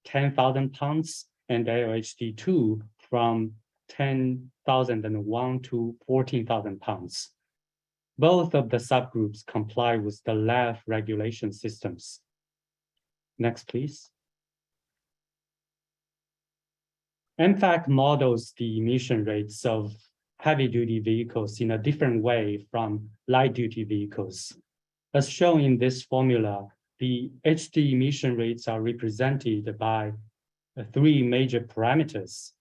10,000 pounds, and LHD2 from 10,001 to 14,000 pounds. Both of the subgroups comply with the LEV regulation systems. Next, please. EMFAC models the emission rates of heavy-duty vehicles in a different way from light-duty vehicles. As shown in this formula, the HD emission rates are represented by three major parameters.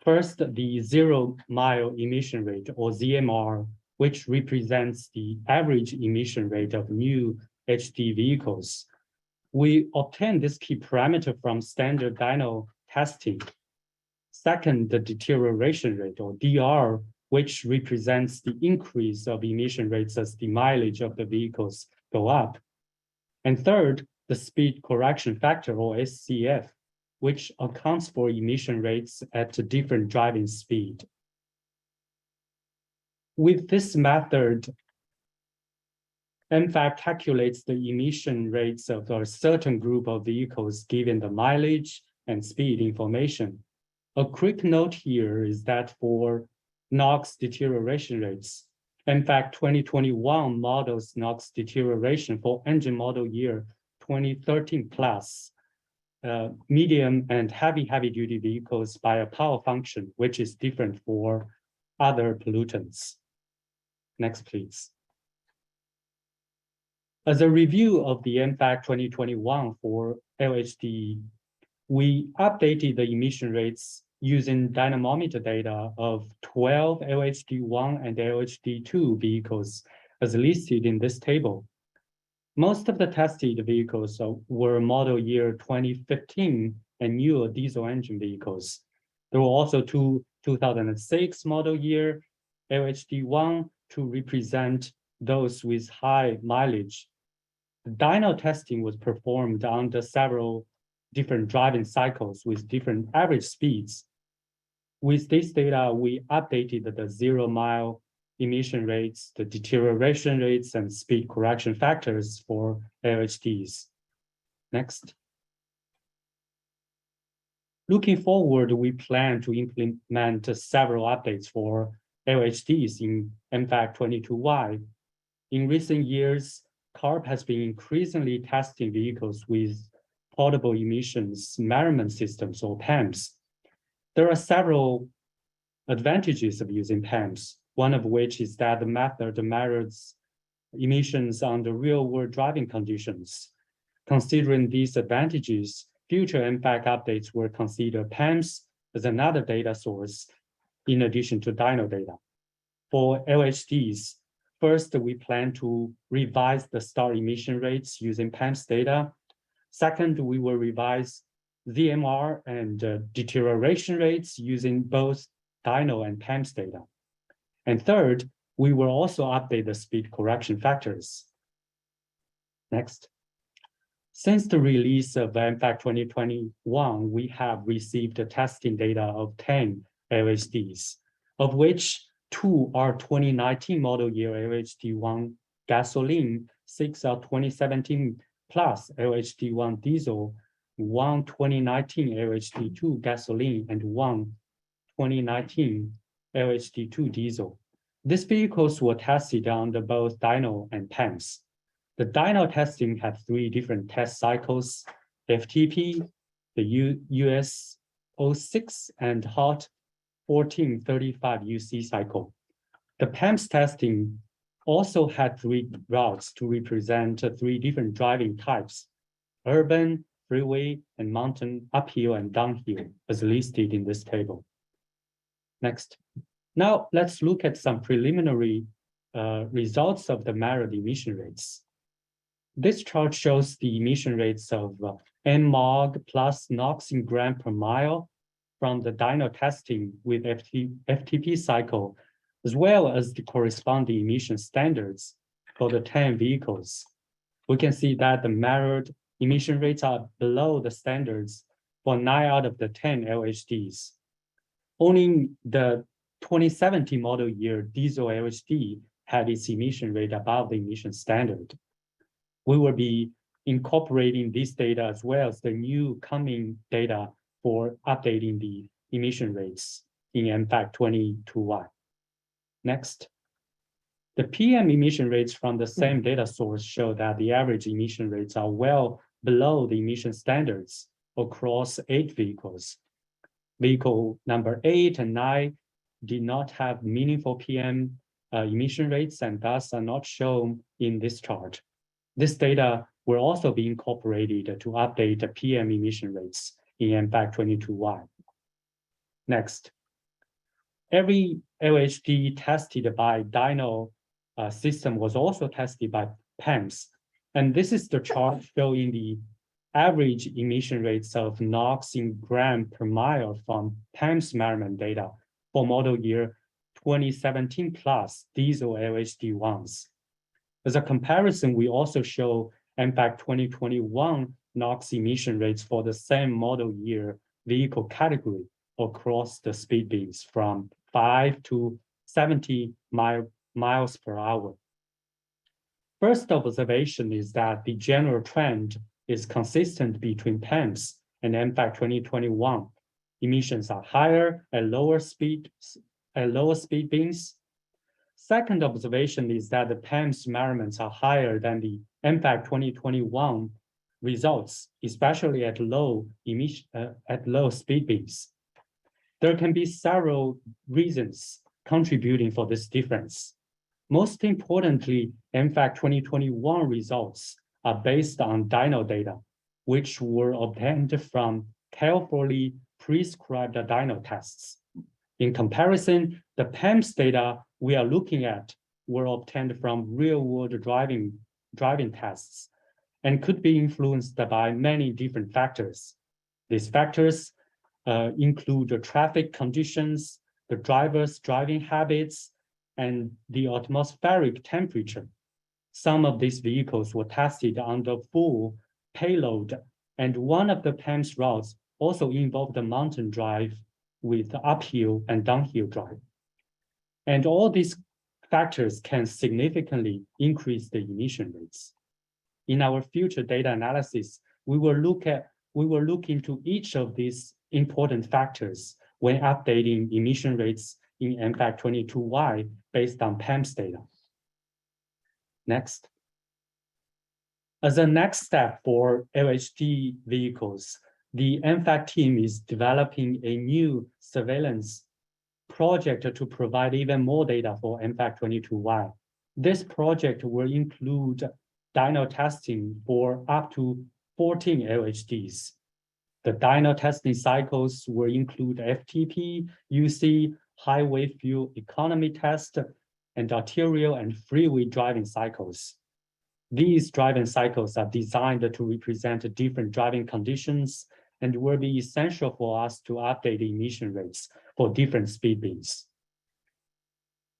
First, the 0-mile emission rate, or ZMR, which represents the average emission rate of new HD vehicles. We obtain this key parameter from standard dyno testing. Second, the deterioration rate, or DR, which represents the increase of emission rates as the mileage of the vehicles go up. And third, the speed correction factor, or SCF, which accounts for emission rates at a different driving speed. With this method, EMFAC calculates the emission rates of a certain group of vehicles given the mileage and speed information. A quick note here is that for NOx deterioration rates, EMFAC 2021 models NOx deterioration for engine model year 2013 plus, medium and heavy-duty vehicles by a power function, which is different for other pollutants. Next, please. As a review of the EMFAC 2021 for LHD, we updated the emission rates using dynamometer data of 12 LHD1 and LHD2 vehicles as listed in this table. Most of the tested vehicles were model year 2015 and newer diesel engine vehicles. There were also two 2006 model year LHD1 to represent those with high mileage. The dyno testing was performed under several different driving cycles with different average speeds. With this data, we updated the 0-mile emission rates, the deterioration rates, and speed correction factors for LHDs. Next. Looking forward, we plan to implement several updates for LHDs in EMFAC 202Y. In recent years, CARB has been increasingly testing vehicles with portable emissions measurement systems, or PEMS. There are several advantages of using PEMS, one of which is that the method measures emissions under real-world driving conditions. Considering these advantages, future EMFAC updates will consider PEMS as another data source in addition to dyno data. For LHDs, first, we plan to revise the start emission rates using PEMS data. Second, we will revise ZMR and deterioration rates using both dyno and PEMS data. And third, we will also update the speed correction factors. Next. Since the release of EMFAC 2021, we have received testing data of 10 LHDs, of which 2 are 2019 model year LHD1 gasoline, 6 are 2017 plus LHD1 diesel, 1 2019 LHD2 gasoline, and 1 2019 LHD2 diesel. These vehicles were tested under both dyno and PEMS. The dyno testing had 3 different test cycles: FTP, the US 06, and HOT 1435 UC cycle. The PAMS testing also had 3 routes to represent 3 different driving types: urban, freeway, and mountain uphill and downhill, as listed in this table. Next. Now let's look at some preliminary results of the measured emission rates. This chart shows the emission rates of NMOG plus NOx in gram per mile from the dyno testing with FTP cycle, as well as the corresponding emission standards for the 10 vehicles. We can see that the measured emission rates are below the standards for 9 out of the 10 LHDs. Only the 2017 model year diesel LHD had its emission rate above the emission standard. We will be incorporating this data as well as the new coming data for updating the emission rates in EMFAC202Y. Next. The PM emission rates from the same data source show that the average emission rates are well below the emission standards across 8 vehicles. Vehicle number 8 and 9 did not have meaningful PM emission rates and thus are not shown in this chart. This data will also be incorporated to update the PM emission rates in EMFAC202Y. Next, every LHD tested by dyno system was also tested by PAMS. And this is the chart showing the average emission rates of NOx in gram per mile from PAMS measurement data for model year 2017 plus diesel LHD ones. As a comparison, we also show EMFAC 2021 NOx emission rates for the same model year vehicle category across the speed bands from 5 to 70 miles per hour. First observation is that the general trend is consistent between PAMS and EMFAC 2021. Emissions are higher at lower speed bands. Second observation is that the PAMS measurements are higher than the EMFAC 2021 results, especially at low speed bands. There can be several reasons contributing for this difference. Most importantly, EMFAC 2021 results are based on dyno data, which were obtained from carefully prescribed dyno tests. In comparison, the PAMS data we are looking at were obtained from real-world driving tests and could be influenced by many different factors. These factors include the traffic conditions, the driver's driving habits, and the atmospheric temperature. Some of these vehicles were tested under full payload, and one of the PAMS routes also involved a mountain drive with uphill and downhill drive. And all these factors can significantly increase the emission rates. In our future data analysis, we will look into each of these important factors when updating emission rates in EMFAC202Y based on PAMS data. Next. As a next step for LHD vehicles, the EMFAC team is developing a new surveillance project to provide even more data for EMFAC202Y. This project will include dyno testing for up to 14 LHDs. The dyno testing cycles will include FTP, UC, highway fuel economy test, and arterial and freeway driving cycles. These driving cycles are designed to represent different driving conditions and will be essential for us to update emission rates for different speed bands.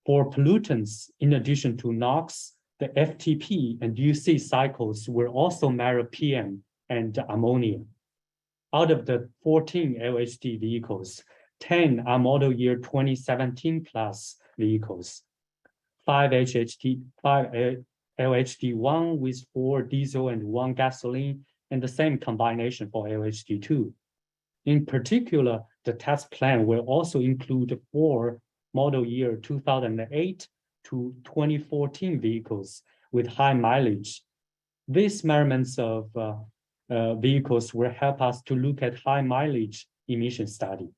For pollutants, in addition to NOx, the FTP and UC cycles will also measure PM and ammonia. Out of the 14 LHD vehicles, 10 are model year 2017 plus vehicles. 5 LHD1 with 4 diesel and 1 gasoline, and the same combination for LHD2. In particular, the test plan will also include 4 model year 2008 to 2014 vehicles with high mileage. These measurements of vehicles will help us to look at high mileage emission study.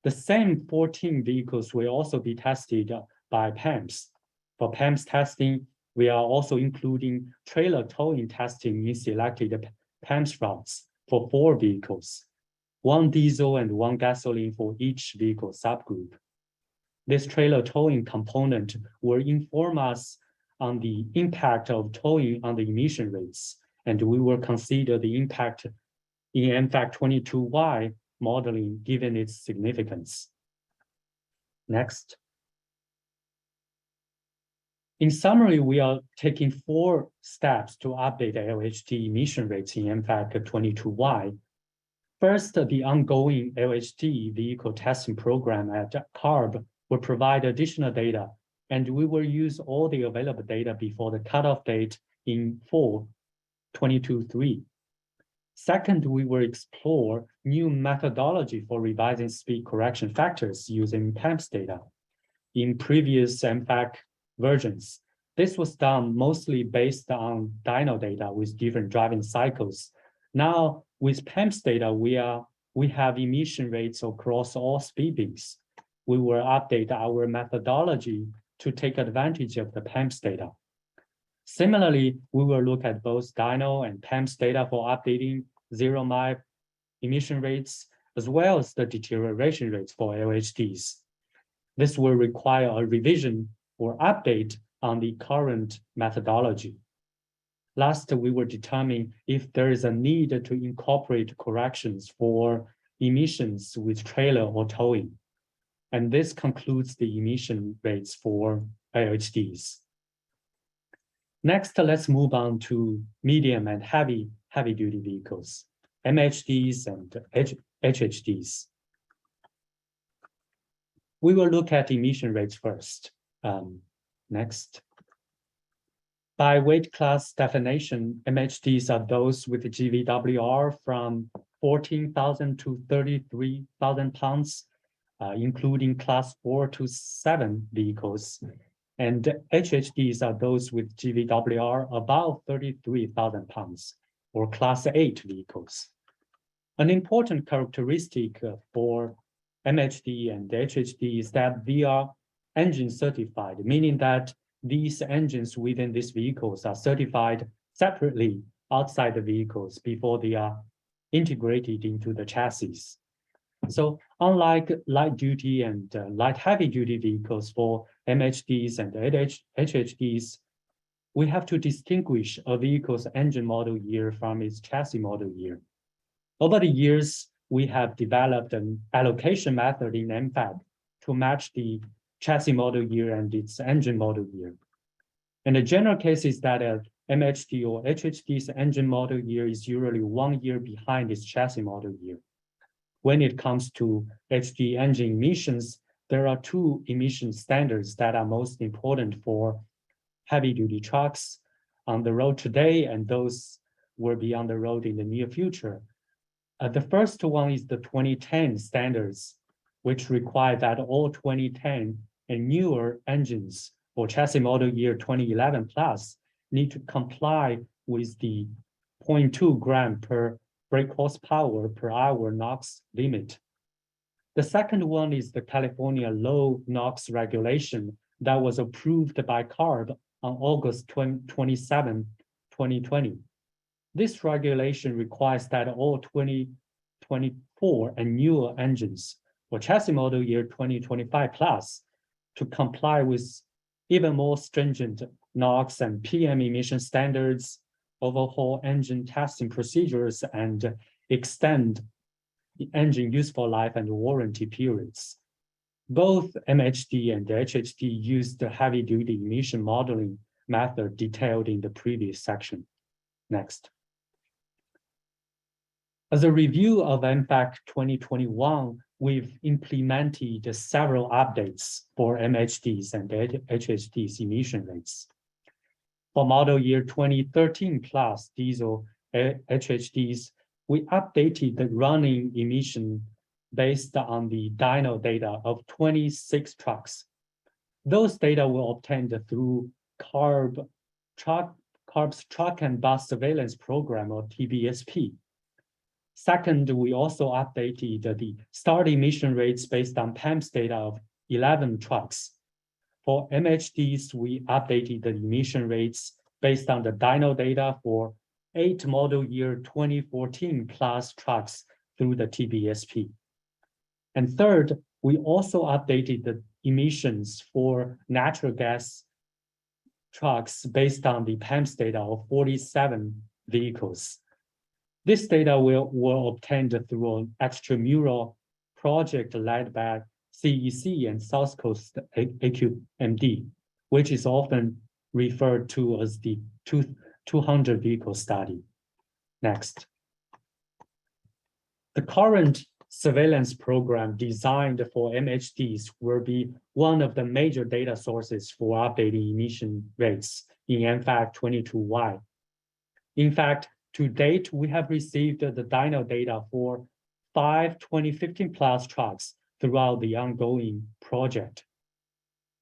The same 14 vehicles will also be tested by PAMS. For PAMS testing, we are also including trailer towing testing in selected PAMS routes for 4 vehicles, 1 diesel and 1 gasoline for each vehicle subgroup. This trailer towing component will inform us on the impact of towing on the emission rates, and we will consider the impact in EMFAC202Y modeling given its significance. Next. In summary, we are taking 4 steps to update LHD emission rates in EMFAC202Y. First, the ongoing LHD vehicle testing program at CARB will provide additional data, and we will use all the available data before the cutoff date in fall 2023. Second, we will explore new methodology for revising speed correction factors using PAMS data. In previous EMFAC versions, this was done mostly based on dyno data with different driving cycles. Now, with PAMS data, we have emission rates across all speed bands. We will update our methodology to take advantage of the PAMS data. Similarly, we will look at both dyno and PAMS data for updating 0-mile emission rates, as well as the deterioration rates for LHDs. This will require a revision or update on the current methodology. Last, we will determine if there is a need to incorporate corrections for emissions with trailer or towing. And this concludes the emission rates for LHDs. Next, let's move on to medium and heavy-duty vehicles, MHDs and HHDs. We will look at emission rates first. Next. By weight class definition, MHDs are those with GVWR from 14,000 to 33,000 pounds, including class 4 to 7 vehicles. And HHDs are those with GVWR above 33,000 pounds, or class 8 vehicles. An important characteristic for MHD and HHD is that they are engine certified, meaning that these engines within these vehicles are certified separately outside the vehicles before they are integrated into the chassis. So unlike light duty and light heavy duty vehicles for MHDs and HHDs, we have to distinguish a vehicle's engine model year from its chassis model year. Over the years, we have developed an allocation method in EMFAC to match the chassis model year and its engine model year. And the general case is that a MHD or HHD's engine model year is usually 1 year behind its chassis model year. When it comes to HD engine emissions, there are 2 emission standards that are most important for heavy-duty trucks on the road today, and those will be on the road in the near future. The first one is the 2010 standards, which require that all 2010 and newer engines for chassis model year 2011 plus need to comply with the 0.2 gram per brake horsepower per hour NOx limit. The second one is the California low NOx regulation that was approved by CARB on August 27, 2020. This regulation requires that all 2024 and newer engines for chassis model year 2025 plus to comply with even more stringent NOx and PM emission standards, overhaul engine testing procedures, and extend the engine useful life and warranty periods. Both MHD and HHD use the heavy-duty emission modeling method detailed in the previous section. Next. As a review of EMFAC 2021, we've implemented several updates for MHDs and HHDs emission rates. For model year 2013 plus diesel HHDs, we updated the running emission based on the dyno data of 26 trucks. Those data were obtained through CARB's Truck and Bus Surveillance Program, or TBSP. Second, we also updated the start emission rates based on PAMS data of 11 trucks. For MHDs, we updated the emission rates based on the dyno data for 8 model year 2014 plus trucks through the TBSP. And third, we also updated the emissions for natural gas trucks based on the PAMS data of 47 vehicles. This data were obtained through an extramural project led by CEC and South Coast AQMD, which is often referred to as the 200 vehicle study. Next. The current surveillance program designed for MHDs will be one of the major data sources for updating emission rates in EMFAC202Y. In fact, to date, we have received the dyno data for 5 2015 plus trucks throughout the ongoing project.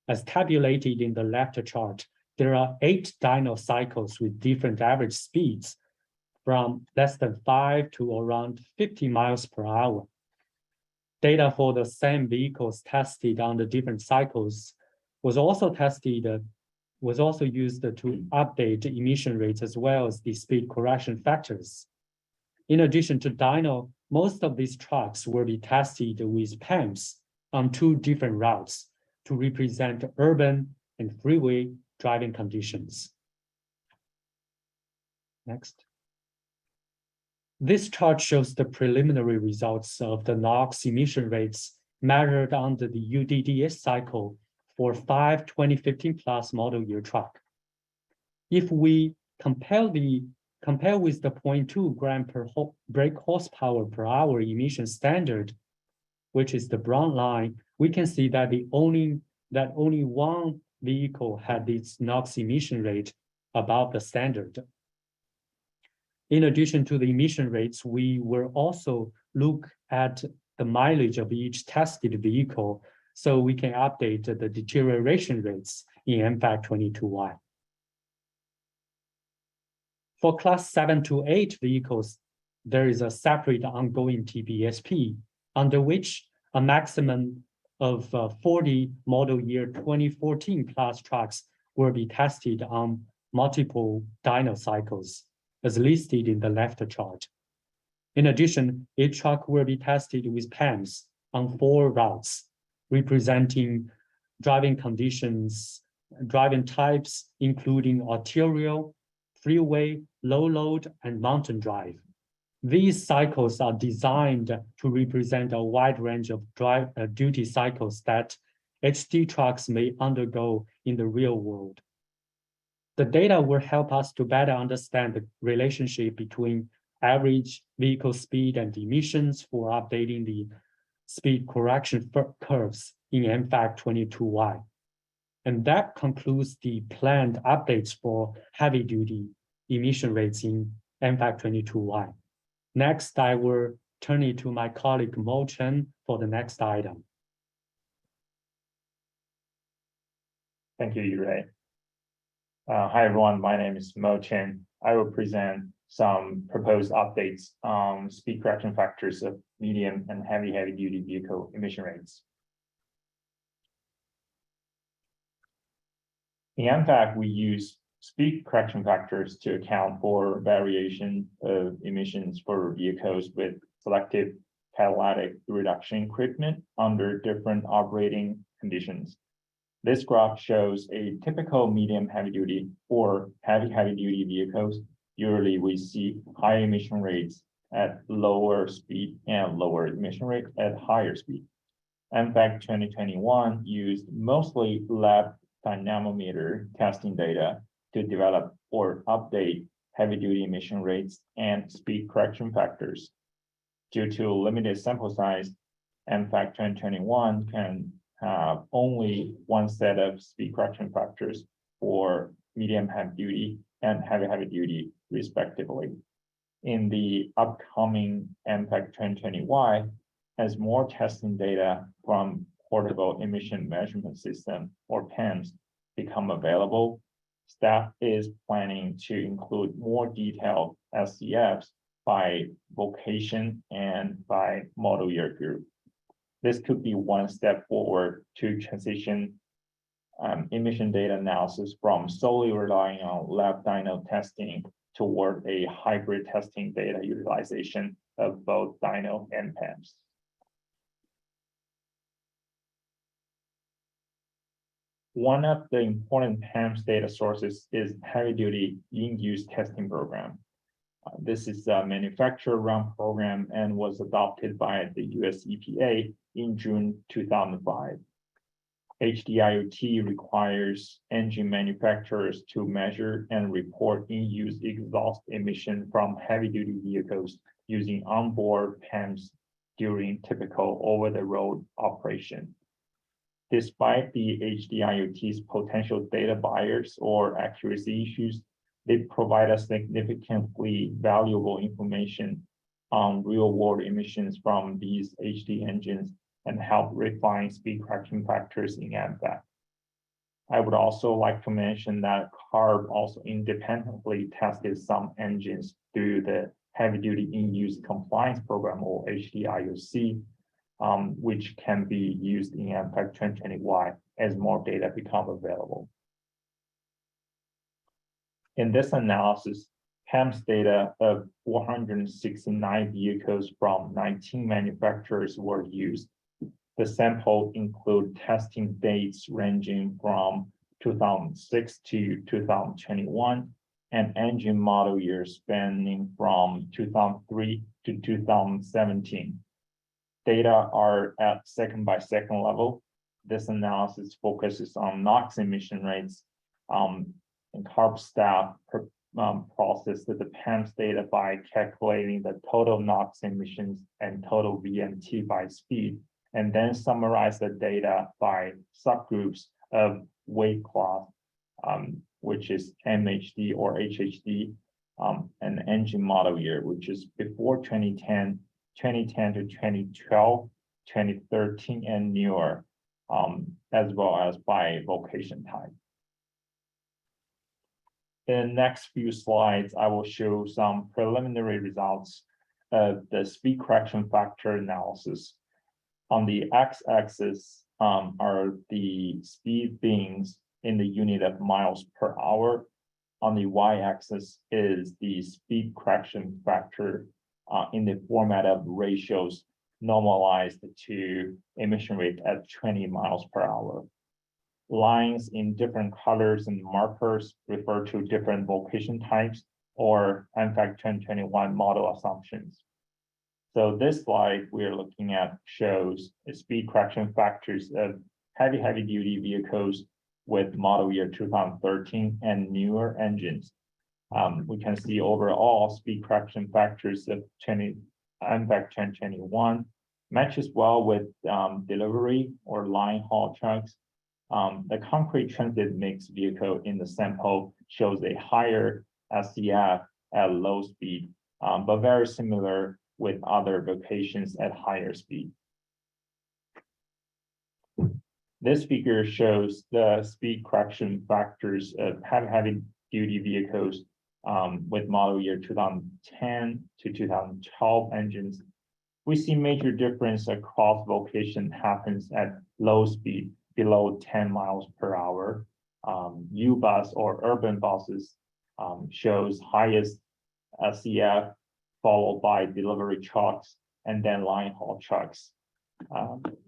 As tabulated in the left chart, there are 8 dyno cycles with different average speeds from less than 5 to around 50 miles per hour. Data for the same vehicles tested on the different cycles was also used to update emission rates as well as the speed correction factors. In addition to dyno, most of these trucks will be tested with PAMS on 2 different routes to represent urban and freeway driving conditions. Next. This chart shows the preliminary results of the NOx emission rates measured under the UDDS cycle for 5 2015 plus model year truck. If we compare with the 0.2 gram per brake horsepower per hour emission standard, which is the brown line, we can see that only one vehicle had its NOx emission rate above the standard. In addition to the emission rates, we will also look at the mileage of each tested vehicle so we can update the deterioration rates in EMFAC202Y. For class 7 to 8 vehicles, there is a separate ongoing TBSP under which a maximum of 40 model year 2014 plus trucks will be tested on multiple dyno cycles, as listed in the left chart. In addition, each truck will be tested with PAMS on 4 routes, representing driving conditions, driving types, including arterial, freeway, low load, and mountain drive. These cycles are designed to represent a wide range of duty cycles that HD trucks may undergo in the real world. The data will help us to better understand the relationship between average vehicle speed and emissions for updating the speed correction curves in EMFAC202Y. And that concludes the planned updates for heavy-duty emission rates in EMFAC202Y. Next, I will turn it to my colleague Mo Chen for the next item. Thank you, Yurei. Hi, everyone. My name is Mo Chen. I will present some proposed updates on speed correction factors of medium and heavy-duty vehicle emission rates. In EMFAC, we use speed correction factors to account for variation of emissions for vehicles with selective catalytic reduction equipment under different operating conditions. This graph shows a typical medium heavy-duty or heavy-duty vehicles. Usually we see high emission rates at lower speed and lower emission rate at higher speed. EMFAC 2021 used mostly lab dynamometer testing data to develop or update heavy-duty emission rates and speed correction factors. Due to limited sample size, EMFAC 2021 can have only one set of speed correction factors for medium heavy-duty and heavy-duty respectively. In the upcoming EMFAC 2020Y, as more testing data from portable emission measurement system or PEMS become available, staff is planning to include more detailed SCFs by vocation and by model year group. This could be one step forward to transition emission data analysis from solely relying on lab dyno testing toward a hybrid testing data utilization of both dyno and PEMS. One of the important PEMS data sources is heavy-duty in-use testing program. This is a manufacturer-run program and was adopted by the US EPA in June 2005. HDIoT requires engine manufacturers to measure and report in-use exhaust emission from heavy-duty vehicles using onboard PEMS during typical over-the-road operation. Despite the HDIoT's potential data bias or accuracy issues, they provide us significantly valuable information on real-world emissions from these HD engines and help refine speed correction factors in EMFAC. I would also like to mention that CARB also independently tested some engines through the heavy-duty in-use compliance program, or HDIOC, which can be used in EMFAC202Y as more data become available. In this analysis, PEMS data of 469 vehicles from 19 manufacturers were used. The sample include testing dates ranging from 2006 to 2021 and engine model years spanning from 2003 to 2017. Data are at second by second level. This analysis focuses on NOx emission rates, and CARB staff processed the PEMS data by calculating the total NOx emissions and total VMT by speed, and then summarize the data by subgroups of weight class, which is MHD or HHD, and engine model year, which is before 2010, 2010 to 2012, 2013, and newer, as well as by vocation type. In the next few slides, I will show some preliminary results of the speed correction factor analysis. On the x-axis are the speed beings in the unit of miles per hour. On the y-axis is the speed correction factor in the format of ratios normalized to emission rate at 20 miles per hour. Lines in different colors and markers refer to different vocation types or EMFAC201 model assumptions. So this slide we're looking at shows the speed correction factors of heavy duty vehicles with model year 2013 and newer engines. We can see overall speed correction factors of EMFAC201 matches well with delivery or line haul trucks. The concrete transit mixed vehicle in the sample shows a higher SCF at low speed, but very similar with other vocations at higher speed. This figure shows the speed correction factors of heavy duty vehicles with model year 2010 to 2012 engines. We see major difference across vocation happens at low speed, below 10 miles per hour. U-bus or urban buses shows highest SCF, followed by delivery trucks and then line haul trucks.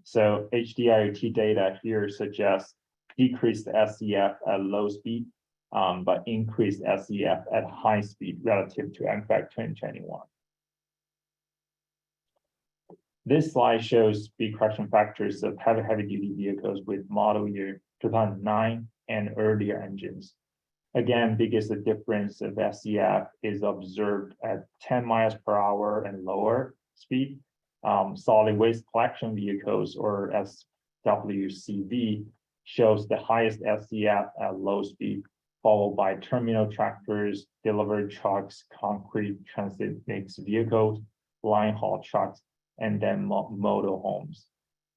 So HDIoT data here suggests decreased SCF at low speed, but increased SCF at high speed relative to EMFAC201. This slide shows speed correction factors of heavy duty vehicles with model year 2009 and earlier engines. Again, biggest difference of SCF is observed at 10 miles per hour and lower speed. Solid waste collection vehicles, or SWCV, shows the highest SCF at low speed, followed by terminal tractors, delivery trucks, concrete transit mixed vehicles, line haul trucks, and then motor homes.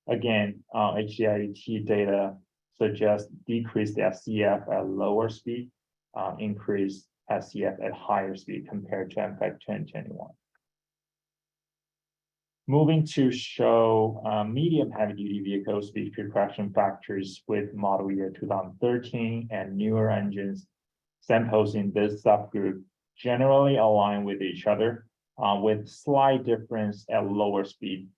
Again, HDIoT data suggests decreased SCF at lower speed, increased SCF at higher speed compared to EMFAC201. Moving to show medium heavy duty vehicle speed correction factors with model year 2013 and newer engines. Samples in this subgroup generally align with each other with slight difference at lower speed.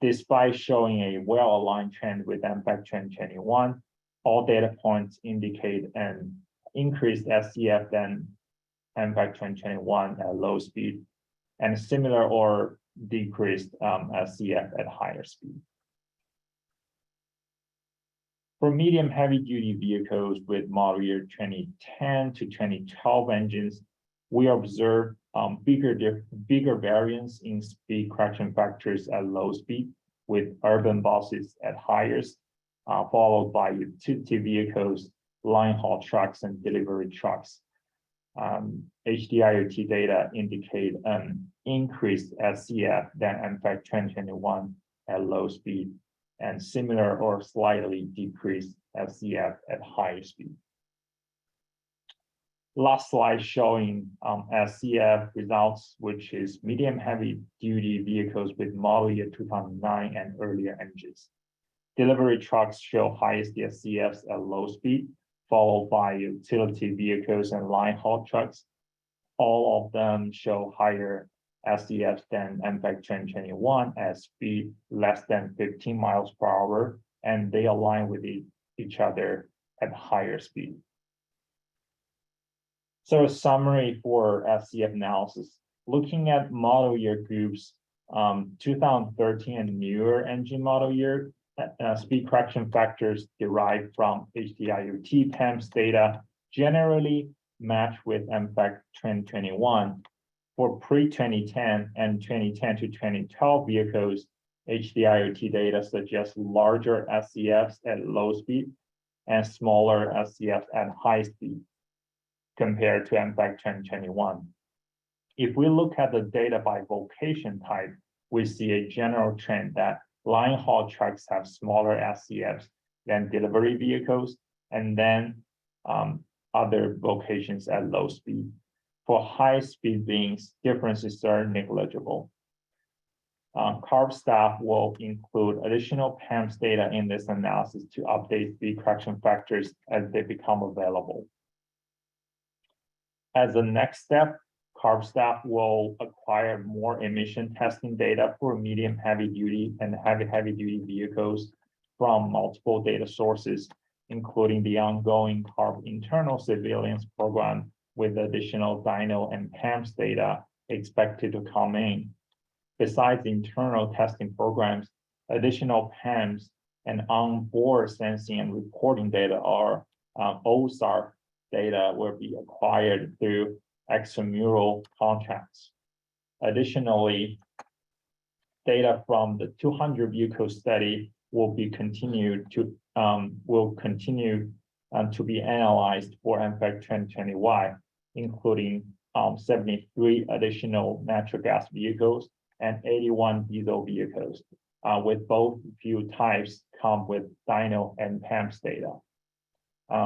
Despite showing a well-aligned trend with EMFAC 2021, all data points indicate an increased SCF than EMFAC 2021 at low speed, and similar or decreased SCF at higher speed. For medium heavy duty vehicles with model year 2010 to 2012 engines, we observe bigger variance in speed correction factors at low speed, with urban buses at highest, followed by utility vehicles, line haul trucks, and delivery trucks. HDIoT data indicate an increased SCF than EMFAC 2021 at low speed, and similar or slightly decreased SCF at higher speed. Last slide showing SCF results, which is medium heavy duty vehicles with model year 2009 and earlier engines. Delivery trucks show highest SCFs at low speed, followed by utility vehicles and line haul trucks. All of them show higher SCFs than EMFAC 2021 at speed less than 15 miles per hour, and they align with each other at higher speed. So a summary for SCF analysis. Looking at model year groups, 2013 and newer engine model year, speed correction factors derived from HDIoT PAMS data generally match with EMFAC 2021. For pre-2010 and 2010 to 2012 vehicles, HDIoT data suggests larger SCFs at low speed and smaller SCFs at high speed compared to EMFAC 2021. If we look at the data by vocation type, we see a general trend that line haul trucks have smaller SCFs than delivery vehicles, and then other vocations at low speed. For high speed beings, differences are negligible. CARB staff will include additional PAMS data in this analysis to update speed correction factors as they become available. As a next step, CARB staff will acquire more emission testing data for medium heavy duty and heavy duty vehicles from multiple data sources, including the ongoing CARB internal surveillance program with additional dyno and PAMS data expected to come in. Besides internal testing programs, additional PAMS and onboard sensing and reporting data are OSAR data will be acquired through extramural contracts. Additionally, data from the 200 vehicle study will continue to be analyzed for EMFAC 2020Y, including 73 additional natural gas vehicles and 81 diesel vehicles, with both fuel types come with dyno and PAMS data.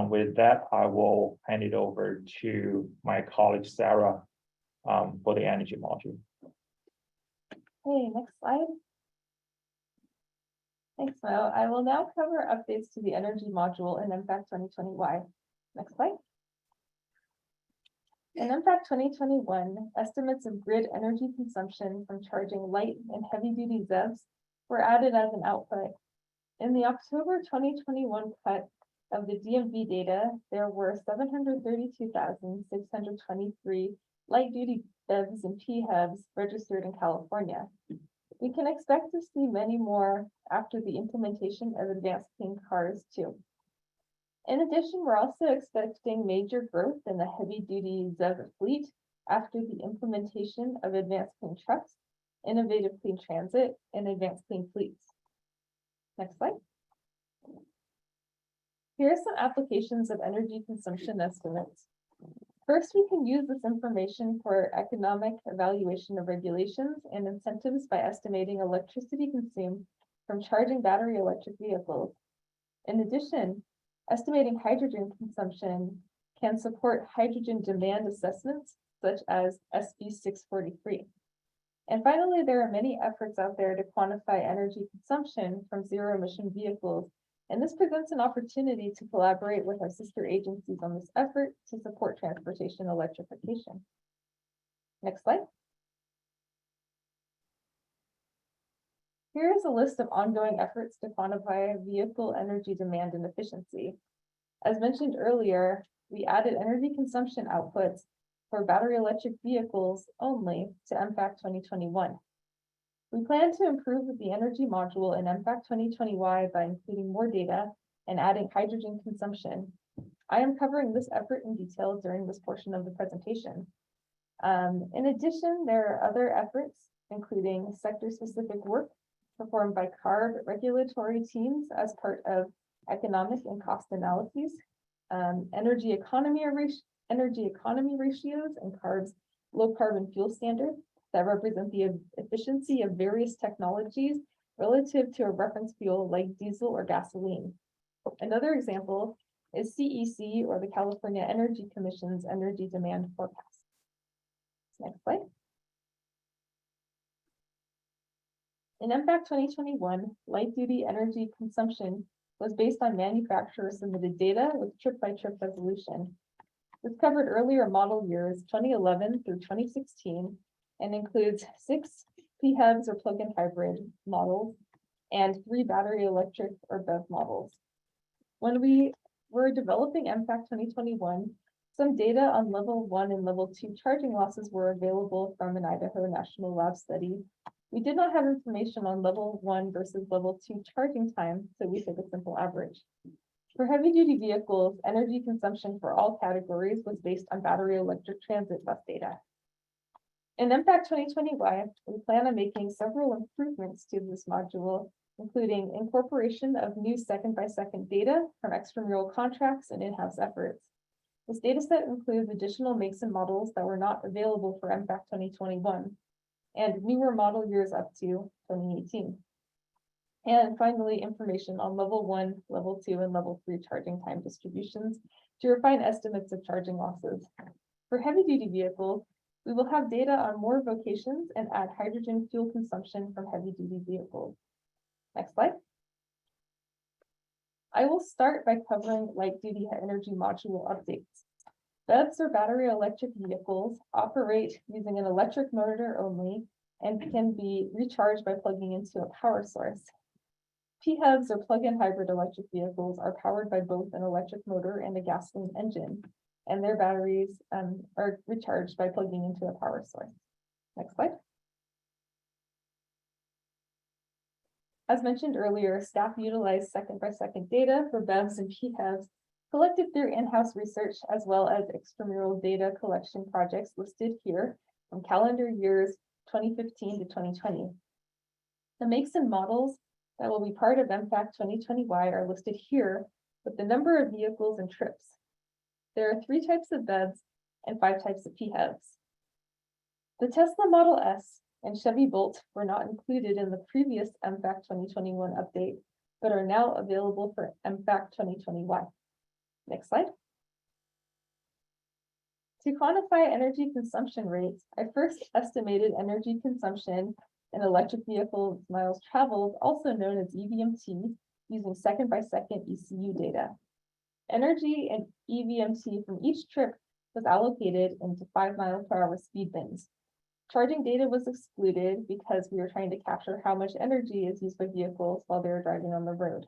With that, I will hand it over to my colleague, Sarah, for the energy module. Okay, next slide. Thanks, Mo. I will now cover updates to the energy module in EMFAC 2020Y. Next slide. In EMFAC 2021, estimates of grid energy consumption from charging light and heavy-duty ZEVs were added as an output. In the October 2021 cut of the DMV data, there were 732,623 light-duty BEVs and PHEVs registered in California. We can expect to see many more after the implementation of advanced clean cars too. In addition, we're also expecting major growth in the heavy-duty ZEV fleet after the implementation of advanced clean trucks, innovative clean transit, and advanced clean fleets. Next slide. Here are some applications of energy consumption estimates. First, we can use this information for economic evaluation of regulations and incentives by estimating electricity consumed from charging battery electric vehicles. In addition, estimating hydrogen consumption can support hydrogen demand assessments, such as SB 643. And finally, there are many efforts out there to quantify energy consumption from zero emission vehicles. And this presents an opportunity to collaborate with our sister agencies on this effort to support transportation electrification. Next slide. Here is a list of ongoing efforts to quantify vehicle energy demand and efficiency. As mentioned earlier, we added energy consumption outputs for battery electric vehicles only to EMFAC 2021. We plan to improve the energy module in EMFAC 2020Y by including more data and adding hydrogen consumption. I am covering this effort in detail during this portion of the presentation. In addition, there are other efforts, including sector-specific work performed by CARB regulatory teams as part of economic and cost analyses, energy economy ratios and CARB's low carbon fuel standard that represent the efficiency of various technologies relative to a reference fuel like diesel or gasoline. Another example is CEC, or the California Energy Commission's energy demand forecast. Next slide. In EMFAC 2021, light-duty energy consumption was based on manufacturer-submitted data with trip-by-trip resolution. This covered earlier model years 2011 through 2016 and includes 6 Phevs or plug-in hybrid models and 3 battery electric or BEV models. When we were developing EMFAC 2021, some data on level 1 and level 2 charging losses were available from an Idaho National Lab study. We did not have information on level 1 versus level 2 charging time, so we took a simple average. For heavy-duty vehicles, energy consumption for all categories was based on battery electric transit bus data. In EMFAC 2020Y, we plan on making several improvements to this module, including incorporation of new second-by-second data from extramural contracts and in-house efforts. This dataset includes additional makes and models that were not available for EMFAC 2021, and newer model years up to 2018. And finally, information on level 1, level 2, and level 3 charging time distributions to refine estimates of charging losses. For heavy-duty vehicles, we will have data on more vocations and add hydrogen fuel consumption from heavy-duty vehicles. Next slide. I will start by covering light-duty energy module updates. BEVs or battery electric vehicles operate using an electric motor only and can be recharged by plugging into a power source. Phevs or plug-in hybrid electric vehicles are powered by both an electric motor and a gasoline engine, and their batteries are recharged by plugging into a power source. Next slide. As mentioned earlier, staff utilized second-by-second data for BEVs and Phevs collected through in-house research as well as extramural data collection projects listed here from calendar years 2015 to 2020. The makes and models that will be part of EMFAC 2020Y are listed here with the number of vehicles and trips. There are 3 types of BEVs and 5 types of Phevs. The Tesla Model S and Chevy Bolt were not included in the previous EMFAC 2021 update, but are now available for EMFAC 2020Y. Next slide. To quantify energy consumption rates, I first estimated energy consumption in electric vehicle miles traveled, also known as EVMT, using second-by-second ECU data. Energy and EVMT from each trip was allocated into 5 mph speed bins. Charging data was excluded because we were trying to capture how much energy is used by vehicles while they were driving on the road.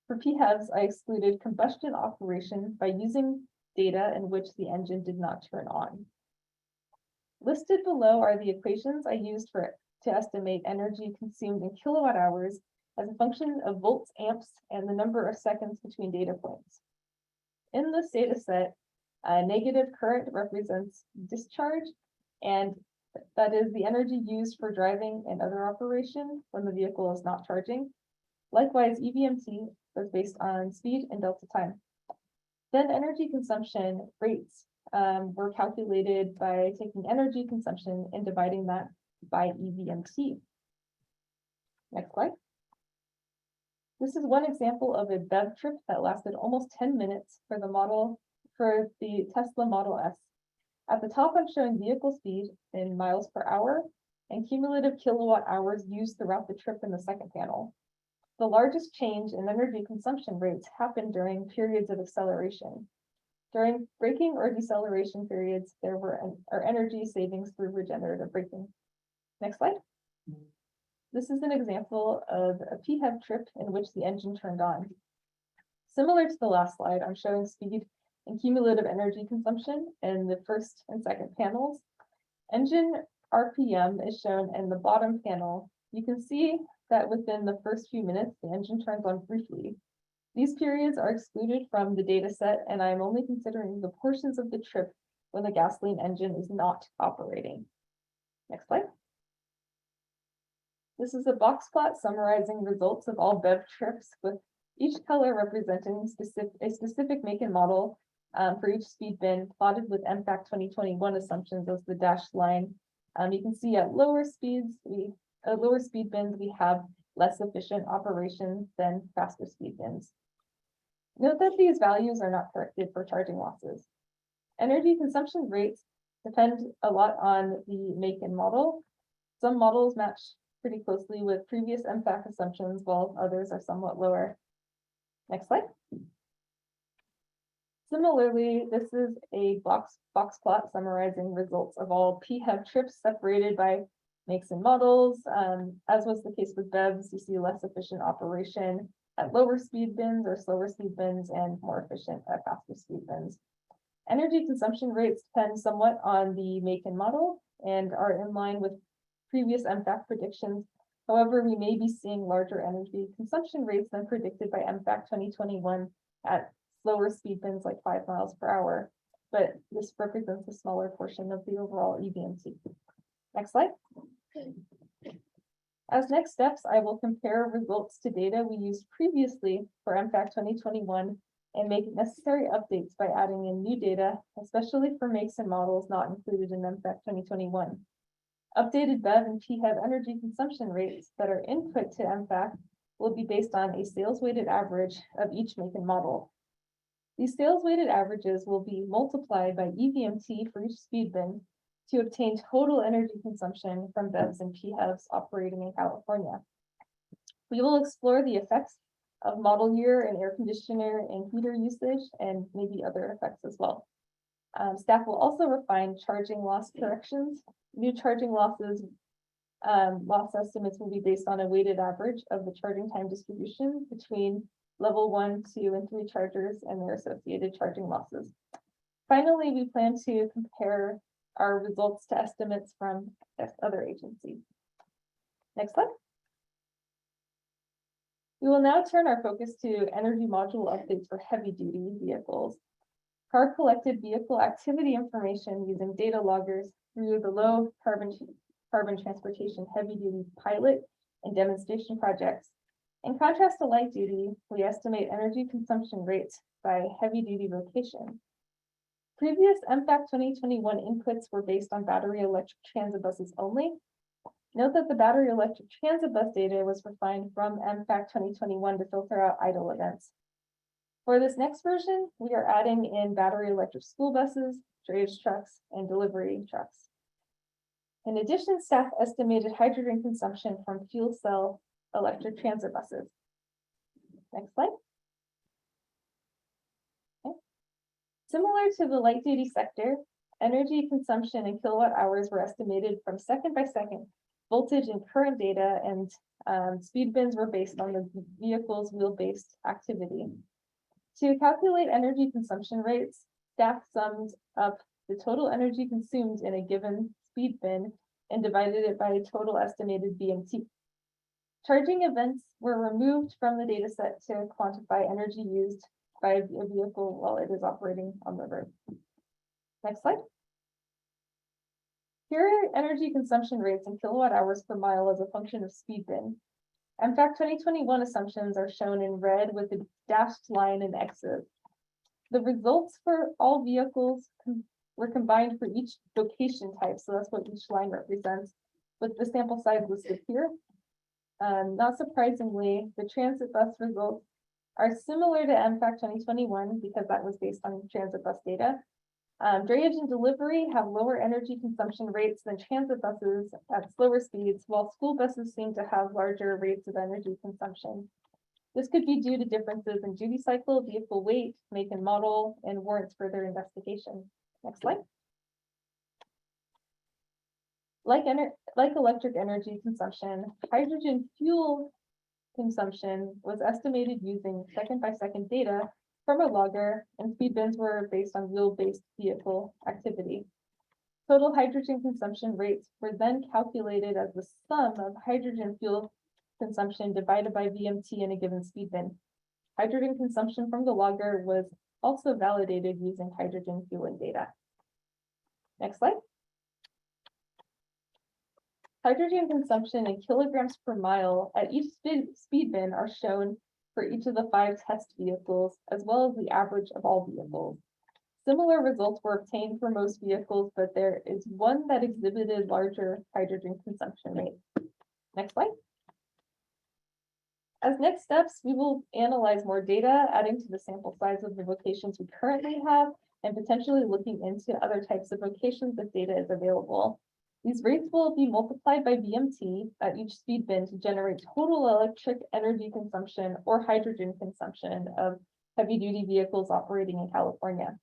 For Phevs, I excluded combustion operation by using data in which the engine did not turn on. Listed below are the equations I used to estimate energy consumed in kilowatt hours as a function of volts, amps, and the number of seconds between data points. In this data set, negative current represents discharge, and that is the energy used for driving and other operation when the vehicle is not charging. Likewise, EVMT was based on speed and delta time. Then energy consumption rates were calculated by taking energy consumption and dividing that by EVMT. Next slide. This is one example of a BEV trip that lasted almost 10 minutes for the Tesla Model S. At the top, I'm showing vehicle speed in miles per hour, and cumulative kilowatt hours used throughout the trip in the second panel. The largest change in energy consumption rates happened during periods of acceleration. During braking or deceleration periods, there were energy savings through regenerative braking. Next slide. This is an example of a Phev trip in which the engine turned on. Similar to the last slide, I'm showing speed and cumulative energy consumption in the first and second panels. Engine RPM is shown in the bottom panel. You can see that within the first few minutes, the engine turns on briefly. These periods are excluded from the data set, and I'm only considering the portions of the trip when the gasoline engine is not operating. Next slide. This is a box plot summarizing results of all BEV trips, with each color representing a specific make and model for each speed bin, plotted with EMFAC 2021 assumptions as the dashed line. You can see at lower speed bins, we have less efficient operation than faster speed bins. Note that these values are not corrected for charging losses. Energy consumption rates depend a lot on the make and model. Some models match pretty closely with previous EMFAC assumptions, while others are somewhat lower. Next slide. Similarly, this is a box plot summarizing results of all Phev trips separated by makes and models. As was the case with BEVs, you see less efficient operation at lower speed bins or slower speed bins, and more efficient at faster speed bins. Energy consumption rates depend somewhat on the make and model and are in line with previous EMFAC predictions. However, we may be seeing larger energy consumption rates than predicted by EMFAC 2021 at slower speed bins like 5 miles per hour, but this represents a smaller portion of the overall EVMT. Next slide. As next steps, I will compare results to data we used previously for EMFAC 2021 and make necessary updates by adding in new data, especially for makes and models not included in EMFAC 2021. Updated BEV and Phev energy consumption rates that are input to EMFAC will be based on a sales weighted average of each make and model. These sales weighted averages will be multiplied by EVMT for each speed bin to obtain total energy consumption from BEVs and Phevs operating in California. We will explore the effects of model year and air conditioner and heater usage, and maybe other effects as well. Staff will also refine charging loss corrections. New charging losses, loss estimates will be based on a weighted average of the charging time distribution between level 1, 2, and 3 chargers and their associated charging losses. Finally, we plan to compare our results to estimates from other agencies. Next slide. We will now turn our focus to energy module updates for heavy duty vehicles. CARB collected vehicle activity information using data loggers through the low carbon transportation heavy duty pilot and demonstration projects. In contrast to light duty, we estimate energy consumption rates by heavy duty location. Previous EMFAC 2021 inputs were based on battery electric transit buses only. Note that the battery electric transit bus data was refined from EMFAC 2021 to filter out idle events. For this next version, we are adding in battery electric school buses, drayage trucks, and delivery trucks. In addition, staff estimated hydrogen consumption from fuel cell electric transit buses. Next slide. Okay. Similar to the light duty sector, energy consumption in kilowatt hours were estimated from second by second voltage and current data, and speed bins were based on the vehicle's wheel-based activity. To calculate energy consumption rates, staff summed up the total energy consumed in a given speed bin and divided it by total estimated VMT. Charging events were removed from the data set to quantify energy used by a vehicle while it is operating on the road. Next slide. Here are energy consumption rates in kilowatt hours per mile as a function of speed bin. EMFAC 2021 assumptions are shown in red with the dashed line and X's. The results for all vehicles were combined for each vocation type, so that's what each line represents, with the sample size listed here. Not surprisingly, the transit bus results are similar to EMFAC 2021 because that was based on transit bus data. Drayage and delivery have lower energy consumption rates than transit buses at slower speeds, while school buses seem to have larger rates of energy consumption. This could be due to differences in duty cycle, vehicle weight, make and model, and warrants further investigation. Next slide. Like electric energy consumption, hydrogen fuel consumption was estimated using second-by-second data from a logger, and speed bins were based on wheel-based vehicle activity. Total hydrogen consumption rates were then calculated as the sum of hydrogen fuel consumption divided by VMT in a given speed bin. Hydrogen consumption from the logger was also validated using hydrogen fueling data. Next slide. Hydrogen consumption in kilograms per mile at each speed bin are shown for each of the 5 test vehicles, as well as the average of all vehicles. Similar results were obtained for most vehicles, but there is one that exhibited larger hydrogen consumption rate. Next slide. As next steps, we will analyze more data, adding to the sample size of the vocations we currently have, and potentially looking into other types of vocations if data is available. These rates will be multiplied by VMT at each speed bin to generate total electric energy consumption or hydrogen consumption of heavy-duty vehicles operating in California.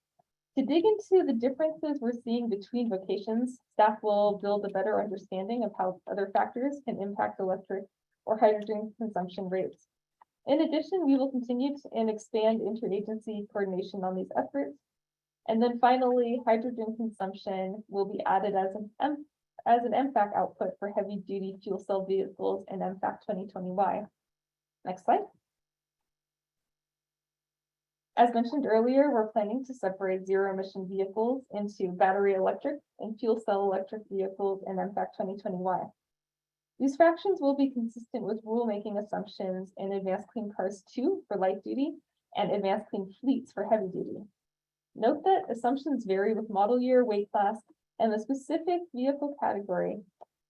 To dig into the differences we're seeing between vocations, staff will build a better understanding of how other factors can impact electric or hydrogen consumption rates. In addition, we will continue and expand interagency coordination on these efforts. And then finally, hydrogen consumption will be added as an EMFAC output for heavy-duty fuel cell vehicles in EMFAC202Y. Next slide. As mentioned earlier, we're planning to separate zero-emission vehicles into battery electric and fuel cell electric vehicles in EMFAC202Y. These fractions will be consistent with rulemaking assumptions in Advanced Clean Cars 2 for light duty and Advanced Clean Fleets for heavy duty. Note that assumptions vary with model year, weight class, and the specific vehicle category,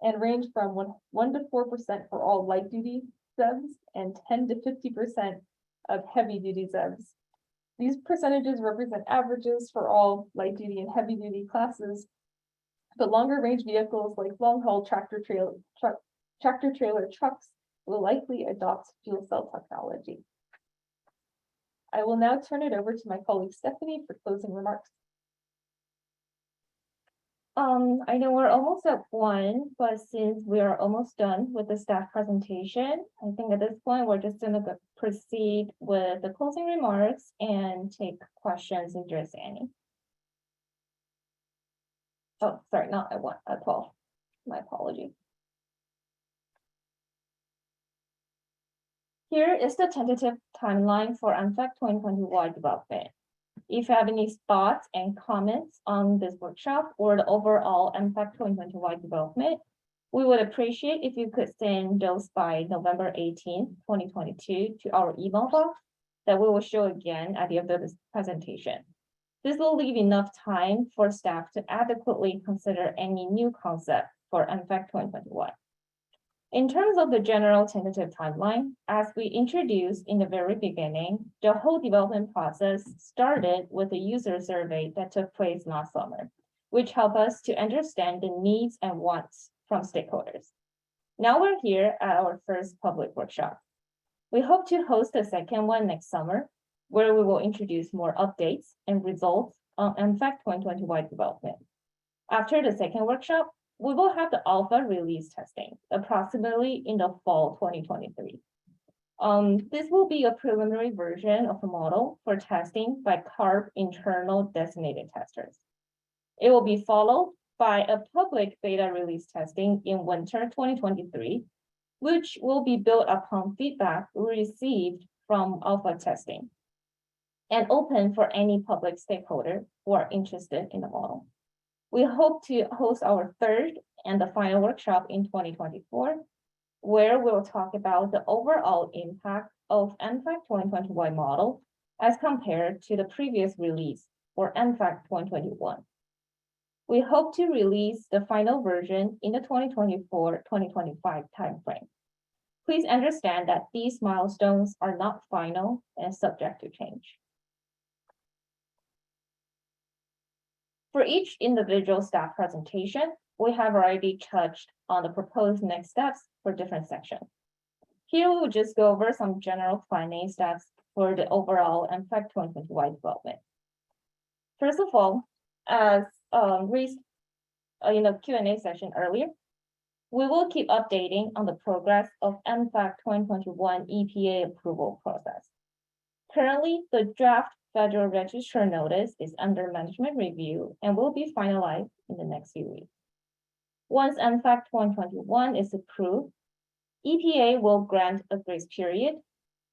and range from 1 to 4% for all light duty ZEVs and 10 to 50% of heavy duty ZEVs. These percentages represent averages for all light duty and heavy duty classes, but longer range vehicles like long haul tractor trailer trucks will likely adopt fuel cell technology. I will now turn it over to my colleague Stephanie for closing remarks. I know we're almost at 1, but since we are almost done with the staff presentation, I think at this point we're just gonna proceed with the closing remarks and take questions if there's any. Oh, sorry, not at 1, at 12. My apologies. Here is the tentative timeline for EMFAC202Y development. If you have any thoughts and comments on this workshop or the overall EMFAC202Y development, we would appreciate if you could send those by November 18th, 2022 to our email box that we will show again at the end of this presentation. This will leave enough time for staff to adequately consider any new concept for EMFAC202Y. In terms of the general tentative timeline, as we introduced in the very beginning, the whole development process started with a user survey that took place last summer, which helped us to understand the needs and wants from stakeholders. Now we're here at our first public workshop. We hope to host a second one next summer, where we will introduce more updates and results on EMFAC202Y development. After the second workshop, we will have the alpha release testing, approximately in the fall 2023. This will be a preliminary version of the model for testing by CARB internal designated testers. It will be followed by a public beta release testing in winter 2023, which will be built upon feedback received from alpha testing and open for any public stakeholder who are interested in the model. We hope to host our third and the final workshop in 2024, where we'll talk about the overall impact of EMFAC202Y model as compared to the previous release for EMFAC201. We hope to release the final version in the 2024-2025 timeframe. Please understand that these milestones are not final and subject to change. For each individual staff presentation, we have already touched on the proposed next steps for different sections. Here we will just go over some general planning steps for the overall EMFAC202Y development. First of all, as raised in the Q&A session earlier, we will keep updating on the progress of EMFAC 2021 EPA approval process. Currently, the draft Federal Register notice is under management review and will be finalized in the next few weeks. Once EMFAC 2021 is approved, EPA will grant a grace period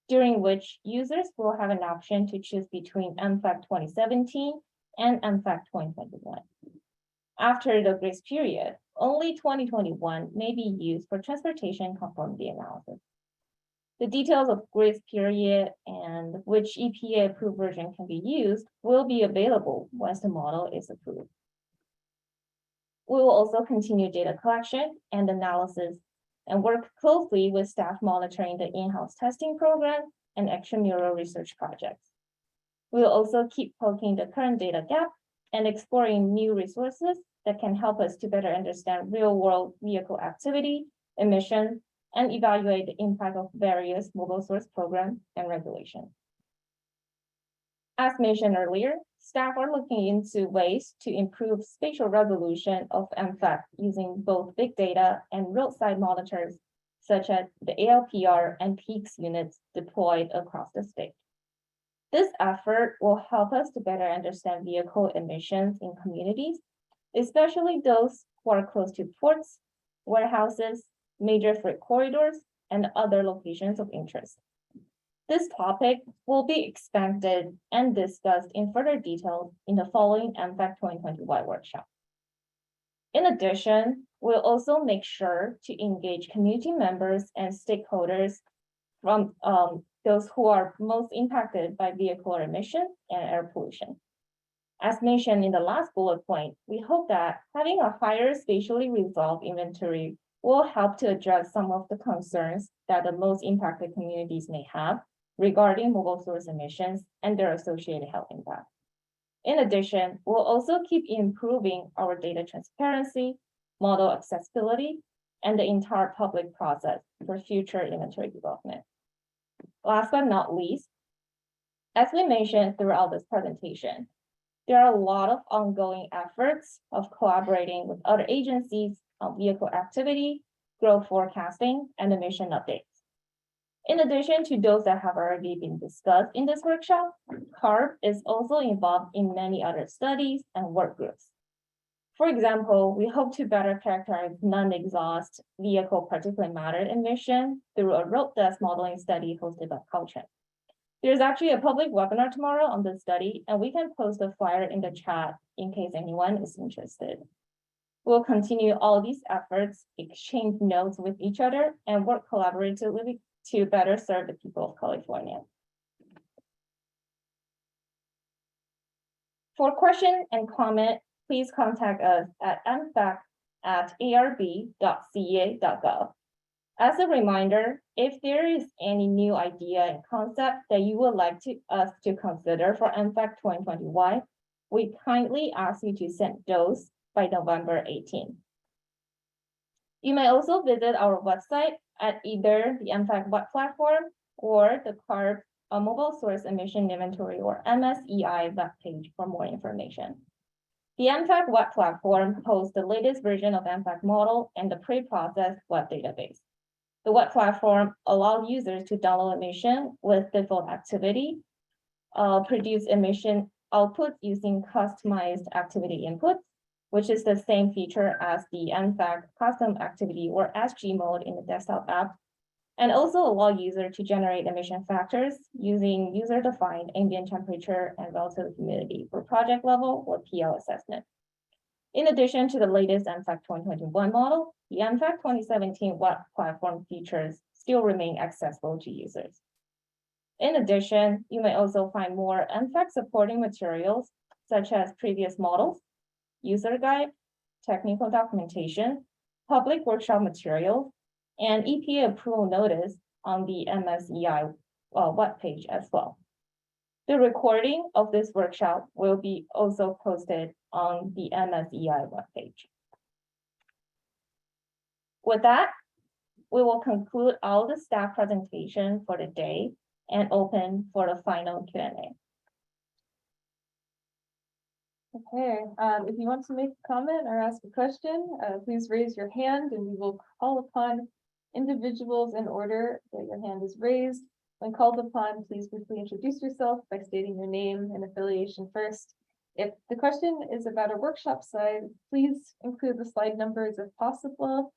during which users will have an option to choose between EMFAC 2017 and EMFAC 2021. After the grace period, only 2021 may be used for transportation conformity analysis. The details of grace period and which EPA approved version can be used will be available once the model is approved. We will also continue data collection and analysis and work closely with staff monitoring the in-house testing program and extramural research projects. We will also keep poking the current data gap and exploring new resources that can help us to better understand real-world vehicle activity, emissions, and evaluate the impact of various mobile source programs and regulations. As mentioned earlier, staff are looking into ways to improve spatial resolution of EMFAC using both big data and roadside monitors, such as the ALPR and PEAKS units deployed across the state. This effort will help us to better understand vehicle emissions in communities, especially those who are close to ports, warehouses, major freight corridors, and other locations of interest. This topic will be expanded and discussed in further detail in the following EMFAC 2020Y workshop. In addition, we'll also make sure to engage community members and stakeholders from those who are most impacted by vehicle emission and air pollution. As mentioned in the last bullet point, we hope that having a higher spatially resolved inventory will help to address some of the concerns that the most impacted communities may have regarding mobile source emissions and their associated health impact. In addition, we'll also keep improving our data transparency, model accessibility, and the entire public process for future inventory development. Last but not least, as we mentioned throughout this presentation, there are a lot of ongoing efforts of collaborating with other agencies on vehicle activity, growth forecasting, and emission updates. In addition to those that have already been discussed in this workshop, CARB is also involved in many other studies and work groups. For example, we hope to better characterize non-exhaust vehicle particulate matter emission through a road dust modeling study hosted by Caltrans. There's actually a public webinar tomorrow on this study, and we can post a flyer in the chat in case anyone is interested. We'll continue all these efforts, exchange notes with each other, and work collaboratively to better serve the people of California. For question and comment, please contact us at emfac@arb.ca.gov. As a reminder, if there is any new idea and concept that you would like us to consider for EMFAC 2020Y, we kindly ask you to send those by November 18th. You may also visit our website at either the EMFAC web platform or the CARB Mobile Source Emission Inventory or MSEI webpage for more information. The EMFAC web platform hosts the latest version of EMFAC model and the pre-processed web database. The web platform allows users to download emission with default activity, produce emission outputs using customized activity inputs, which is the same feature as the EMFAC custom activity or SG mode in the desktop app, and also allow users to generate emission factors using user-defined ambient temperature and relative humidity for project level or PL assessment. In addition to the latest EMFAC 2021 model, the EMFAC 2017 web platform features still remain accessible to users. In addition, you may also find more EMFAC supporting materials such as previous models, user guide, technical documentation, public workshop materials, and EPA approval notice on the MSEI webpage as well. The recording of this workshop will be also posted on the MSEI webpage. With that, we will conclude all the staff presentation for the day and open for the final Q&A. Okay, if you want to make a comment or ask a question, please raise your hand and we will call upon individuals in order that your hand is raised. When called upon, please briefly introduce yourself by stating your name and affiliation first. If the question is about a workshop slide, please include the slide numbers if possible.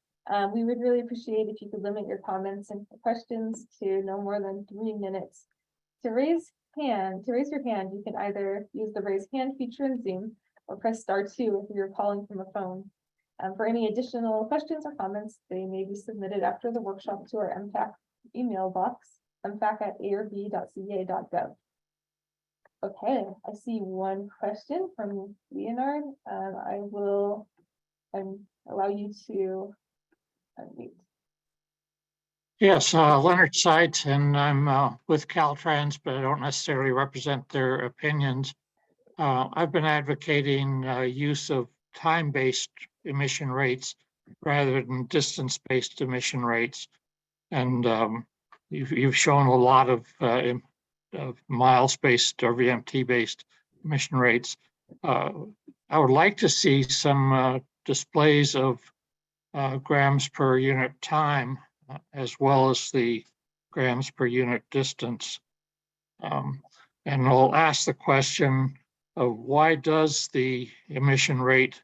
We would really appreciate if you could limit your comments and questions to no more than 3 minutes. To raise your hand, you can either use the raise hand feature in Zoom or press *2 if you're calling from a phone. For any additional questions or comments, they may be submitted after the workshop to our EMFAC email box, emfac@aorb.ca.gov. Okay, I see one question from Leonard. I will allow you to unmute. Yes, Leonard Seitz, and I'm with Caltrans, but I don't necessarily represent their opinions. I've been advocating use of time-based emission rates rather than distance-based emission rates. And you've shown a lot of miles-based or VMT-based emission rates. I would like to see some displays of grams per unit time, as well as the grams per unit distance. And I'll ask the question of why does the emission rate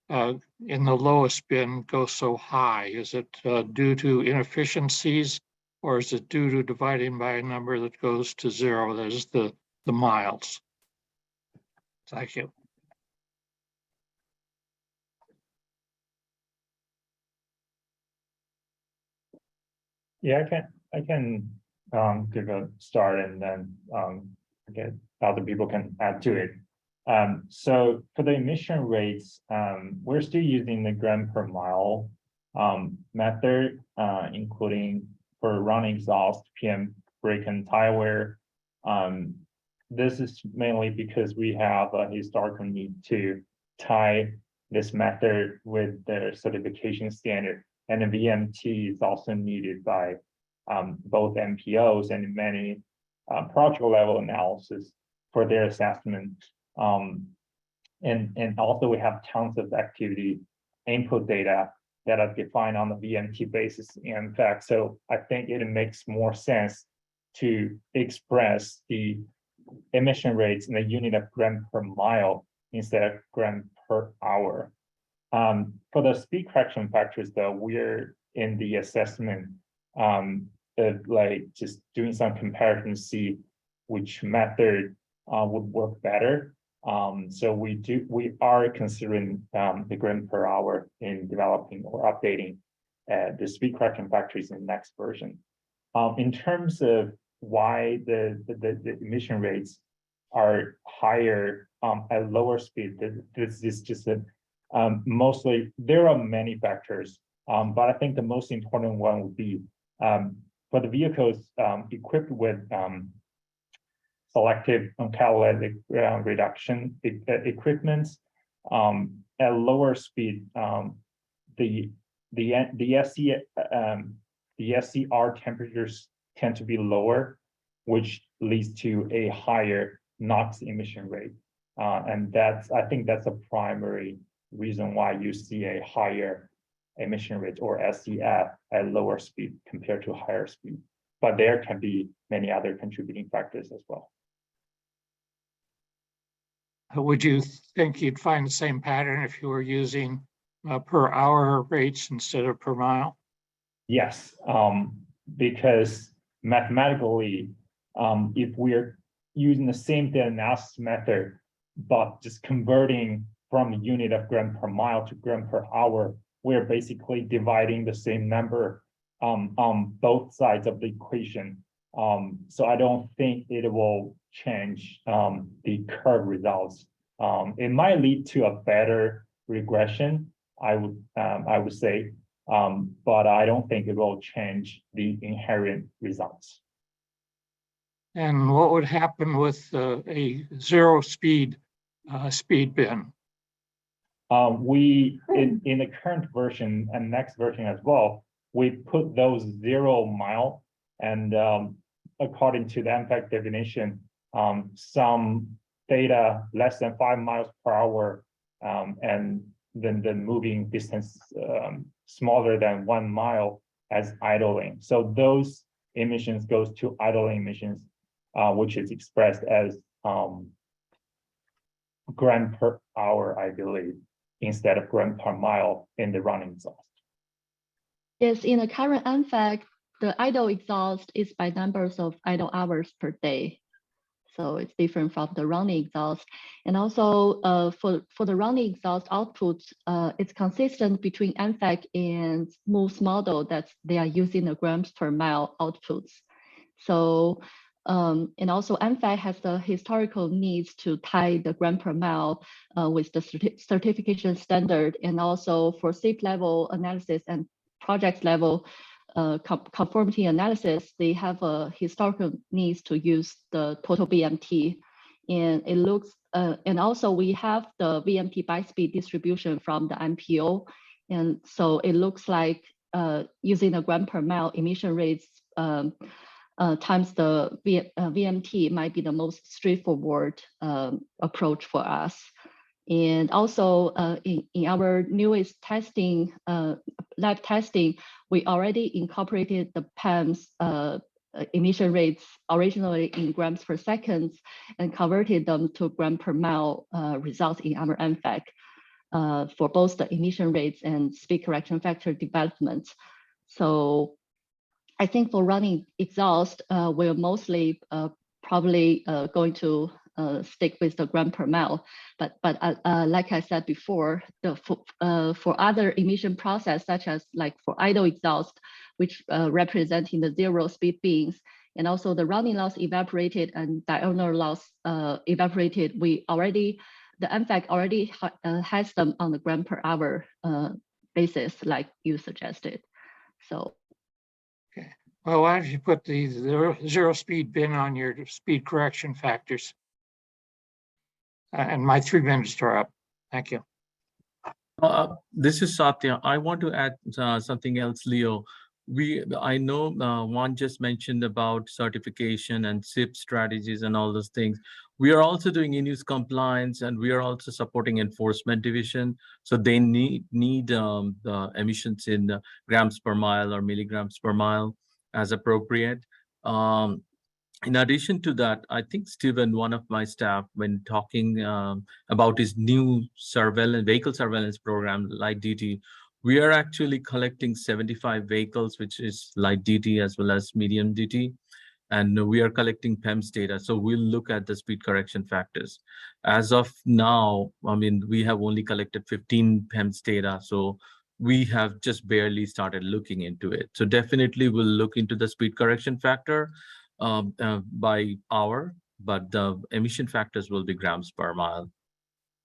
in the lowest bin go so high? Is it due to inefficiencies, or is it due to dividing by a number that goes to 0, that is the miles? Thank you. Yeah, I can give a start and then other people can add to it. So for the emission rates, we're still using the gram per mile method, including for running exhaust, PM, brake, and tire wear. This is mainly because we have a historical need to tie this method with the certification standard, and the VMT is also needed by both MPOs and many project level analysis for their assessment. And also we have tons of activity input data that are defined on the VMT basis. In fact, so I think it makes more sense to express the emission rates in the unit of gram per mile instead of gram per hour. For the speed correction factors, though, we're in the assessment of like just doing some comparison to see which method would work better. So we are considering the gram per hour in developing or updating the speed correction factors in the next version. In terms of why the emission rates are higher at lower speed, this is just a mostly, there are many factors, but I think the most important one would be for the vehicles equipped with selective catalytic reduction equipment at lower speed, the SCR temperatures tend to be lower, which leads to a higher NOx emission rate, and I think that's a primary reason why you see a higher emission rate or SCF at lower speed compared to higher speed. But there can be many other contributing factors as well. Would you think you'd find the same pattern if you were using per hour rates instead of per mile? Yes, because mathematically, if we're using the same data analysis method, but just converting from the unit of gram per mile to gram per hour, we're basically dividing the same number on both sides of the equation. So I don't think it will change the curve results. It might lead to a better regression, I would say, but I don't think it will change the inherent results. And what would happen with a zero speed bin? We, in the current version and next version as well, we put those 0 mile and according to the EMFAC definition, some data less than 5 miles per hour and then the moving distance smaller than 1 mile as idling. So those emissions goes to idling emissions, which is expressed as gram per hour, I believe, instead of gram per mile in the running exhaust. Yes, in the current EMFAC, the idle exhaust is by numbers of idle hours per day. So it's different from the running exhaust. And also for the running exhaust output, it's consistent between EMFAC and most model that they are using the grams per mile outputs. So, and also EMFAC has the historical needs to tie the gram per mile with the certification standard, and also for state level analysis and project level conformity analysis, they have a historical needs to use the total VMT. And it looks, and also we have the VMT by speed distribution from the MPO. And so it looks like using the gram per mile emission rates times the VMT might be the most straightforward approach for us. And also in our newest testing, lab testing, we already incorporated the PEM's emission rates originally in grams per second and converted them to gram per mile results in our EMFAC for both the emission rates and speed correction factor development. So I think for running exhaust, we're mostly probably going to stick with the gram per mile, but like I said before, for other emission process such as like for idle exhaust, which representing the zero speed bins, and also the running loss evaporated and diurnal loss evaporated, we already, the EMFAC already has them on the gram per hour basis, like you suggested. So. Okay. Well, why don't you put the zero speed bin on your speed correction factors? And my 3 minutes are up. Thank you. This is Satya. I want to add something else, Leo. I know Juan just mentioned about certification and SIP strategies and all those things. We are also doing in-use compliance, and we are also supporting enforcement division. So they need the emissions in grams per mile or milligrams per mile as appropriate. In addition to that, I think Stephen, one of my staff, when talking about his new vehicle surveillance program, light duty, we are actually collecting 75 vehicles, which is light duty as well as medium duty. And we are collecting PEMS data. So we'll look at the speed correction factors. As of now, I mean, we have only collected 15 PEMS data. So we have just barely started looking into it. So definitely we'll look into the speed correction factor by hour, but the emission factors will be grams per mile.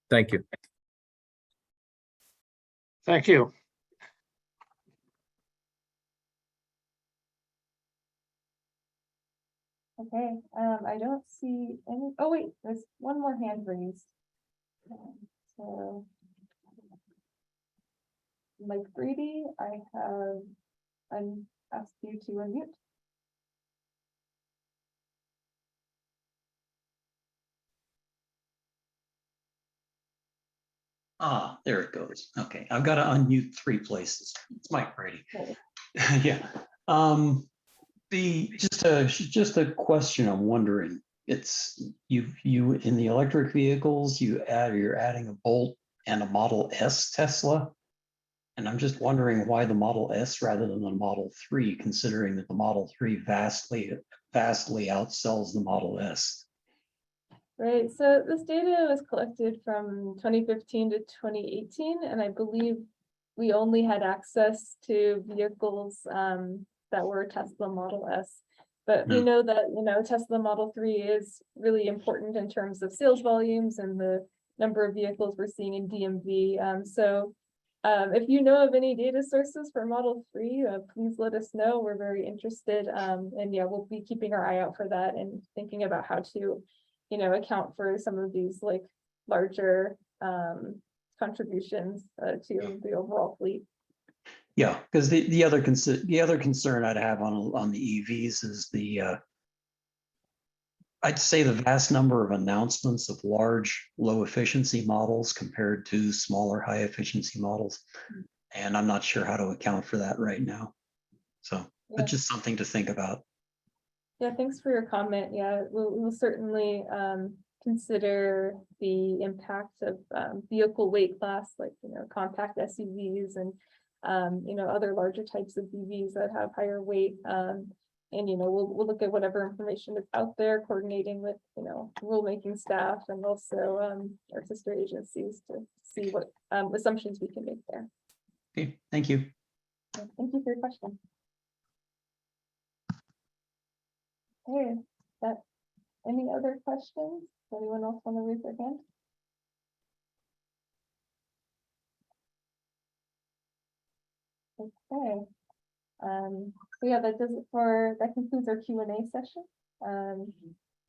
Thank you. Thank you. Okay, I don't see any, oh wait, there's one more hand raised. So, Mike Brady, I have asked you to unmute. Ah, there it goes. Okay, I've got to unmute 3 places. It's Mike Brady. Okay. Yeah. Just a question. I'm wondering. It's you in the electric vehicles. You're adding a Bolt and a Model S Tesla, and I'm just wondering why the Model S rather than the Model 3, considering that the Model 3 vastly outsells the Model S. Right, so this data was collected from 2015 to 2018, and I believe we only had access to vehicles that were Tesla Model S. But we know that, Tesla Model 3 is really important in terms of sales volumes and the number of vehicles we're seeing in DMV. So If you know of any data sources for Model 3, please let us know. We're very interested. And yeah, we'll be keeping our eye out for that and thinking about how to, account for some of these like larger contributions to the overall fleet. Yeah, because the other concern I'd have on the EVs is I'd say the vast number of announcements of large low efficiency models compared to smaller high efficiency models. And I'm not sure how to account for that right now. So, but just something to think about. Yeah, thanks for your comment. Yeah, we'll certainly consider the impact of vehicle weight class, like, compact SUVs and, other larger types of EVs that have higher weight. And, we'll look at whatever information is out there, coordinating with, rulemaking staff and also our sister agencies to see what assumptions we can make there. Okay, thank you. Yeah, thank you for your question. Okay, any other questions? Does anyone else want to raise their hand? Okay. So yeah, that concludes our Q&A session.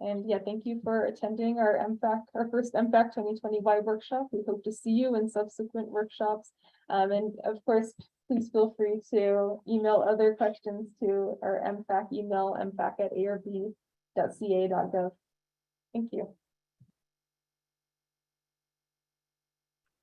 And yeah, thank you for attending our first EMFAC 2020Y workshop. We hope to see you in subsequent workshops. And of course, please feel free to email other questions to our EMFAC email, emfac@arb.ca.gov. Thank you.